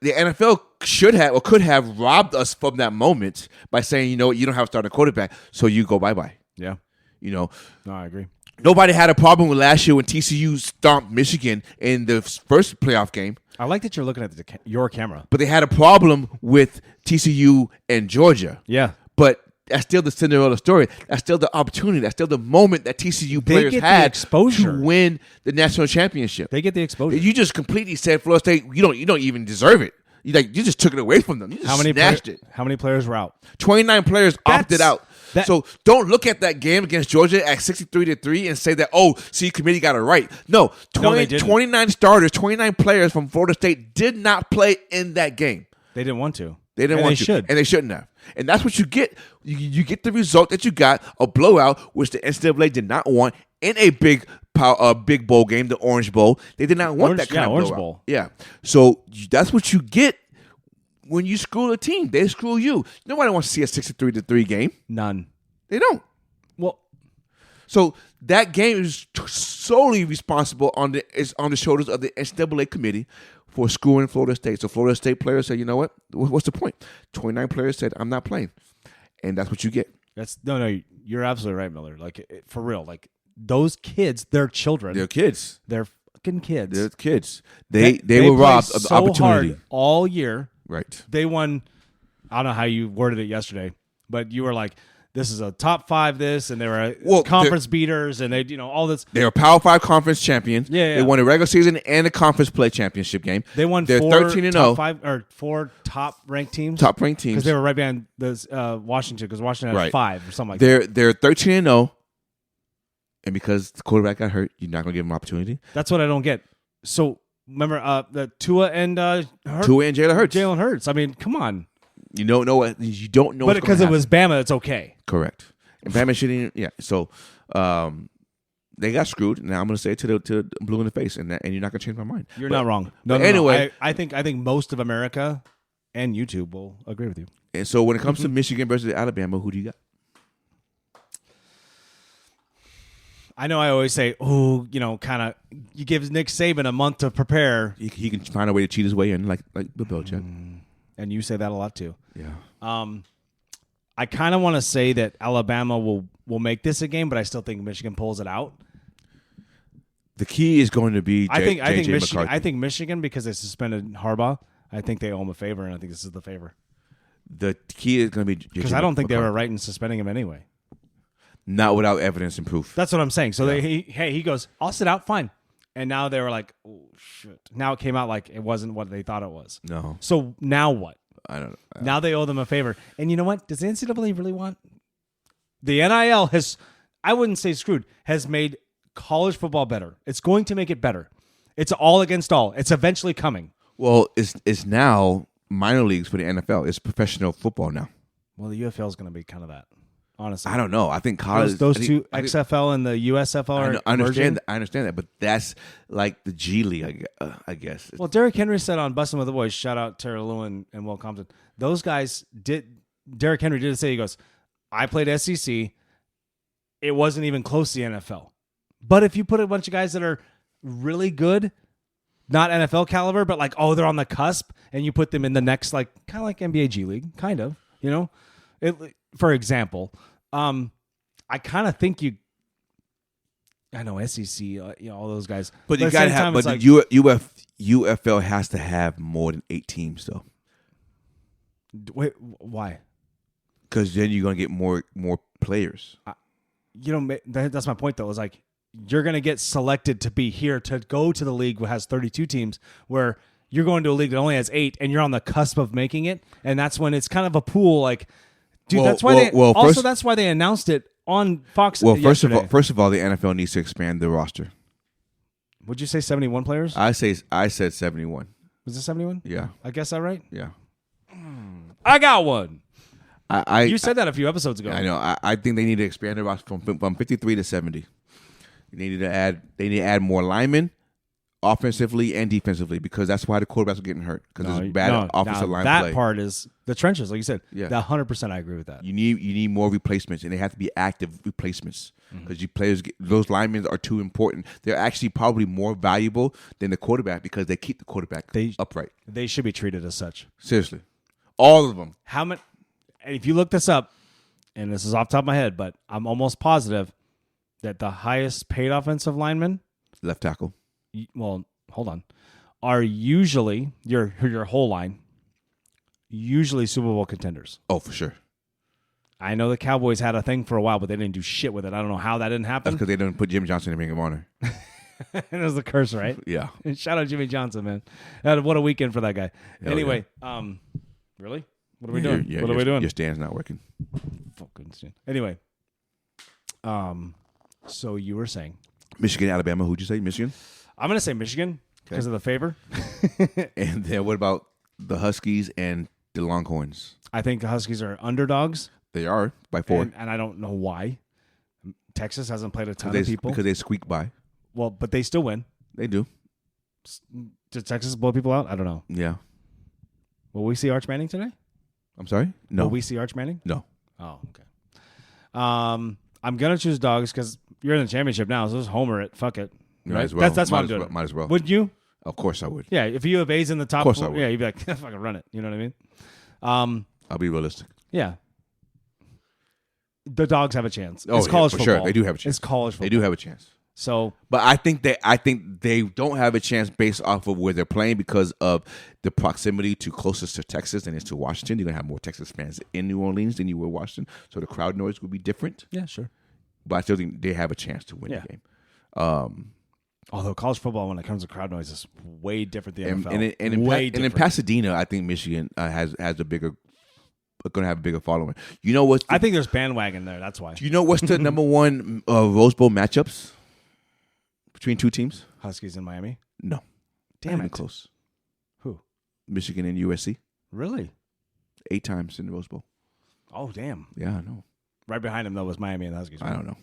Speaker 2: the NFL should have or could have robbed us from that moment by saying, you know what, you don't have to start a quarterback, so you go bye.
Speaker 1: Yeah.
Speaker 2: You know.
Speaker 1: No, I agree.
Speaker 2: Nobody had a problem with last year when TCU stomped Michigan in the first playoff game.
Speaker 1: I like that you're looking at your camera.
Speaker 2: But they had a problem with TCU and Georgia.
Speaker 1: Yeah.
Speaker 2: But that's still the Cinderella story. That's still the opportunity. That's still the moment that TCU players had
Speaker 1: exposure
Speaker 2: to win the national championship.
Speaker 1: They get the exposure.
Speaker 2: You just completely said Florida State, you don't even deserve it. You just took it away from them. You just snatched it.
Speaker 1: How many players were out?
Speaker 2: 29 players opted out. So don't look at that game against Georgia at 63-3 and say that, committee got it right. No, 29 starters, 29 players from Florida State did not play in that game.
Speaker 1: They didn't want to.
Speaker 2: They didn't want to. And they shouldn't have. And that's what you get. You get the result that you got, a blowout, which the NCAA did not want in a big bowl game, the Orange Bowl. They did not want that kind of
Speaker 1: Orange
Speaker 2: blowout.
Speaker 1: Bowl.
Speaker 2: Yeah. So that's what you get when you screw a team. They screw you. Nobody wants to see a 63-3 game.
Speaker 1: None.
Speaker 2: They don't.
Speaker 1: Well,
Speaker 2: so that game is solely responsible on the shoulders of the NCAA committee for screwing Florida State. So Florida State players said, you know what? What's the point? 29 players said, I'm not playing. And that's what you get.
Speaker 1: No, you're absolutely right, Miller. Like, for real. Like, those kids, they're children.
Speaker 2: They're kids.
Speaker 1: They're fucking kids.
Speaker 2: They're kids. They were robbed of the opportunity
Speaker 1: hard all year.
Speaker 2: Right.
Speaker 1: They won. I don't know how you worded it yesterday, but you were like, "This is a top 5." This, and they were conference beaters, and they, all this.
Speaker 2: They were Power 5 conference champions.
Speaker 1: Yeah.
Speaker 2: They won a regular season and a conference play championship game.
Speaker 1: They won.
Speaker 2: They're 13-0.
Speaker 1: 5 or 4 top ranked teams.
Speaker 2: Top ranked teams
Speaker 1: because they were right behind the Washington. Because Washington had 5 or something like
Speaker 2: that. They're 13-0, and because the quarterback got hurt, you're not going to give him an opportunity.
Speaker 1: That's what I don't get. So remember the Tua and
Speaker 2: Jalen Hurts.
Speaker 1: Jalen Hurts. I mean, come on.
Speaker 2: You don't know what. You don't know.
Speaker 1: But because it was Bama, it's okay.
Speaker 2: Correct. And Bama shouldn't. Yeah. So they got screwed. Now I'm going to say it to blue in the face, and you're not going to change my mind.
Speaker 1: You're not wrong. No,
Speaker 2: anyway,
Speaker 1: I think most of America and YouTube will agree with you.
Speaker 2: And so when it comes to Michigan versus Alabama, who do you got?
Speaker 1: I know I always say, kind of, you give Nick Saban a month to prepare.
Speaker 2: He can find a way to cheat his way in, like Bill Belichick.
Speaker 1: And you say that a lot too.
Speaker 2: Yeah.
Speaker 1: I kind of want to say that Alabama will make this a game, but I still think Michigan pulls it out.
Speaker 2: The key is going to be
Speaker 1: I think Michigan.
Speaker 2: McCarty.
Speaker 1: I think Michigan, because they suspended Harbaugh. I think they owe him a favor, and I think this is the favor.
Speaker 2: The key is going to be
Speaker 1: because I don't think they were right in suspending him anyway.
Speaker 2: Not without evidence and proof.
Speaker 1: That's what I'm saying. So he goes, I'll sit out, fine. And now they were like, oh shit. Now it came out like it wasn't what they thought it was.
Speaker 2: No.
Speaker 1: So now what?
Speaker 2: I don't know.
Speaker 1: Now they owe them a favor. And you know what? Does the NCAA really want? The NIL has, I wouldn't say screwed, has made college football better. It's going to make it better. It's all against all. It's eventually coming.
Speaker 2: Well, it's now minor leagues for the NFL. It's professional football now.
Speaker 1: Well, the UFL is going to be kind of that. Honestly,
Speaker 2: I don't know. I think college.
Speaker 1: Those two, XFL and the USFL, are
Speaker 2: I understand that, but that's like the G League, I guess.
Speaker 1: Well, Derrick Henry said on Bussin' with the Boys, shout out Terry Lewin and Will Compton. Those guys did. Derrick Henry did say, he goes, I played SEC. It wasn't even close to the NFL. But if you put a bunch of guys that are really good, not NFL caliber, but like, they're on the cusp, and you put them in the next, like, kind of like NBA G League, kind of, for example, I kind of think I know SEC, all those guys,
Speaker 2: but you got to have. But like, UFL has to have more than 8 teams, though.
Speaker 1: Wait, why?
Speaker 2: Because then you're gonna get more players.
Speaker 1: That's my point, though. Is like you're gonna get selected to be here to go to the league that has 32 teams, where you're going to a league that only has 8, and you're on the cusp of making it, and that's when it's kind of a pool, like. Dude, that's why that's why they announced it on Fox.
Speaker 2: Well, first of all, the NFL needs to expand the roster.
Speaker 1: Would you say 71 players?
Speaker 2: I said 71.
Speaker 1: Was it 71?
Speaker 2: Yeah.
Speaker 1: I guess I'm right.
Speaker 2: Yeah.
Speaker 1: I got one.
Speaker 2: You
Speaker 1: said that a few episodes ago.
Speaker 2: I know. I think they need to expand the roster from 53 to 70. They need to add more linemen, offensively and defensively, because that's why the quarterbacks are getting hurt, because it's bad offensive line play.
Speaker 1: That part is the trenches, like you said.
Speaker 2: Yeah,
Speaker 1: 100%. I agree with that.
Speaker 2: You need more replacements, and they have to be active replacements, because those linemen are too important. They're actually probably more valuable than the quarterback, because they keep the quarterback upright.
Speaker 1: They should be treated as such.
Speaker 2: Seriously, all of them.
Speaker 1: How many? And if you look this up, and this is off the top of my head, but I'm almost positive that the highest paid offensive linemen,
Speaker 2: left tackle.
Speaker 1: Well, hold on, are usually your whole line, usually Super Bowl contenders.
Speaker 2: Oh, for sure.
Speaker 1: I know the Cowboys had a thing for a while, but they didn't do shit with it. I don't know how that didn't happen.
Speaker 2: That's because they didn't put Jimmy Johnson in Ring of Honor.
Speaker 1: It was the curse, right?
Speaker 2: Yeah.
Speaker 1: Shout out Jimmy Johnson, man. What a weekend for that guy.
Speaker 2: Hell
Speaker 1: anyway, really? What are we doing? What are we doing?
Speaker 2: Your stand's not working.
Speaker 1: Fucking stand. Anyway, so you were saying
Speaker 2: Michigan, Alabama. Who'd you say? Michigan?
Speaker 1: I'm going to say Michigan because of the favor.
Speaker 2: And then what about the Huskies and the Longhorns?
Speaker 1: I think the Huskies are underdogs.
Speaker 2: They are by 4.
Speaker 1: And I don't know why. Texas hasn't played a ton of people.
Speaker 2: Because they squeak by.
Speaker 1: Well, but they still win.
Speaker 2: They do.
Speaker 1: Did Texas blow people out? I don't know.
Speaker 2: Yeah.
Speaker 1: Will we see Arch Manning today?
Speaker 2: I'm sorry? No.
Speaker 1: Will we see Arch Manning?
Speaker 2: No.
Speaker 1: Oh, okay. I'm going to choose dogs because you're in the championship now, so just homer it. Fuck it. Right?
Speaker 2: Well.
Speaker 1: That's what I'm doing.
Speaker 2: Might as well.
Speaker 1: Would you?
Speaker 2: Of course I would.
Speaker 1: Yeah, if you have A's in the top,
Speaker 2: of course I would.
Speaker 1: Yeah, you'd be like, fucking run it. You know what I mean?
Speaker 2: I'll be realistic.
Speaker 1: Yeah. The dogs have a chance.
Speaker 2: Oh,
Speaker 1: it's college
Speaker 2: for
Speaker 1: football.
Speaker 2: sure. They do have a chance.
Speaker 1: It's college football.
Speaker 2: They do have a chance.
Speaker 1: So,
Speaker 2: but I think they don't have a chance based off of where they're playing because of the proximity to closest to Texas and it's to Washington. You're gonna have more Texas fans in New Orleans than you will Washington, so the crowd noise will be different.
Speaker 1: yeah, sure.
Speaker 2: But I still think they have a chance to win the game.
Speaker 1: Although college football, when it comes to crowd noise, is way different than the NFL.
Speaker 2: And in Pasadena, I think Michigan has a bigger, going to have a bigger following. You know what?
Speaker 1: I think there's bandwagon there. That's why.
Speaker 2: Do you know what's the number one Rose Bowl matchups between two teams?
Speaker 1: Huskies in Miami.
Speaker 2: No,
Speaker 1: Damn
Speaker 2: not even
Speaker 1: it.
Speaker 2: close.
Speaker 1: Who?
Speaker 2: Michigan and USC.
Speaker 1: Really?
Speaker 2: 8 times in the Rose Bowl.
Speaker 1: Oh, damn.
Speaker 2: Yeah, I know.
Speaker 1: Right behind him, though, was Miami and the Huskies.
Speaker 2: I don't know.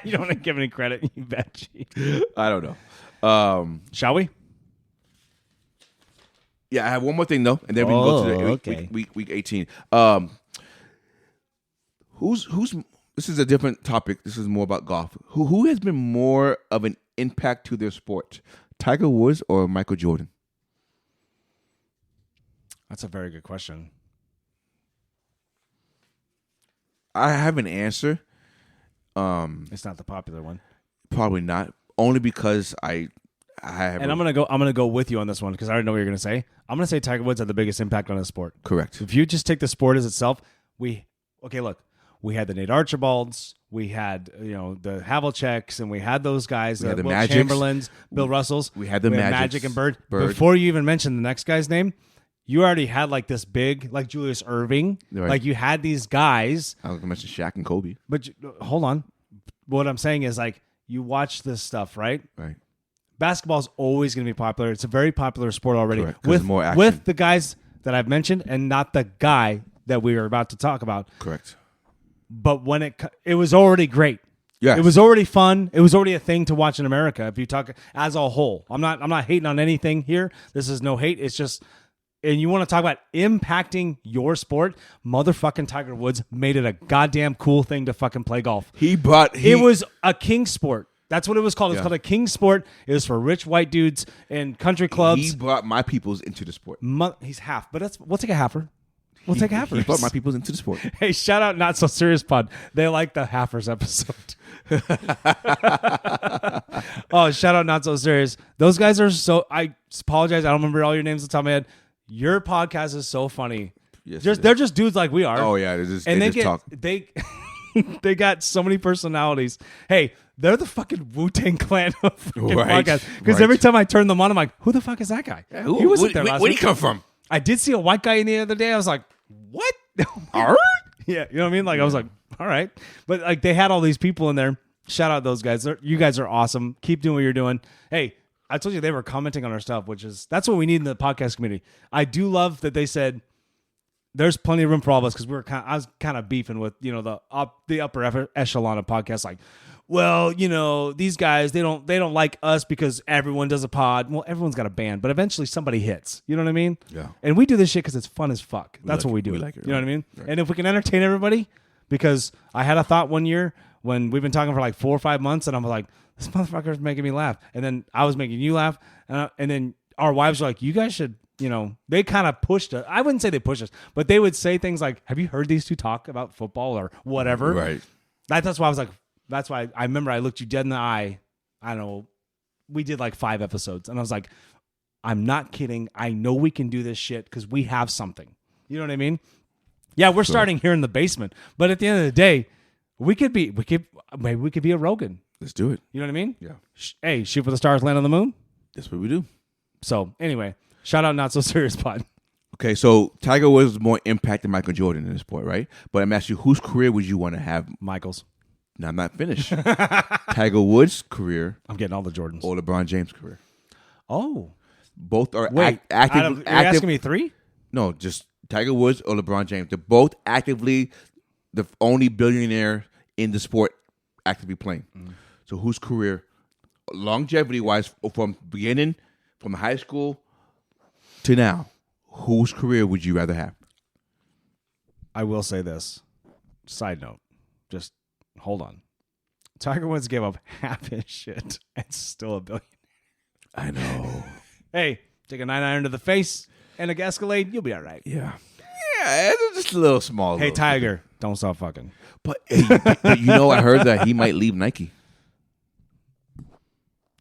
Speaker 1: You don't want to give any credit, you bet.
Speaker 2: I don't know.
Speaker 1: Shall we?
Speaker 2: Yeah, I have one more thing though, and then we can go to the week 18. Who's this is a different topic. This is more about golf. Who has been more of an impact to their sport? Tiger Woods or Michael Jordan?
Speaker 1: That's a very good question.
Speaker 2: I have an answer.
Speaker 1: It's not the popular one.
Speaker 2: Probably not. Only because I have.
Speaker 1: And I'm gonna go with you on this one because I already know what you're gonna say. I'm gonna say Tiger Woods had the biggest impact on the sport.
Speaker 2: Correct.
Speaker 1: If you just take the sport as itself, we had the Nate Archibalds, we had the Havliceks, and we had those guys,
Speaker 2: We had the
Speaker 1: Will
Speaker 2: Magics.
Speaker 1: Chamberlains, Bill Russells.
Speaker 2: We had the
Speaker 1: Magic
Speaker 2: Magics.
Speaker 1: and Bird.
Speaker 2: Bird.
Speaker 1: Before you even mentioned the next guy's name, you already had like this big, like Julius Erving,
Speaker 2: Right.
Speaker 1: like you had these guys.
Speaker 2: I was gonna mention Shaq and Kobe.
Speaker 1: But hold on, what I'm saying is like you watch this stuff, right?
Speaker 2: Right.
Speaker 1: Basketball's always going to be popular. It's a very popular sport already.
Speaker 2: Correct, 'cause more action.
Speaker 1: With the guys that I've mentioned and not the guy that we are about to talk about.
Speaker 2: Correct.
Speaker 1: But when it was already great.
Speaker 2: Yes.
Speaker 1: It was already fun. It was already a thing to watch in America. If you talk as a whole, I'm not hating on anything here. This is no hate. It's just, and you want to talk about impacting your sport, motherfucking Tiger Woods made it a goddamn cool thing to fucking play golf. It was a king sport. That's what it was called. It's called a king sport. It was for rich white dudes in country clubs.
Speaker 2: He brought my peoples into the sport.
Speaker 1: He's half, but we'll take a halfer. We'll take halfers.
Speaker 2: He brought my peoples into the sport.
Speaker 1: Hey, shout out Not So Serious Pod. They like the halfers episode. Oh, shout out Not So Serious. Those guys are so. I apologize. I don't remember all your names off the top of my head. Your podcast is so funny.
Speaker 2: Yes,
Speaker 1: they're just dudes like we are.
Speaker 2: Oh yeah, they talk.
Speaker 1: They got so many personalities. Hey, they're the fucking Wu-Tang Clan of fucking podcast. Because every time I turn them on, I'm like, who the fuck is that guy?
Speaker 2: Who,
Speaker 1: he wasn't there last
Speaker 2: where'd
Speaker 1: week.
Speaker 2: he come from?
Speaker 1: I did see a white guy in the other day. I was like, what? Yeah, you know what I mean? Like, I was like, all right. But like, they had all these people in there. Shout out those guys. You guys are awesome. Keep doing what you're doing. Hey, I told you they were commenting on our stuff, that's what we need in the podcast community. I do love that they said there's plenty of room for all of us because I was kind of beefing with the upper echelon of podcasts. Like, well, these guys they don't like us because everyone does a pod. Well, everyone's got a band, but eventually somebody hits. You know what I mean?
Speaker 2: Yeah.
Speaker 1: And we do this shit because it's fun as fuck. That's what we do.
Speaker 2: We like it.
Speaker 1: You know what I mean?
Speaker 2: Right.
Speaker 1: And if we can entertain everybody, because I had a thought one year when we've been talking for like 4 or 5 months, and I'm like, this motherfucker's making me laugh, and then I was making you laugh, and then our wives were like, you guys should. They kind of pushed us. I wouldn't say they pushed us, but they would say things like, have you heard these two talk about football or whatever?
Speaker 2: Right.
Speaker 1: That's why I was like, that's why I remember I looked you dead in the eye. I don't know. We did like 5 episodes, and I was like, I'm not kidding. I know we can do this shit because we have something. You know what I mean? Yeah, we're starting here in the basement, but at the end of the day, maybe we could be a Rogan.
Speaker 2: Let's do it.
Speaker 1: You know what I mean?
Speaker 2: Yeah.
Speaker 1: Hey, shoot for the stars, land on the moon.
Speaker 2: That's what we do.
Speaker 1: So anyway, shout out Not So Serious Pod.
Speaker 2: Okay, so Tiger Woods was more impact than Michael Jordan in this sport, right? But I'm asking you, whose career would you want to have?
Speaker 1: Michael's.
Speaker 2: No, I'm not finished. Tiger Woods' career
Speaker 1: I'm getting all the Jordans.
Speaker 2: or LeBron James' career?
Speaker 1: Oh.
Speaker 2: Both are
Speaker 1: Wait,
Speaker 2: active.
Speaker 1: you're asking me 3?
Speaker 2: No, just Tiger Woods or LeBron James. They're both actively the only billionaire in the sport actively playing. So whose career, longevity-wise, from beginning, from high school to now, whose career would you rather have?
Speaker 1: I will say this. Side note. Just hold on. Tiger Woods gave up half his shit and still a billionaire.
Speaker 2: I know.
Speaker 1: Hey, take a 9-iron to the face and a Escalade, you'll be all right.
Speaker 2: Yeah, it's just a little small.
Speaker 1: Hey, Tiger, don't stop fucking.
Speaker 2: But hey, I heard that he might leave Nike.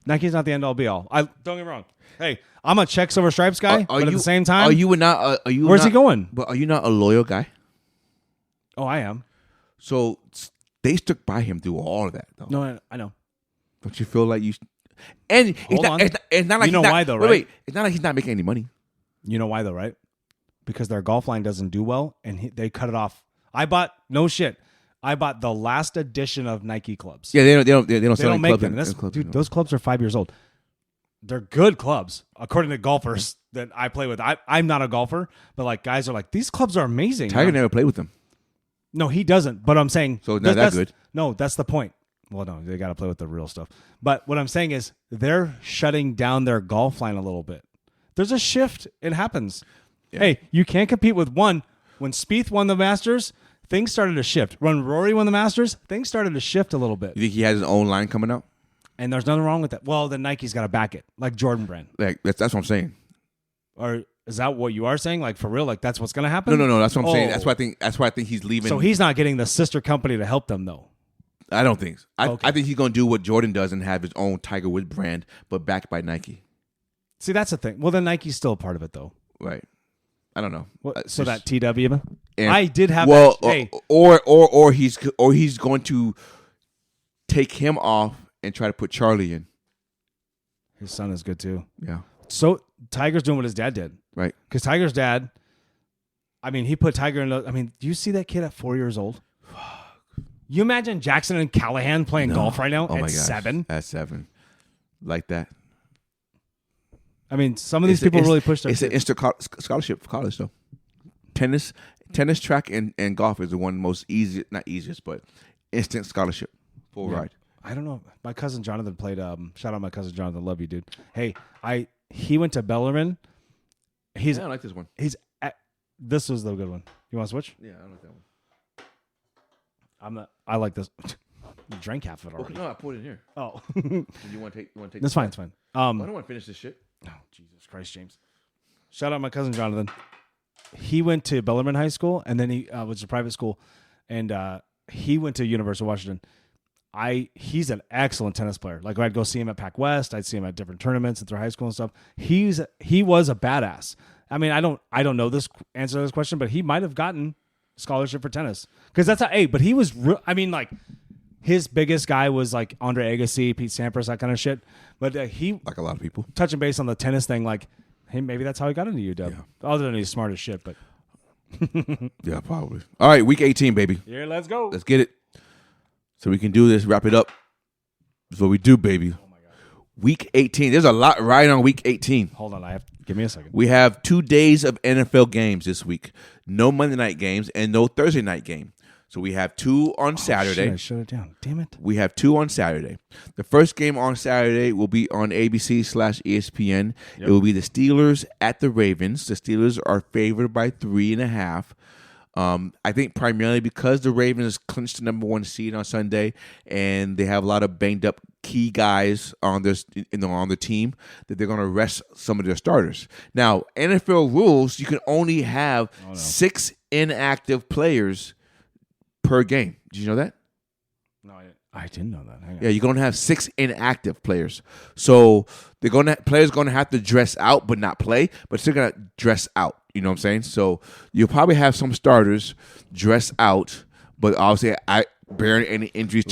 Speaker 1: Nike's not the end all be all. I don't get me wrong. Hey, I'm a checks over stripes guy, but at the same time,
Speaker 2: are you not?
Speaker 1: where's he going?
Speaker 2: But are you not a loyal guy?
Speaker 1: Oh, I am.
Speaker 2: So they stuck by him through all of that, though.
Speaker 1: No, I know.
Speaker 2: Don't you feel like you? And
Speaker 1: Hold on.
Speaker 2: It's not like
Speaker 1: you know why though, right?
Speaker 2: Wait, it's not like he's not making any money.
Speaker 1: You know why though, right? Because their golf line doesn't do well, and they cut it off. I bought the last edition of Nike clubs.
Speaker 2: Yeah, they don't sell any
Speaker 1: make
Speaker 2: clubs.
Speaker 1: them. Dude, those clubs are 5 years old. They're good clubs, according to golfers that I play with. I'm not a golfer, but like guys are like, these clubs are amazing.
Speaker 2: Tiger never played with them.
Speaker 1: No, he doesn't. But I'm saying,
Speaker 2: so not that good.
Speaker 1: No, that's the point. Well, no, they got to play with the real stuff. But what I'm saying is, they're shutting down their golf line a little bit. There's a shift. It happens. Yeah. Hey, you can't compete with one. When Spieth won the Masters, things started to shift. When Rory won the Masters, things started to shift a little bit.
Speaker 2: You think he has his own line coming out?
Speaker 1: And there's nothing wrong with that. Well, then Nike's got to back it, like Jordan Brand.
Speaker 2: Like that's what I'm saying.
Speaker 1: Or is that what you are saying? Like for real? Like that's what's going to happen?
Speaker 2: No. That's what I'm saying. That's why I think he's leaving.
Speaker 1: So he's not getting the sister company to help them, though.
Speaker 2: I don't think so. I think he's going to do what Jordan does and have his own Tiger Woods brand, but backed by Nike.
Speaker 1: See, that's the thing. Well, then Nike's still a part of it, though.
Speaker 2: Right. I don't know.
Speaker 1: So that TW.
Speaker 2: And,
Speaker 1: I did have.
Speaker 2: Well,
Speaker 1: hey.
Speaker 2: or he's going to take him off and try to put Charlie in.
Speaker 1: His son is good too.
Speaker 2: Yeah.
Speaker 1: So Tiger's doing what his dad did.
Speaker 2: Right.
Speaker 1: Because Tiger's dad, I mean, he put Tiger in. Do you see that kid at 4 years old? You imagine Jackson and Callahan playing golf right now at 7?
Speaker 2: At 7. Like that.
Speaker 1: I mean, some of these people really push their
Speaker 2: It's an instant scholarship for college, though. Tennis, track, and golf is the one most not easiest, but instant scholarship. Full ride.
Speaker 1: I don't know. My cousin Jonathan played. Shout out my cousin Jonathan. Love you, dude. Hey, he went to Bellarmine.
Speaker 2: I like this one.
Speaker 1: This was the good one. You want to switch?
Speaker 2: Yeah, I like that one.
Speaker 1: I like this. You drank half of it already.
Speaker 2: Okay, no, I put it in here.
Speaker 1: Oh,
Speaker 2: you want to take?
Speaker 1: That's fine. It's fine.
Speaker 2: I don't want to finish this shit.
Speaker 1: Oh, Jesus Christ, James. Shout out my cousin Jonathan. He went to Bellarmine High School, and then he was a private school, and he went to University of Washington. He's an excellent tennis player. Like I'd go see him at Pac West, I'd see him at different tournaments at their high school and stuff. He was a badass. I mean, I don't know this answer to this question, but he might have gotten scholarship for tennis because that's how. Hey, but he was. Like his biggest guy was like Andre Agassi, Pete Sampras, that kind of shit. But he,
Speaker 2: like a lot of people,
Speaker 1: touching base on the tennis thing, like, hey, maybe that's how he got into UW. Yeah. Other than he's smart as shit, but
Speaker 2: yeah, probably. All right, week 18, baby.
Speaker 1: Yeah, let's go.
Speaker 2: Let's get it. So we can do this, wrap it up. That's what we do, baby. Oh my God. Week 18. There's a lot riding on week 18.
Speaker 1: Hold on, give me a second.
Speaker 2: We have 2 days of NFL games this week. No Monday night games and no Thursday night game. So we have 2 on Saturday.
Speaker 1: Shit, I shut it down. Damn it.
Speaker 2: We have 2 on Saturday. The first game on Saturday will be on ABC/ESPN. Yep. It will be the Steelers at the Ravens. The Steelers are favored by 3.5. I think primarily because the Ravens clinched the number 1 seed on Sunday, and they have a lot of banged up key guys on on the team that they're going to rest some of their starters. Now, NFL rules, you can only have 6 inactive players per game. Did you know that?
Speaker 1: No, I didn't know that. Hang on.
Speaker 2: Yeah, you're going to have 6 inactive players. So players going to have to dress out but not play, but still going to dress out. You know what I'm saying? So you'll probably have some starters dress out, but obviously bearing any injuries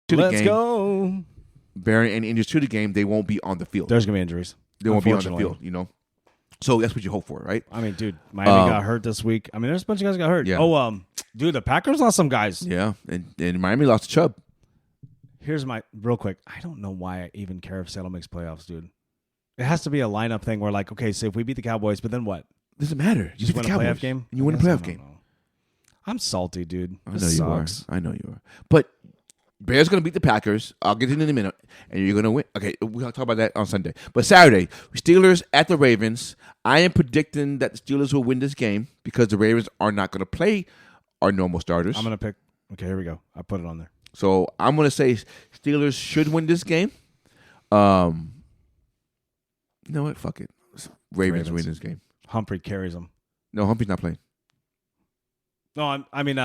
Speaker 2: to the
Speaker 1: Let's
Speaker 2: game,
Speaker 1: go.
Speaker 2: bearing any injuries to the game, they won't be on the field.
Speaker 1: There's going to be injuries.
Speaker 2: They won't be on the field, you know? So that's what you hope for, right?
Speaker 1: I mean, dude, Miami got hurt this week. I mean, there's a bunch of guys got hurt.
Speaker 2: Yeah.
Speaker 1: Oh, dude, the Packers lost some guys.
Speaker 2: Yeah, and Miami lost to Chubb.
Speaker 1: Here's my, real quick, I don't know why I even care if Seattle makes playoffs, dude. It has to be a lineup thing where, like, okay, so if we beat the Cowboys, but then what?
Speaker 2: Doesn't matter. You
Speaker 1: Just
Speaker 2: beat
Speaker 1: win
Speaker 2: the
Speaker 1: a
Speaker 2: Cowboys,
Speaker 1: playoff game?
Speaker 2: and you win a playoff game.
Speaker 1: I'm salty, dude.
Speaker 2: I know
Speaker 1: This
Speaker 2: you
Speaker 1: sucks.
Speaker 2: are. I know you are. But Bears going to beat the Packers. I'll get into it in a minute, and you're going to win. Okay, we'll talk about that on Sunday. But Saturday, Steelers at the Ravens. I am predicting that the Steelers will win this game because the Ravens are not going to play our normal starters.
Speaker 1: I'm going to pick. Okay, here we go. I put it on there.
Speaker 2: So I'm going to say Steelers should win this game. You know what? Fuck it. Ravens win this game.
Speaker 1: Humphrey carries them.
Speaker 2: No, Humphrey's not playing.
Speaker 1: No, I mean,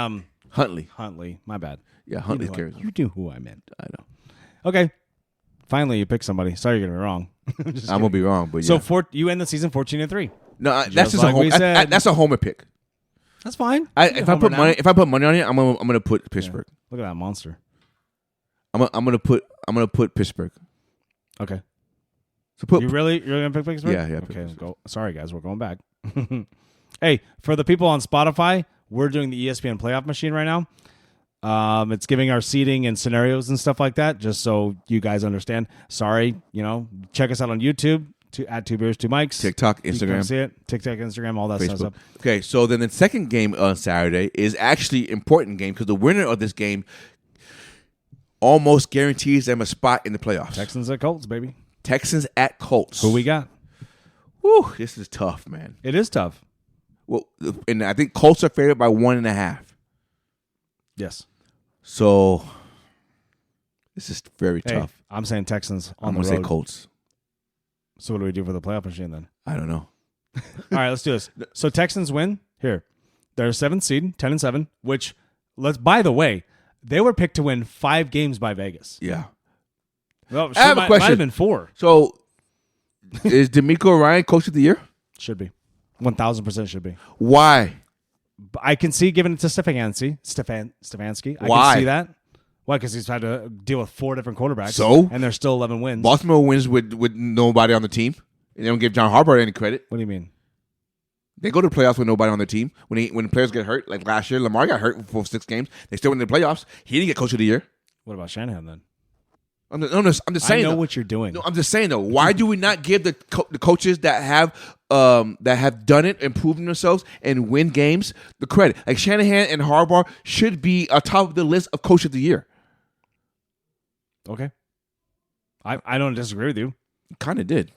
Speaker 2: Huntley.
Speaker 1: Huntley. My bad.
Speaker 2: Yeah, Huntley carries them.
Speaker 1: You knew who I meant.
Speaker 2: I know.
Speaker 1: Okay. Finally, you picked somebody. Sorry, you're going to be wrong.
Speaker 2: I'm going to be wrong, but yeah.
Speaker 1: So you end the season 14-3.
Speaker 2: No, that's just
Speaker 1: like
Speaker 2: a home.
Speaker 1: we said.
Speaker 2: That's a homer pick.
Speaker 1: That's fine.
Speaker 2: If I put money on it, I'm gonna put Pittsburgh.
Speaker 1: Yeah. Look at that monster.
Speaker 2: I'm gonna put Pittsburgh.
Speaker 1: Okay.
Speaker 2: So
Speaker 1: you're gonna pick Pittsburgh?
Speaker 2: Yeah.
Speaker 1: Okay. Go. Sorry, guys. We're going back. Hey, for the people on Spotify, we're doing the ESPN playoff machine right now. It's giving our seeding and scenarios and stuff like that, just so you guys understand. Sorry, check us out on YouTube. At 2 Beers, 2 Mics.
Speaker 2: TikTok,
Speaker 1: You
Speaker 2: Instagram.
Speaker 1: can see it. TikTok, Instagram, all that
Speaker 2: Facebook.
Speaker 1: stuff.
Speaker 2: Okay, so then the second game on Saturday is actually an important game because the winner of this game almost guarantees them a spot in the playoffs.
Speaker 1: Texans at Colts, baby.
Speaker 2: Texans at Colts.
Speaker 1: Who we got?
Speaker 2: Whew, this is tough, man.
Speaker 1: It is tough.
Speaker 2: Well, and I think Colts are favored by 1.5.
Speaker 1: Yes.
Speaker 2: So this is very tough.
Speaker 1: I'm saying Texans on
Speaker 2: I'm
Speaker 1: the road.
Speaker 2: gonna say Colts.
Speaker 1: So what do we do for the playoff machine then?
Speaker 2: I don't know.
Speaker 1: All right, let's do this. So Texans win. Here. They're 7th seed, 10-7, which, by the way, they were picked to win 5 games by Vegas.
Speaker 2: Yeah.
Speaker 1: Well,
Speaker 2: I have a question.
Speaker 1: Might have been 4.
Speaker 2: So is D'Amico Ryan coach of the year?
Speaker 1: Should be. 1,000% should be.
Speaker 2: Why?
Speaker 1: I can see giving it to Stefanski. I
Speaker 2: Why?
Speaker 1: can see that. Why? Because he's had to deal with 4 different quarterbacks.
Speaker 2: So?
Speaker 1: And there's still 11 wins.
Speaker 2: Baltimore wins with nobody on the team. And they don't give John Harbaugh any credit.
Speaker 1: What do you mean?
Speaker 2: They go to the playoffs with nobody on the team. When players get hurt, like last year, Lamar got hurt for 6 games. They still went in the playoffs. He didn't get coach of the year.
Speaker 1: What about Shanahan then?
Speaker 2: I'm just saying.
Speaker 1: I know what you're doing.
Speaker 2: No, I'm just saying though. Why do we not give the coaches that have done it and proven themselves and win games the credit? Like Shanahan and Harbaugh should be atop of the list of coach of the year.
Speaker 1: Okay. I don't disagree with you.
Speaker 2: Kind of did.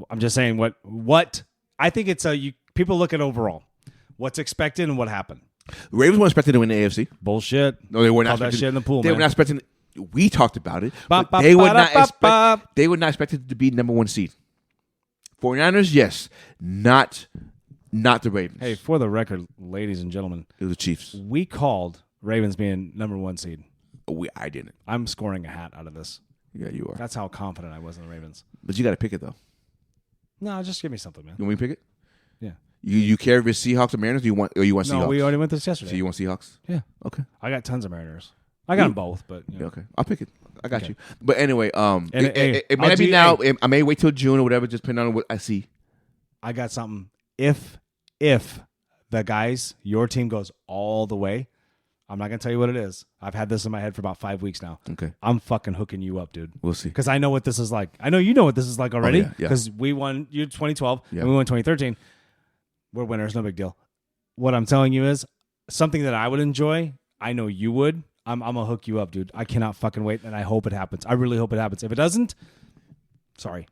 Speaker 1: I'm just saying what I think it's people look at overall. What's expected and what happened.
Speaker 2: The Ravens weren't expected to win the AFC.
Speaker 1: Bullshit.
Speaker 2: No, they were not.
Speaker 1: All that shit in the pool,
Speaker 2: They
Speaker 1: man.
Speaker 2: were not expecting. We talked about it. But they were not expect. They were not expected to be number 1 seed. 49ers, yes, not the Ravens.
Speaker 1: Hey, for the record, ladies and gentlemen,
Speaker 2: It was the Chiefs.
Speaker 1: we called Ravens being number 1 seed.
Speaker 2: I didn't.
Speaker 1: I'm scoring a hat out of this.
Speaker 2: Yeah, you are.
Speaker 1: That's how confident I was in the Ravens.
Speaker 2: But you got to pick it though.
Speaker 1: No, just give me something, man.
Speaker 2: You want me to pick it?
Speaker 1: Yeah.
Speaker 2: You care if it's Seahawks or Mariners? Or you want Seahawks?
Speaker 1: No, we already went this yesterday.
Speaker 2: So you want Seahawks?
Speaker 1: Yeah.
Speaker 2: Okay.
Speaker 1: I got tons of Mariners. I got them both, but
Speaker 2: Yeah, okay. I'll pick it. I got
Speaker 1: Okay.
Speaker 2: you. But anyway, it may
Speaker 1: I'll
Speaker 2: be
Speaker 1: do-
Speaker 2: now. I may wait till June or whatever, just depending on what I see.
Speaker 1: I got something. If the guys, your team goes all the way, I'm not gonna tell you what it is. I've had this in my head for about 5 weeks now.
Speaker 2: Okay.
Speaker 1: I'm fucking hooking you up, dude.
Speaker 2: We'll see.
Speaker 1: Because I know what this is like. I know you know what this is like already.
Speaker 2: yeah.
Speaker 1: Because we won you 2012
Speaker 2: Yeah.
Speaker 1: and we won 2013. We're winners, no big deal. What I'm telling you is something that I would enjoy. I know you would. I'm gonna hook you up, dude. I cannot fucking wait, and I hope it happens. I really hope it happens. If it doesn't, sorry.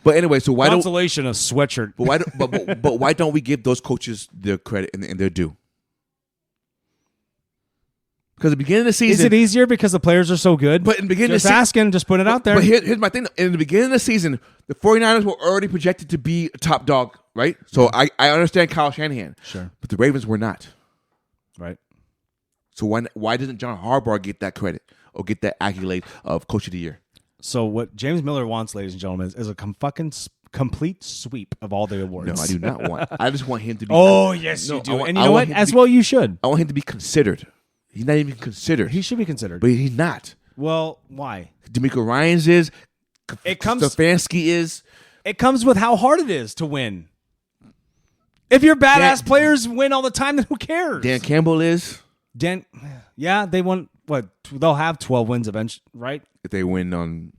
Speaker 2: But anyway, so why don't
Speaker 1: Consolation of sweatshirt.
Speaker 2: but why don't we give those coaches their credit and their due? Because at the beginning of the
Speaker 1: Is
Speaker 2: season,
Speaker 1: it easier because the players are so good?
Speaker 2: But in the beginning of
Speaker 1: just
Speaker 2: the
Speaker 1: asking, just put it out there.
Speaker 2: But here's my thing. In the beginning of the season, the 49ers were already projected to be a top dog, right? So I understand Kyle Shanahan.
Speaker 1: Sure.
Speaker 2: But the Ravens were not.
Speaker 1: Right.
Speaker 2: So why doesn't John Harbaugh get that credit or get that accolade of Coach of the Year?
Speaker 1: So what James Miller wants, ladies and gentlemen, is a complete sweep of all the awards.
Speaker 2: No, I do not want. I just want him to be.
Speaker 1: Oh, yes,
Speaker 2: No,
Speaker 1: you do.
Speaker 2: I want-
Speaker 1: And you
Speaker 2: I
Speaker 1: know
Speaker 2: want
Speaker 1: what?
Speaker 2: him to
Speaker 1: As
Speaker 2: be-
Speaker 1: well, you should.
Speaker 2: I want him to be considered. He's not even considered.
Speaker 1: He should be considered.
Speaker 2: But he's not.
Speaker 1: Well, why?
Speaker 2: D'Amico Ryans is.
Speaker 1: It comes.
Speaker 2: Stefanski is.
Speaker 1: It comes with how hard it is to win. If your badass players win all the time, then who cares?
Speaker 2: Dan Campbell is.
Speaker 1: Yeah, they won. What? They'll have 12 wins eventually, right?
Speaker 2: If they win on.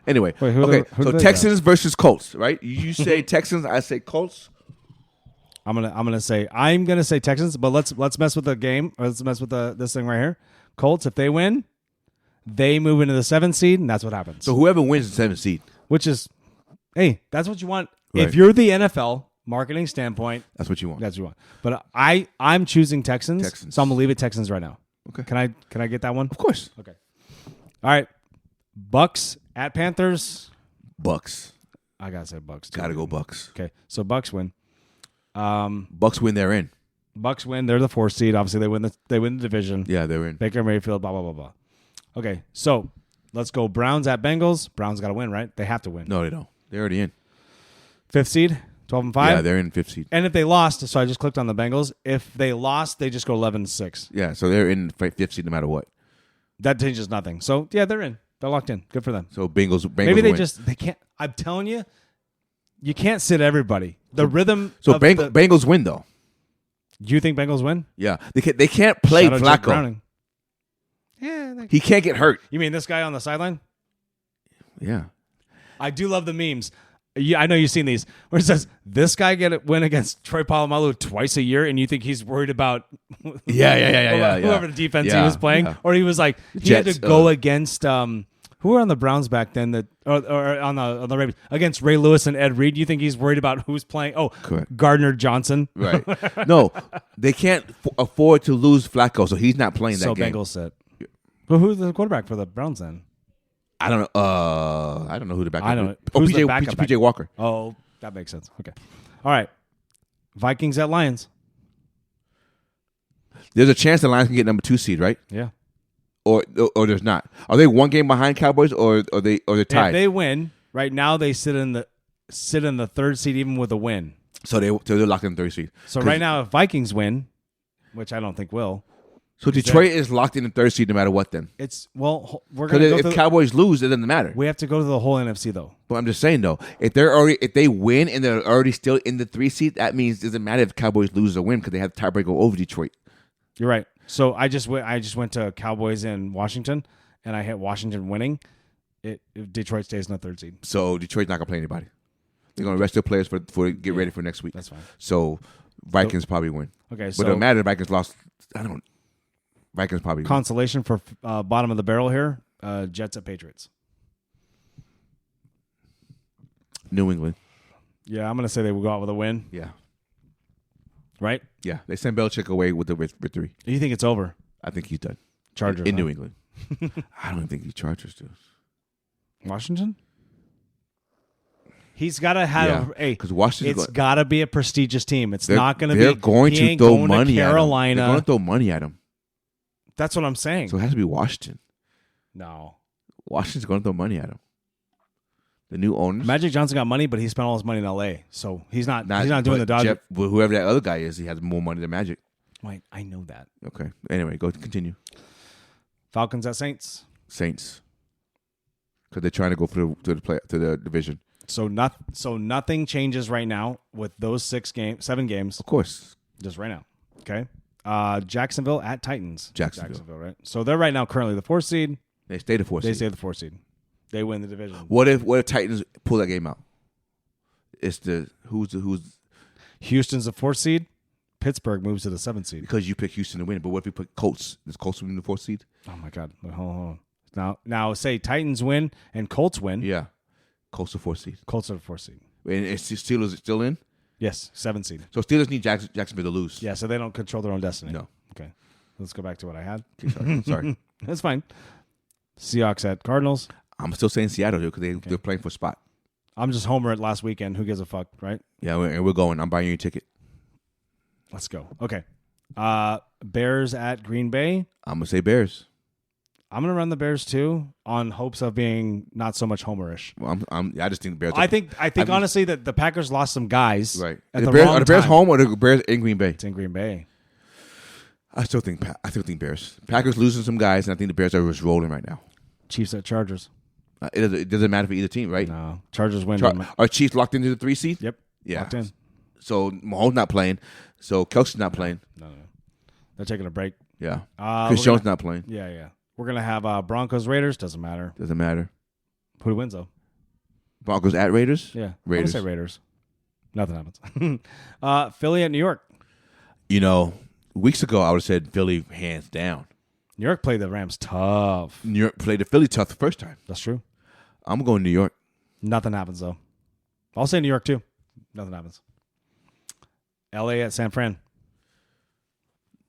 Speaker 2: Anyway,
Speaker 1: Wait,
Speaker 2: okay. So Texans versus Colts, right? You say Texans, I say Colts.
Speaker 1: I'm gonna say Texans, but let's mess with the game. Or let's mess with this thing right here. Colts, if they win, they move into the 7th seed, and that's what happens.
Speaker 2: So whoever wins the 7th seed,
Speaker 1: which is, hey, that's what you want.
Speaker 2: Right.
Speaker 1: If you're the NFL marketing standpoint,
Speaker 2: that's what you want.
Speaker 1: That's what you want. But I'm choosing Texans, so I'm gonna leave it Texans right now.
Speaker 2: Okay.
Speaker 1: Can I get that one?
Speaker 2: Of course.
Speaker 1: Okay. All right. Bucks at Panthers.
Speaker 2: Bucks.
Speaker 1: I gotta say Bucks too.
Speaker 2: Gotta go Bucks.
Speaker 1: Okay, so Bucks win.
Speaker 2: Bucks win. They're in.
Speaker 1: Bucks win. They're the 4th seed. Obviously, they win the division.
Speaker 2: Yeah, they're in.
Speaker 1: Baker Mayfield. Blah blah blah blah. Okay, so let's go. Browns at Bengals. Browns got to win, right? They have to win.
Speaker 2: No, they don't. They're already in.
Speaker 1: 5th seed. 12-5.
Speaker 2: Yeah, they're in 5th seed.
Speaker 1: And if they lost, so I just clicked on the Bengals. If they lost, they just go 11-6.
Speaker 2: Yeah, so they're in 5th seed no matter what.
Speaker 1: That changes nothing. So yeah, they're in. They're locked in. Good for them.
Speaker 2: So Bengals
Speaker 1: Maybe they
Speaker 2: win.
Speaker 1: they can't. I'm telling you, you can't sit everybody. The rhythm.
Speaker 2: So Bengals win though.
Speaker 1: You think Bengals win?
Speaker 2: Yeah, they can't play
Speaker 1: Shout out Jake
Speaker 2: Flacco.
Speaker 1: Browning. Yeah,
Speaker 2: He can't get hurt.
Speaker 1: You mean this guy on the sideline?
Speaker 2: Yeah.
Speaker 1: I do love the memes. Yeah, I know you've seen these where it says this guy win against Troy Polamalu twice a year, and you think he's worried about whoever the defense he was playing, or he was like he had to go against who were on the Browns back then or on the Ravens against Ray Lewis and Ed Reed. You think he's worried about who's playing? Oh,
Speaker 2: correct.
Speaker 1: Gardner Johnson.
Speaker 2: Right. No, they can't afford to lose Flacco, so he's not playing that game.
Speaker 1: So Bengals set. Well, who's the quarterback for the Browns then?
Speaker 2: I don't know. I don't know who the backup.
Speaker 1: I know
Speaker 2: is.
Speaker 1: it.
Speaker 2: Oh,
Speaker 1: Who's the backup
Speaker 2: PJ Walker.
Speaker 1: Oh, that makes sense. Okay. All right. Vikings at Lions.
Speaker 2: There's a chance the Lions can get number 2 seed, right?
Speaker 1: Yeah.
Speaker 2: Or there's not. Are they one game behind Cowboys or they're tied?
Speaker 1: If they win, right now they sit in the 3rd seed even with a win.
Speaker 2: So they're locked in 3rd seed.
Speaker 1: So right now if Vikings win, which I don't think will.
Speaker 2: So Detroit is locked in the 3rd seed no matter what then.
Speaker 1: We're going to
Speaker 2: if Cowboys lose, it doesn't matter.
Speaker 1: We have to go to the whole NFC though.
Speaker 2: But I'm just saying though, if they win and they're already still in the 3 seed, that means it doesn't matter if Cowboys lose or win because they have the tiebreaker over Detroit.
Speaker 1: You're right. So I just went to Cowboys in Washington, and I hit Washington winning. Detroit stays in the 3rd seed.
Speaker 2: So Detroit's not gonna play anybody. They're gonna rest their players for get ready for next week.
Speaker 1: That's fine.
Speaker 2: So Vikings probably win.
Speaker 1: Okay,
Speaker 2: but it don't matter if Vikings lost. Vikings probably win.
Speaker 1: Consolation for bottom of the barrel here. Jets at Patriots.
Speaker 2: New England.
Speaker 1: Yeah, I'm gonna say they will go out with a win.
Speaker 2: Yeah.
Speaker 1: Right?
Speaker 2: Yeah, they send Belichick away with the victory.
Speaker 1: You think it's over?
Speaker 2: I think he's done.
Speaker 1: Chargers
Speaker 2: in New England. I don't think the Chargers do.
Speaker 1: Washington? He's got to have
Speaker 2: because Washington.
Speaker 1: It's got to be a prestigious team. It's not going to be.
Speaker 2: They're going to throw money
Speaker 1: at Carolina.
Speaker 2: They're going to throw money at him.
Speaker 1: That's what I'm saying.
Speaker 2: So it has to be Washington.
Speaker 1: No,
Speaker 2: Washington's going to throw money at him. The new owners.
Speaker 1: Magic Johnson got money, but he spent all his money in L.A. So he's not doing the Dodgers.
Speaker 2: Whoever that other guy is, he has more money than Magic.
Speaker 1: Wait, I know that.
Speaker 2: Okay. Anyway, continue.
Speaker 1: Falcons at Saints.
Speaker 2: Saints. Because they're trying to go to the division.
Speaker 1: So nothing changes right now with those 7 games.
Speaker 2: Of course.
Speaker 1: Just right now. Okay. Jacksonville at Titans.
Speaker 2: Jacksonville,
Speaker 1: right? So they're right now currently the 4th seed.
Speaker 2: They stay the 4th seed.
Speaker 1: They stay the 4th seed. They win the division.
Speaker 2: What if Titans pull that game out? It's who's
Speaker 1: Houston's the 4th seed. Pittsburgh moves to the 7th seed.
Speaker 2: Because you pick Houston to win. But what if we put Colts? Does Colts win the 4th seed?
Speaker 1: Oh my God. Hold on. Now say Titans win and Colts win.
Speaker 2: Yeah. Colts are 4th seed.
Speaker 1: Colts are the 4th seed.
Speaker 2: And Steelers still in?
Speaker 1: Yes, 7th seed.
Speaker 2: So Steelers need Jacksonville to lose.
Speaker 1: Yeah, so they don't control their own destiny.
Speaker 2: No.
Speaker 1: Okay. Let's go back to what I had.
Speaker 2: Okay, sorry.
Speaker 1: That's fine. Seahawks at Cardinals.
Speaker 2: I'm still saying Seattle here because they're playing for a spot.
Speaker 1: I'm just homer at last weekend. Who gives a fuck, right?
Speaker 2: Yeah, we're going. I'm buying you a ticket.
Speaker 1: Let's go. Okay. Bears at Green Bay.
Speaker 2: I'm going to say Bears.
Speaker 1: I'm going to run the Bears too on hopes of being not so much homerish.
Speaker 2: Well, I just think the Bears.
Speaker 1: I think honestly that the Packers lost some guys.
Speaker 2: Right.
Speaker 1: At
Speaker 2: are
Speaker 1: the
Speaker 2: Bears home or the Bears in Green Bay?
Speaker 1: It's in Green Bay.
Speaker 2: I still think Bears. Packers losing some guys, and I think the Bears are just rolling right now.
Speaker 1: Chiefs at Chargers.
Speaker 2: It doesn't matter for either team, right?
Speaker 1: No, Chargers win.
Speaker 2: Are Chiefs locked into the 3 seed?
Speaker 1: Yep.
Speaker 2: Yeah.
Speaker 1: Locked in.
Speaker 2: So Mahomes not playing. So Kelsey's not playing.
Speaker 1: No. They're taking a break.
Speaker 2: Yeah. Chris Jones not playing.
Speaker 1: Yeah. We're gonna have Broncos Raiders. Doesn't matter.
Speaker 2: Doesn't matter.
Speaker 1: Who wins though?
Speaker 2: Broncos at Raiders?
Speaker 1: Yeah.
Speaker 2: Raiders.
Speaker 1: I'm gonna say Raiders. Nothing happens. Philly at New York.
Speaker 2: Weeks ago I would have said Philly hands down.
Speaker 1: New York played the Rams tough.
Speaker 2: New York played the Philly tough the first time.
Speaker 1: That's true.
Speaker 2: I'm going New York.
Speaker 1: Nothing happens though. I'll say New York too. Nothing happens. LA at San Fran.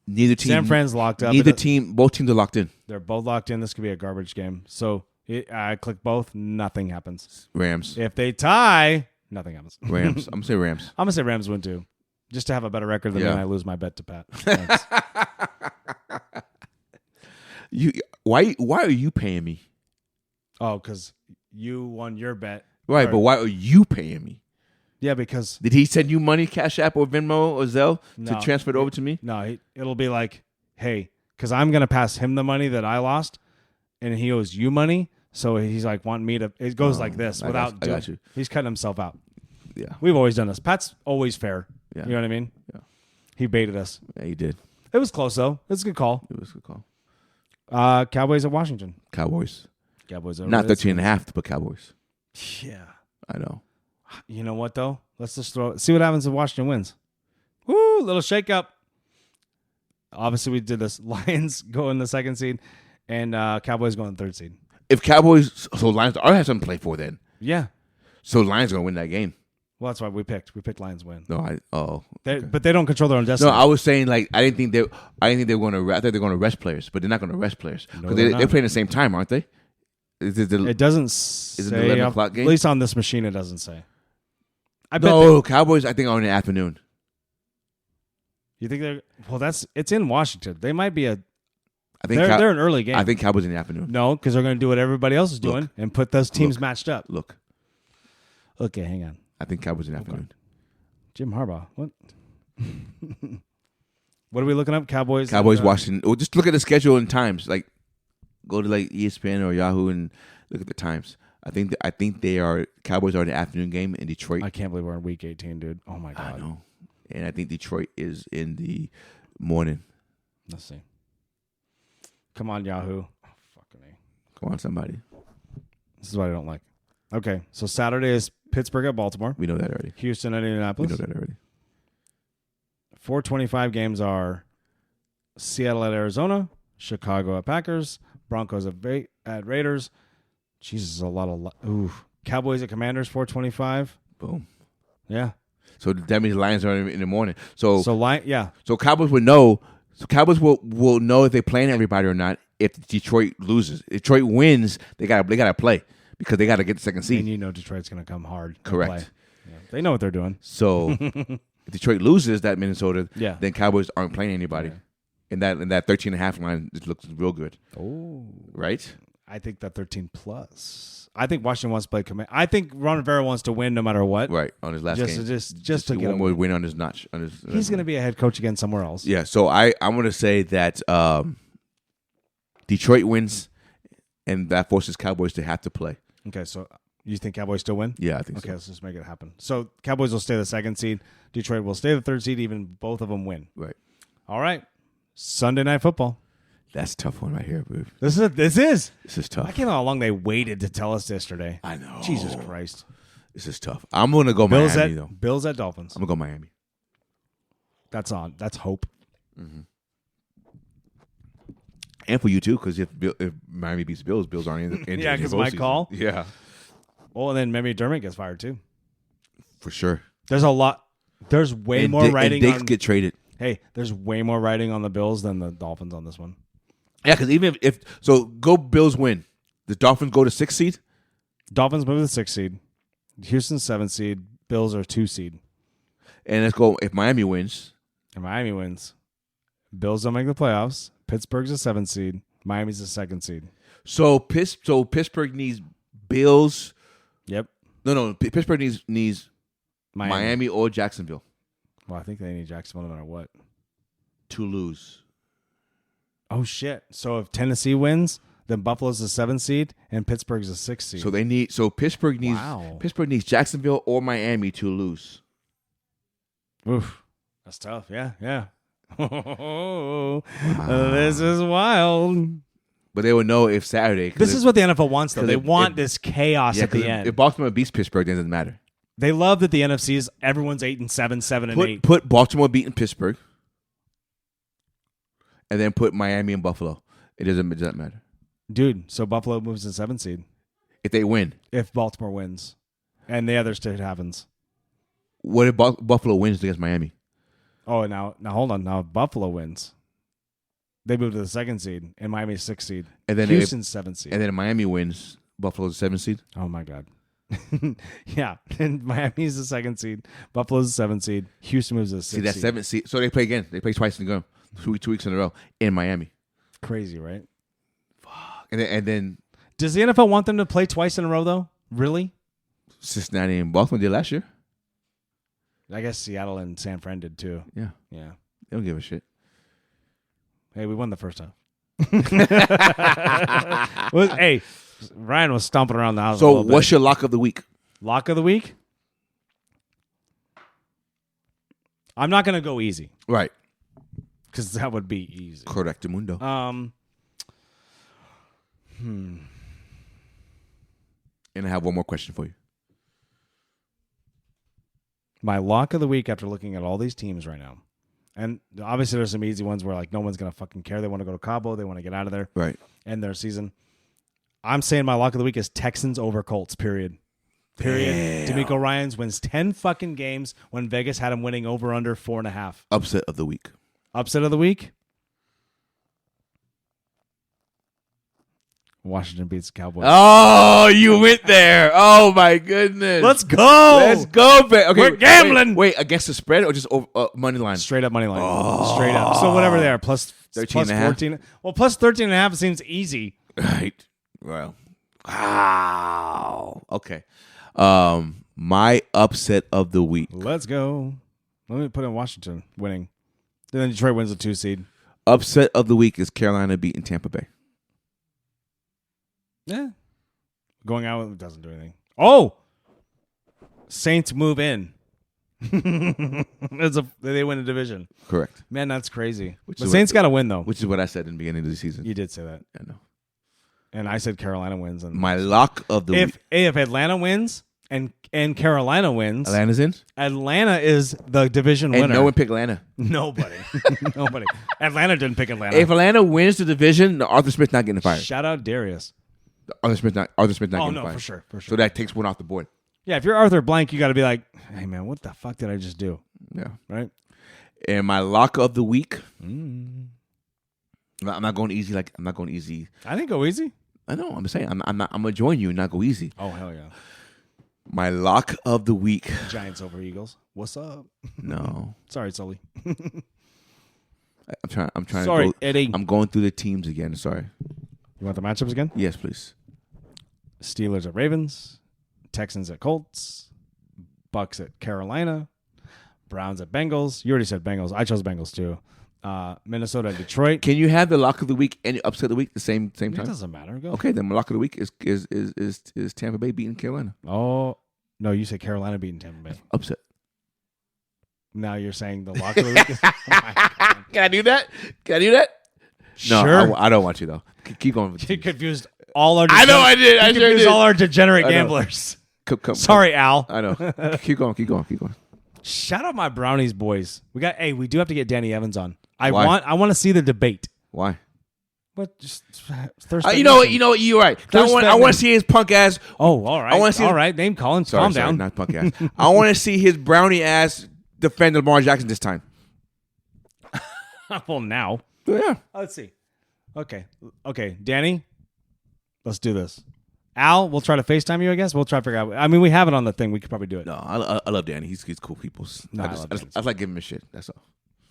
Speaker 2: Neither team.
Speaker 1: San Fran's locked up.
Speaker 2: Both teams are locked in.
Speaker 1: They're both locked in. This could be a garbage game. So I click both. Nothing happens.
Speaker 2: Rams.
Speaker 1: If they tie, nothing happens.
Speaker 2: Rams. I'm going to say Rams.
Speaker 1: I'm going to say Rams win too. Just to have a better record than when I lose my bet to Pat.
Speaker 2: Why are you paying me?
Speaker 1: Oh, because you won your bet.
Speaker 2: Right, but why are you paying me?
Speaker 1: Yeah, because...
Speaker 2: Did he send you money, Cash App or Venmo or Zelle to transfer it over to me?
Speaker 1: No, it'll be like, hey, because I'm going to pass him the money that I lost, and he owes you money, so he's like wanting me to... It goes like this
Speaker 2: I got you.
Speaker 1: He's cutting himself out.
Speaker 2: Yeah.
Speaker 1: We've always done this. Pat's always fair.
Speaker 2: Yeah.
Speaker 1: You know what I mean?
Speaker 2: Yeah.
Speaker 1: He baited us.
Speaker 2: Yeah, he did.
Speaker 1: It was close, though. It's a good call.
Speaker 2: It was a good call.
Speaker 1: Cowboys at Washington.
Speaker 2: Cowboys.
Speaker 1: Cowboys are
Speaker 2: Not 13.5, but Cowboys.
Speaker 1: Yeah.
Speaker 2: I know.
Speaker 1: You know what, though? Let's just see what happens if Washington wins. Woo! Little shakeup. Obviously, we did this. Lions go in the 2nd seed, and Cowboys go in the 3rd seed.
Speaker 2: If Cowboys... So Lions already have something to play for then.
Speaker 1: Yeah.
Speaker 2: So Lions going to win that game.
Speaker 1: Well, that's why we picked. We picked Lions win.
Speaker 2: No,
Speaker 1: Okay. But they don't control their own destiny.
Speaker 2: No, I was saying like I didn't think they were going to. I thought they're going to rest players, but they're not going to rest players because they're playing the same time, aren't they?
Speaker 1: It doesn't say.
Speaker 2: Is it the 11 o'clock game?
Speaker 1: At least on this machine, it doesn't say.
Speaker 2: Cowboys. I think are in the afternoon.
Speaker 1: You think they're? Well, it's in Washington. They might be
Speaker 2: I think
Speaker 1: they're an early game.
Speaker 2: I think Cowboys in the afternoon.
Speaker 1: No, because they're going to do what everybody else is doing and put those teams matched up.
Speaker 2: Look.
Speaker 1: Okay, hang on.
Speaker 2: I think Cowboys in the afternoon.
Speaker 1: Jim Harbaugh. What? What are we looking up? Cowboys,
Speaker 2: Washington. Well, just look at the schedule and times. Like, go to like ESPN or Yahoo and look at the times. I think they are Cowboys are in the afternoon game in Detroit.
Speaker 1: I can't believe we're in week 18, dude. Oh my god.
Speaker 2: I know. And I think Detroit is in the morning.
Speaker 1: Let's see. Come on, Yahoo. Oh, fucking A.
Speaker 2: Come on, somebody.
Speaker 1: This is what I don't like. Okay, so Saturday is Pittsburgh at Baltimore.
Speaker 2: We know that already.
Speaker 1: Houston at Indianapolis.
Speaker 2: We know that already.
Speaker 1: 4:25 games are Seattle at Arizona, Chicago at Packers, Broncos at Raiders. Jesus, a lot of... Ooh. Cowboys at Commanders, 4:25.
Speaker 2: Boom.
Speaker 1: Yeah.
Speaker 2: So that means the Lions are in the morning. So Cowboys would know. So Cowboys will know if they're playing everybody or not if Detroit loses. If Detroit wins, they gotta play because they gotta get the 2nd seed.
Speaker 1: And you know Detroit's gonna come hard.
Speaker 2: Correct.
Speaker 1: Yeah. They know what they're doing.
Speaker 2: So if Detroit loses that Minnesota, then Cowboys aren't playing anybody. Yeah. And that 13.5 line just looks real good.
Speaker 1: Oh.
Speaker 2: Right?
Speaker 1: I think that 13 plus. I think Washington wants to play command. I think Ron Rivera wants to win no matter what.
Speaker 2: Right, on his last game.
Speaker 1: Just to get
Speaker 2: one more win on his notch.
Speaker 1: He's going to be a head coach again somewhere else.
Speaker 2: Yeah, so I'm going to say that Detroit wins, and that forces Cowboys to have to play.
Speaker 1: Okay, so you think Cowboys still win?
Speaker 2: Yeah, I think so.
Speaker 1: Okay, let's just make it happen. So Cowboys will stay the 2nd seed. Detroit will stay the 3rd seed, even both of them win.
Speaker 2: Right.
Speaker 1: All right. Sunday Night Football.
Speaker 2: That's a tough one right here, bro.
Speaker 1: This is
Speaker 2: tough.
Speaker 1: I can't know how long they waited to tell us yesterday.
Speaker 2: I know.
Speaker 1: Jesus Christ.
Speaker 2: This is tough. I'm going to go Miami, though.
Speaker 1: Bills at Dolphins.
Speaker 2: I'm going to go Miami.
Speaker 1: That's on. That's hope.
Speaker 2: Mm-hmm. And for you, too, because if Miami beats Bills aren't in
Speaker 1: yeah, because my call.
Speaker 2: Yeah.
Speaker 1: Oh, and then maybe Dermott gets fired, too.
Speaker 2: For sure.
Speaker 1: There's a lot. There's way more writing
Speaker 2: and Diggs get traded.
Speaker 1: Hey, there's way more writing on the Bills than the Dolphins on this one.
Speaker 2: Yeah, because even if so, go Bills win. The Dolphins go to 6th seed.
Speaker 1: Dolphins move to the 6th seed. Houston 7th seed. Bills are 2 seed.
Speaker 2: And let's go if Miami wins.
Speaker 1: And Miami wins. Bills don't make the playoffs. Pittsburgh's a 7th seed. Miami's a 2nd seed.
Speaker 2: So Pittsburgh needs Bills.
Speaker 1: Yep.
Speaker 2: No. Pittsburgh needs
Speaker 1: Miami
Speaker 2: or Jacksonville.
Speaker 1: Well, I think they need Jacksonville no matter what.
Speaker 2: To lose.
Speaker 1: Oh, shit. So if Tennessee wins, Then Buffalo's the 7th seed, and Pittsburgh's the 6th seed.
Speaker 2: So Pittsburgh needs Jacksonville or Miami to lose.
Speaker 1: Oof, that's tough. Yeah. This is wild.
Speaker 2: But they would know if Saturday.
Speaker 1: This is what the NFL wants, though. They want this chaos at the end.
Speaker 2: If Baltimore beats Pittsburgh, then it doesn't matter.
Speaker 1: They love that the NFC's everyone's 8-7, 7-8.
Speaker 2: Put Baltimore beating Pittsburgh, and then put Miami and Buffalo. It doesn't matter.
Speaker 1: Dude, so Buffalo moves to 7th seed.
Speaker 2: If they win.
Speaker 1: If Baltimore wins. And the other state happens.
Speaker 2: What if Buffalo wins against Miami?
Speaker 1: Oh, now hold on. Now Buffalo wins. They move to the 2nd seed, and Miami's 6th seed. And then Houston's 7th seed.
Speaker 2: And then Miami wins. Buffalo's the 7th seed.
Speaker 1: Oh my God. Yeah. And Miami's the 2nd seed. Buffalo's the 7th seed. Houston moves to the 6th seed.
Speaker 2: See, that 7th seed. So they play again. They play twice in a row. 2 weeks in a row in Miami.
Speaker 1: Crazy, right?
Speaker 2: Fuck. And then
Speaker 1: does the NFL want them to play twice in a row, though? Really?
Speaker 2: Cincinnati and Baltimore did last year.
Speaker 1: I guess Seattle and San Fran did too.
Speaker 2: Yeah.
Speaker 1: Yeah.
Speaker 2: They don't give a shit.
Speaker 1: Hey, we won the first time. Hey, Ryan was stomping around the house.
Speaker 2: So, what's your lock of the week?
Speaker 1: Lock of the week? I'm not going to go easy.
Speaker 2: Right.
Speaker 1: Because that would be easy.
Speaker 2: Correctamundo. And I have one more question for you.
Speaker 1: My lock of the week after looking at all these teams right now. And obviously there's some easy ones where like no one's going to fucking care. They want to go to Cabo. They want to get out of there.
Speaker 2: Right.
Speaker 1: End their season. I'm saying my lock of the week is Texans over Colts, period. Damn. DeMeco Ryans wins 10 fucking games when Vegas had him winning over under 4.5.
Speaker 2: Upset of the week.
Speaker 1: Upset of the week? Washington beats the Cowboys.
Speaker 2: Oh, you went there. Oh, my goodness.
Speaker 1: Let's go.
Speaker 2: Let's go. Okay,
Speaker 1: we're gambling.
Speaker 2: Wait, against the spread or just over, money line?
Speaker 1: Straight up money line. Oh. Straight up. So whatever they are, plus 14. Well, plus 13.5 seems easy.
Speaker 2: Right. Well, wow. Okay. My upset of the week.
Speaker 1: Let's go. Let me put in Washington winning. Then Detroit wins the 2 seed.
Speaker 2: Upset of the week is Carolina beating Tampa Bay.
Speaker 1: Yeah. Going out doesn't do anything. Oh! Saints move in. They win a division.
Speaker 2: Correct.
Speaker 1: Man, that's crazy. The Saints got to win, though.
Speaker 2: Which is what I said in the beginning of the season.
Speaker 1: You did say that.
Speaker 2: I know.
Speaker 1: And I said Carolina wins. And
Speaker 2: my lock of the week.
Speaker 1: If Atlanta wins and Carolina wins.
Speaker 2: Atlanta's in?
Speaker 1: Atlanta is the division winner.
Speaker 2: And no one picked Atlanta.
Speaker 1: Nobody. Nobody. Atlanta didn't pick Atlanta.
Speaker 2: If Atlanta wins the division, Arthur Smith's not getting fired.
Speaker 1: Shout out Darius.
Speaker 2: Arthur Smith not getting fired.
Speaker 1: For sure.
Speaker 2: So that takes one off the board.
Speaker 1: Yeah, if you're Arthur Blank, you got to be like, hey, man, what the fuck did I just do?
Speaker 2: Yeah.
Speaker 1: Right?
Speaker 2: And my lock of the week. I'm not going easy. I'm not going easy.
Speaker 1: I didn't go easy.
Speaker 2: I know. I'm saying I'm gonna join you and not go easy.
Speaker 1: Oh hell yeah!
Speaker 2: My lock of the week:
Speaker 1: Giants over Eagles. What's up?
Speaker 2: No.
Speaker 1: Sorry, Sully.
Speaker 2: I'm trying.
Speaker 1: Sorry,
Speaker 2: to go,
Speaker 1: Eddie.
Speaker 2: I'm going through the teams again. Sorry.
Speaker 1: You want the matchups again?
Speaker 2: Yes, please.
Speaker 1: Steelers at Ravens, Texans at Colts, Bucks at Carolina, Browns at Bengals. You already said Bengals. I chose Bengals too. Minnesota at Detroit.
Speaker 2: Can you have the lock of the week and upset of the week the same time?
Speaker 1: It doesn't matter. Go.
Speaker 2: Okay, then my lock of the week is Tampa Bay beating Carolina.
Speaker 1: Oh no, you said Carolina beating Tampa Bay.
Speaker 2: Upset.
Speaker 1: Now you're saying the lock of the week is.
Speaker 2: Can I do that? No,
Speaker 1: sure.
Speaker 2: I don't want you though. Keep going.
Speaker 1: You confused all our.
Speaker 2: I know I did. I sure did.
Speaker 1: All our degenerate gamblers. Sorry, Al.
Speaker 2: I know. Keep going.
Speaker 1: Shout out my Brownies boys. We do have to get Danny Evans on. I
Speaker 2: Why?
Speaker 1: want to see the debate.
Speaker 2: Why?
Speaker 1: What? Just Thursday.
Speaker 2: You know what? You're right. I want to see his punk ass.
Speaker 1: Oh, all right.
Speaker 2: I want to see.
Speaker 1: All right. Name Collins. Calm down.
Speaker 2: Not punk ass. I want to see his brownie ass defend Lamar Jackson this time.
Speaker 1: Well, now.
Speaker 2: Yeah.
Speaker 1: Let's see. Okay, Danny. Let's do this. Al, we'll try to FaceTime you, I guess. We'll try to figure out. I mean, we have it on the thing. We could probably do it.
Speaker 2: No, I love Danny. He's cool people.
Speaker 1: No,
Speaker 2: I just like giving him a shit. That's all.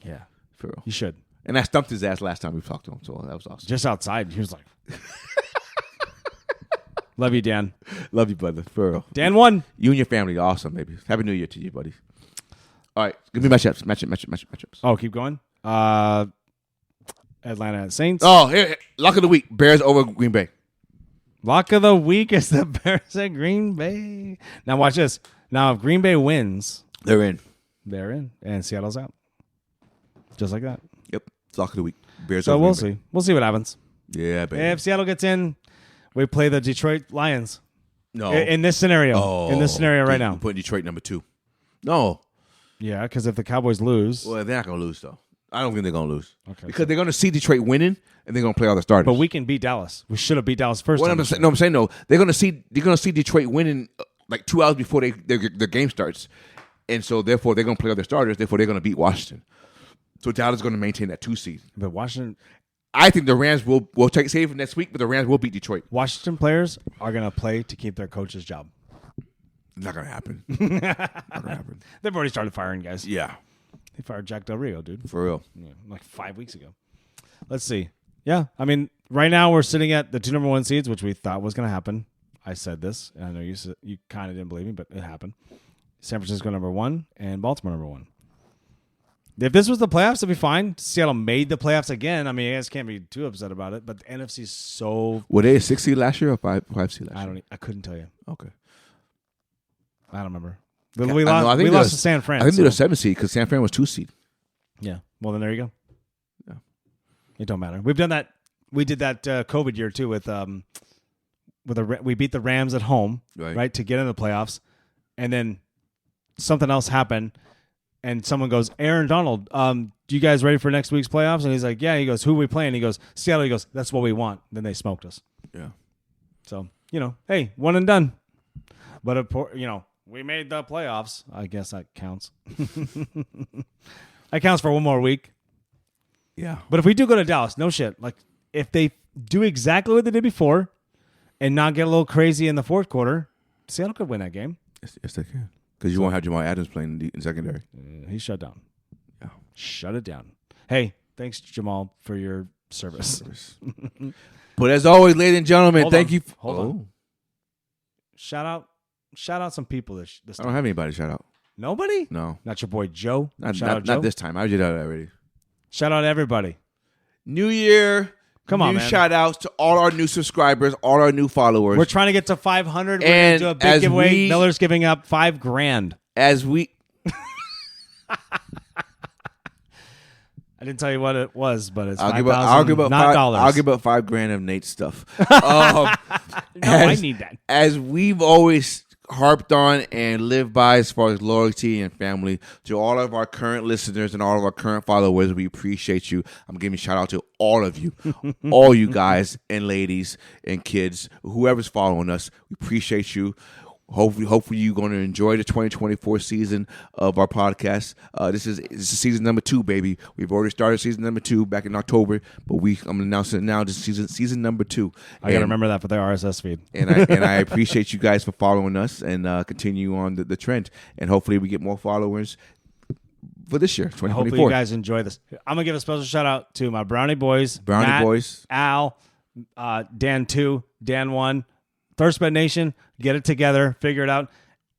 Speaker 1: Yeah.
Speaker 2: For real.
Speaker 1: You should.
Speaker 2: And I stumped his ass last time we talked to him, so that was awesome.
Speaker 1: Just outside. He was like, love you, Dan.
Speaker 2: Love you, brother. For real.
Speaker 1: Dan won.
Speaker 2: You and your family are awesome, baby. Happy New Year to you, buddy. All right. Give me matchups. Matchups.
Speaker 1: Oh, keep going. Atlanta at Saints.
Speaker 2: Oh, here, lock of the week: Bears over Green Bay.
Speaker 1: Lock of the week is the Bears at Green Bay. Now watch this. Now if Green Bay wins,
Speaker 2: They're in.
Speaker 1: they're in, and Seattle's out. Just like that.
Speaker 2: Yep, it's lock of the week. Bears.
Speaker 1: So
Speaker 2: over
Speaker 1: we'll
Speaker 2: Green Bay.
Speaker 1: see. We'll see what happens.
Speaker 2: Yeah, baby.
Speaker 1: If Seattle gets in, we play the Detroit Lions.
Speaker 2: No,
Speaker 1: In this scenario.
Speaker 2: Oh,
Speaker 1: In this scenario right
Speaker 2: dude,
Speaker 1: now.
Speaker 2: I'm putting Detroit number 2. No,
Speaker 1: Yeah, because if the Cowboys lose,
Speaker 2: well, they're not gonna lose though. I don't think they're gonna lose.
Speaker 1: Okay,
Speaker 2: because they're gonna see Detroit winning, and they're gonna play all the starters.
Speaker 1: but we can beat Dallas. We should have beat Dallas first.
Speaker 2: What
Speaker 1: time
Speaker 2: I'm
Speaker 1: this
Speaker 2: saying,
Speaker 1: year.
Speaker 2: no, I'm saying no. They're gonna see Detroit winning like 2 hours before their game starts, and so therefore they're gonna play all their starters. Therefore they're gonna beat Washington. So Dallas is gonna maintain that 2 seed.
Speaker 1: But Washington
Speaker 2: I think the Rams will take save for next week, but the Rams will beat Detroit.
Speaker 1: players are going to play to keep their coach's job.
Speaker 2: Not gonna happen. Not gonna happen.
Speaker 1: They've already started firing guys.
Speaker 2: Yeah,
Speaker 1: They fired Jack Del Rio, dude.
Speaker 2: for real.
Speaker 1: Yeah, like 5 weeks ago. Let's see. Yeah, I mean, right now we're sitting at the 2 number 1 seeds, which we thought was going to happen. I said this, and I know you kind of didn't believe me, but it happened. San Francisco number 1 and Baltimore number 1. If this was the playoffs, it'd be fine. Seattle made the playoffs again. I mean, you guys can't be too upset about it, but the NFC is so.
Speaker 2: Were they a 6 seed last year or 5 seed last year?
Speaker 1: I couldn't tell you.
Speaker 2: Okay.
Speaker 1: I don't remember.
Speaker 2: I
Speaker 1: We
Speaker 2: know, I think
Speaker 1: we
Speaker 2: they're
Speaker 1: lost
Speaker 2: a-
Speaker 1: to San Fran.
Speaker 2: I think they're a
Speaker 1: so-
Speaker 2: 7 seed because San Fran was 2 seed.
Speaker 1: Yeah. Well, then there you go.
Speaker 2: Yeah.
Speaker 1: It don't matter. We've done that. We did that COVID year too with we beat the Rams at home, right, to get in the playoffs, and then something else happened, and someone goes, Aaron Donald, you guys ready for next week's playoffs? And he's like, yeah. He goes, who are we playing? He goes, Seattle. He goes, that's what we want. Then they smoked us.
Speaker 2: Yeah.
Speaker 1: So hey, one and done. But we made the playoffs. I guess that counts. That counts for one more week.
Speaker 2: Yeah.
Speaker 1: But if we do go to Dallas, no shit. Like, if they do exactly what they did before and not get a little crazy in the fourth quarter, Seattle could win that game.
Speaker 2: Yes, they can. Because you won't have Jamal Adams playing in secondary.
Speaker 1: He's shut down.
Speaker 2: Yeah.
Speaker 1: Shut it down. Hey, thanks, Jamal, for your service.
Speaker 2: But as always, ladies and gentlemen,
Speaker 1: Hold
Speaker 2: thank
Speaker 1: on.
Speaker 2: you.
Speaker 1: Hold on. Shout out some people this
Speaker 2: I
Speaker 1: time.
Speaker 2: don't have anybody to shout out.
Speaker 1: Nobody?
Speaker 2: No.
Speaker 1: Not your boy Joe?
Speaker 2: Not
Speaker 1: Joe?
Speaker 2: this time. I did that already.
Speaker 1: Shout out everybody.
Speaker 2: New year.
Speaker 1: Come on,
Speaker 2: new
Speaker 1: man.
Speaker 2: shout outs to all our new subscribers, all our new followers.
Speaker 1: We're trying to get to 500. We're
Speaker 2: And
Speaker 1: going to do a
Speaker 2: as
Speaker 1: big giveaway.
Speaker 2: we-
Speaker 1: Miller's giving up $5,000.
Speaker 2: As we
Speaker 1: I didn't tell you what it was, but it's
Speaker 2: I'll
Speaker 1: $5,000,
Speaker 2: give up
Speaker 1: not
Speaker 2: five,
Speaker 1: dollars.
Speaker 2: I'll give up $5,000 of Nate's stuff.
Speaker 1: No, I
Speaker 2: as-
Speaker 1: need that.
Speaker 2: As we've always harped on and lived by as far as loyalty and family, to all of our current listeners and all of our current followers, we appreciate you. I'm giving a shout out to all of you, all you guys and ladies and kids, whoever's following us. We appreciate you. Hopefully you're going to enjoy the 2024 season of our podcast. This is season number 2, baby. We've already started season number 2 back in October, but I'm announcing it now. This is season number 2.
Speaker 1: I got to remember that for the RSS feed.
Speaker 2: And I appreciate you guys for following us and continue on the trend. And hopefully we get more followers for this year, 2024.
Speaker 1: Hopefully you guys enjoy this. I'm going to give a special shout out to my Brownie Boys. Matt,
Speaker 2: Boys.
Speaker 1: Al, Dan 2, Dan 1, ThirstBet Nation. Get it together. Figure it out.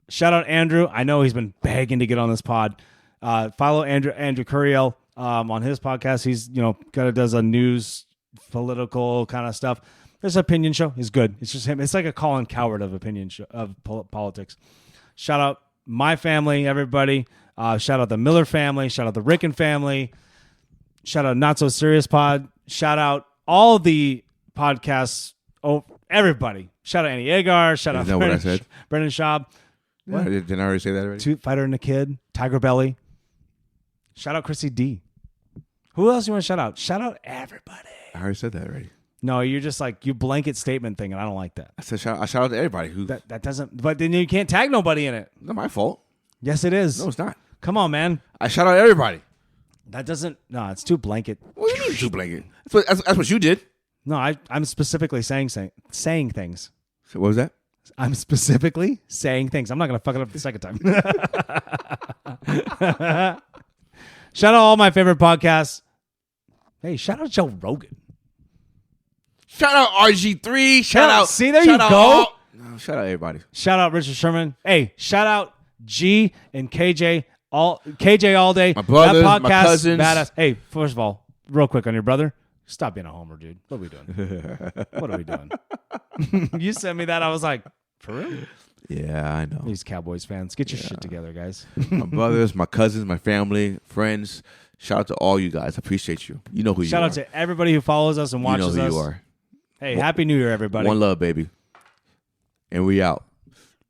Speaker 1: Shout out Andrew. I know he's been begging to get on this pod. Follow Andrew Curiel on his podcast. He's kind of does a news, political kind of stuff. There's an opinion show. He's good. It's just him. It's like a Colin Coward of opinion show, of politics. Shout out my family, everybody. Shout out the Miller family. Shout out the Ricken family. Shout out Not So Serious Pod. Shout out all the podcasts. Oh, everybody. Shout out Annie Agar. Shout out
Speaker 2: Isn't that what I said?
Speaker 1: Brendan Schaub.
Speaker 2: Yeah, didn't I already say that already?
Speaker 1: Toot Fighter and a Kid. Tiger Belly. Shout out Chrissy D. Who else you want to shout out? Shout out everybody.
Speaker 2: I already said that already.
Speaker 1: No, you're just like, you blanket statement thing, and I don't like that.
Speaker 2: I said shout out to everybody who.
Speaker 1: That doesn't, but then you can't tag nobody in it.
Speaker 2: Not my fault.
Speaker 1: Yes, it is.
Speaker 2: No, it's not.
Speaker 1: Come on, man.
Speaker 2: I shout out everybody.
Speaker 1: That doesn't, no, it's too blanket.
Speaker 2: What do you mean, too blanket? That's what you did.
Speaker 1: No, I'm specifically saying things.
Speaker 2: So what was that?
Speaker 1: I'm specifically saying things. I'm not going to fuck it up the second time. Shout out all my favorite podcasts. Hey, shout out Joe Rogan.
Speaker 2: Shout out RG3. Shout out.
Speaker 1: See, there
Speaker 2: shout
Speaker 1: you
Speaker 2: out
Speaker 1: go.
Speaker 2: No, shout out everybody.
Speaker 1: Shout out Richard Sherman. Hey, shout out G and KJ all day.
Speaker 2: My brothers,
Speaker 1: that podcast,
Speaker 2: my cousins.
Speaker 1: badass. Hey, first of all, real quick on your brother. Stop being a homer, dude. What are we doing? What are we doing? You sent me that. I was like, for real?
Speaker 2: Yeah, I know.
Speaker 1: These Cowboys fans, get your shit together, guys.
Speaker 2: My brothers, my cousins, my family, friends. Shout out to all you guys. I appreciate you. You know who you are.
Speaker 1: Shout out to everybody who follows us and watches us.
Speaker 2: You know who you are.
Speaker 1: Hey, Happy New Year, everybody.
Speaker 2: One love, baby. And we out.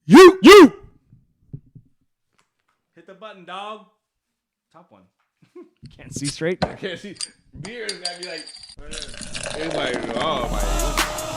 Speaker 1: You! Hit the button, dog. Top one. Can't see straight.
Speaker 2: I can't see. Beer is gonna be like, it's like, oh my God.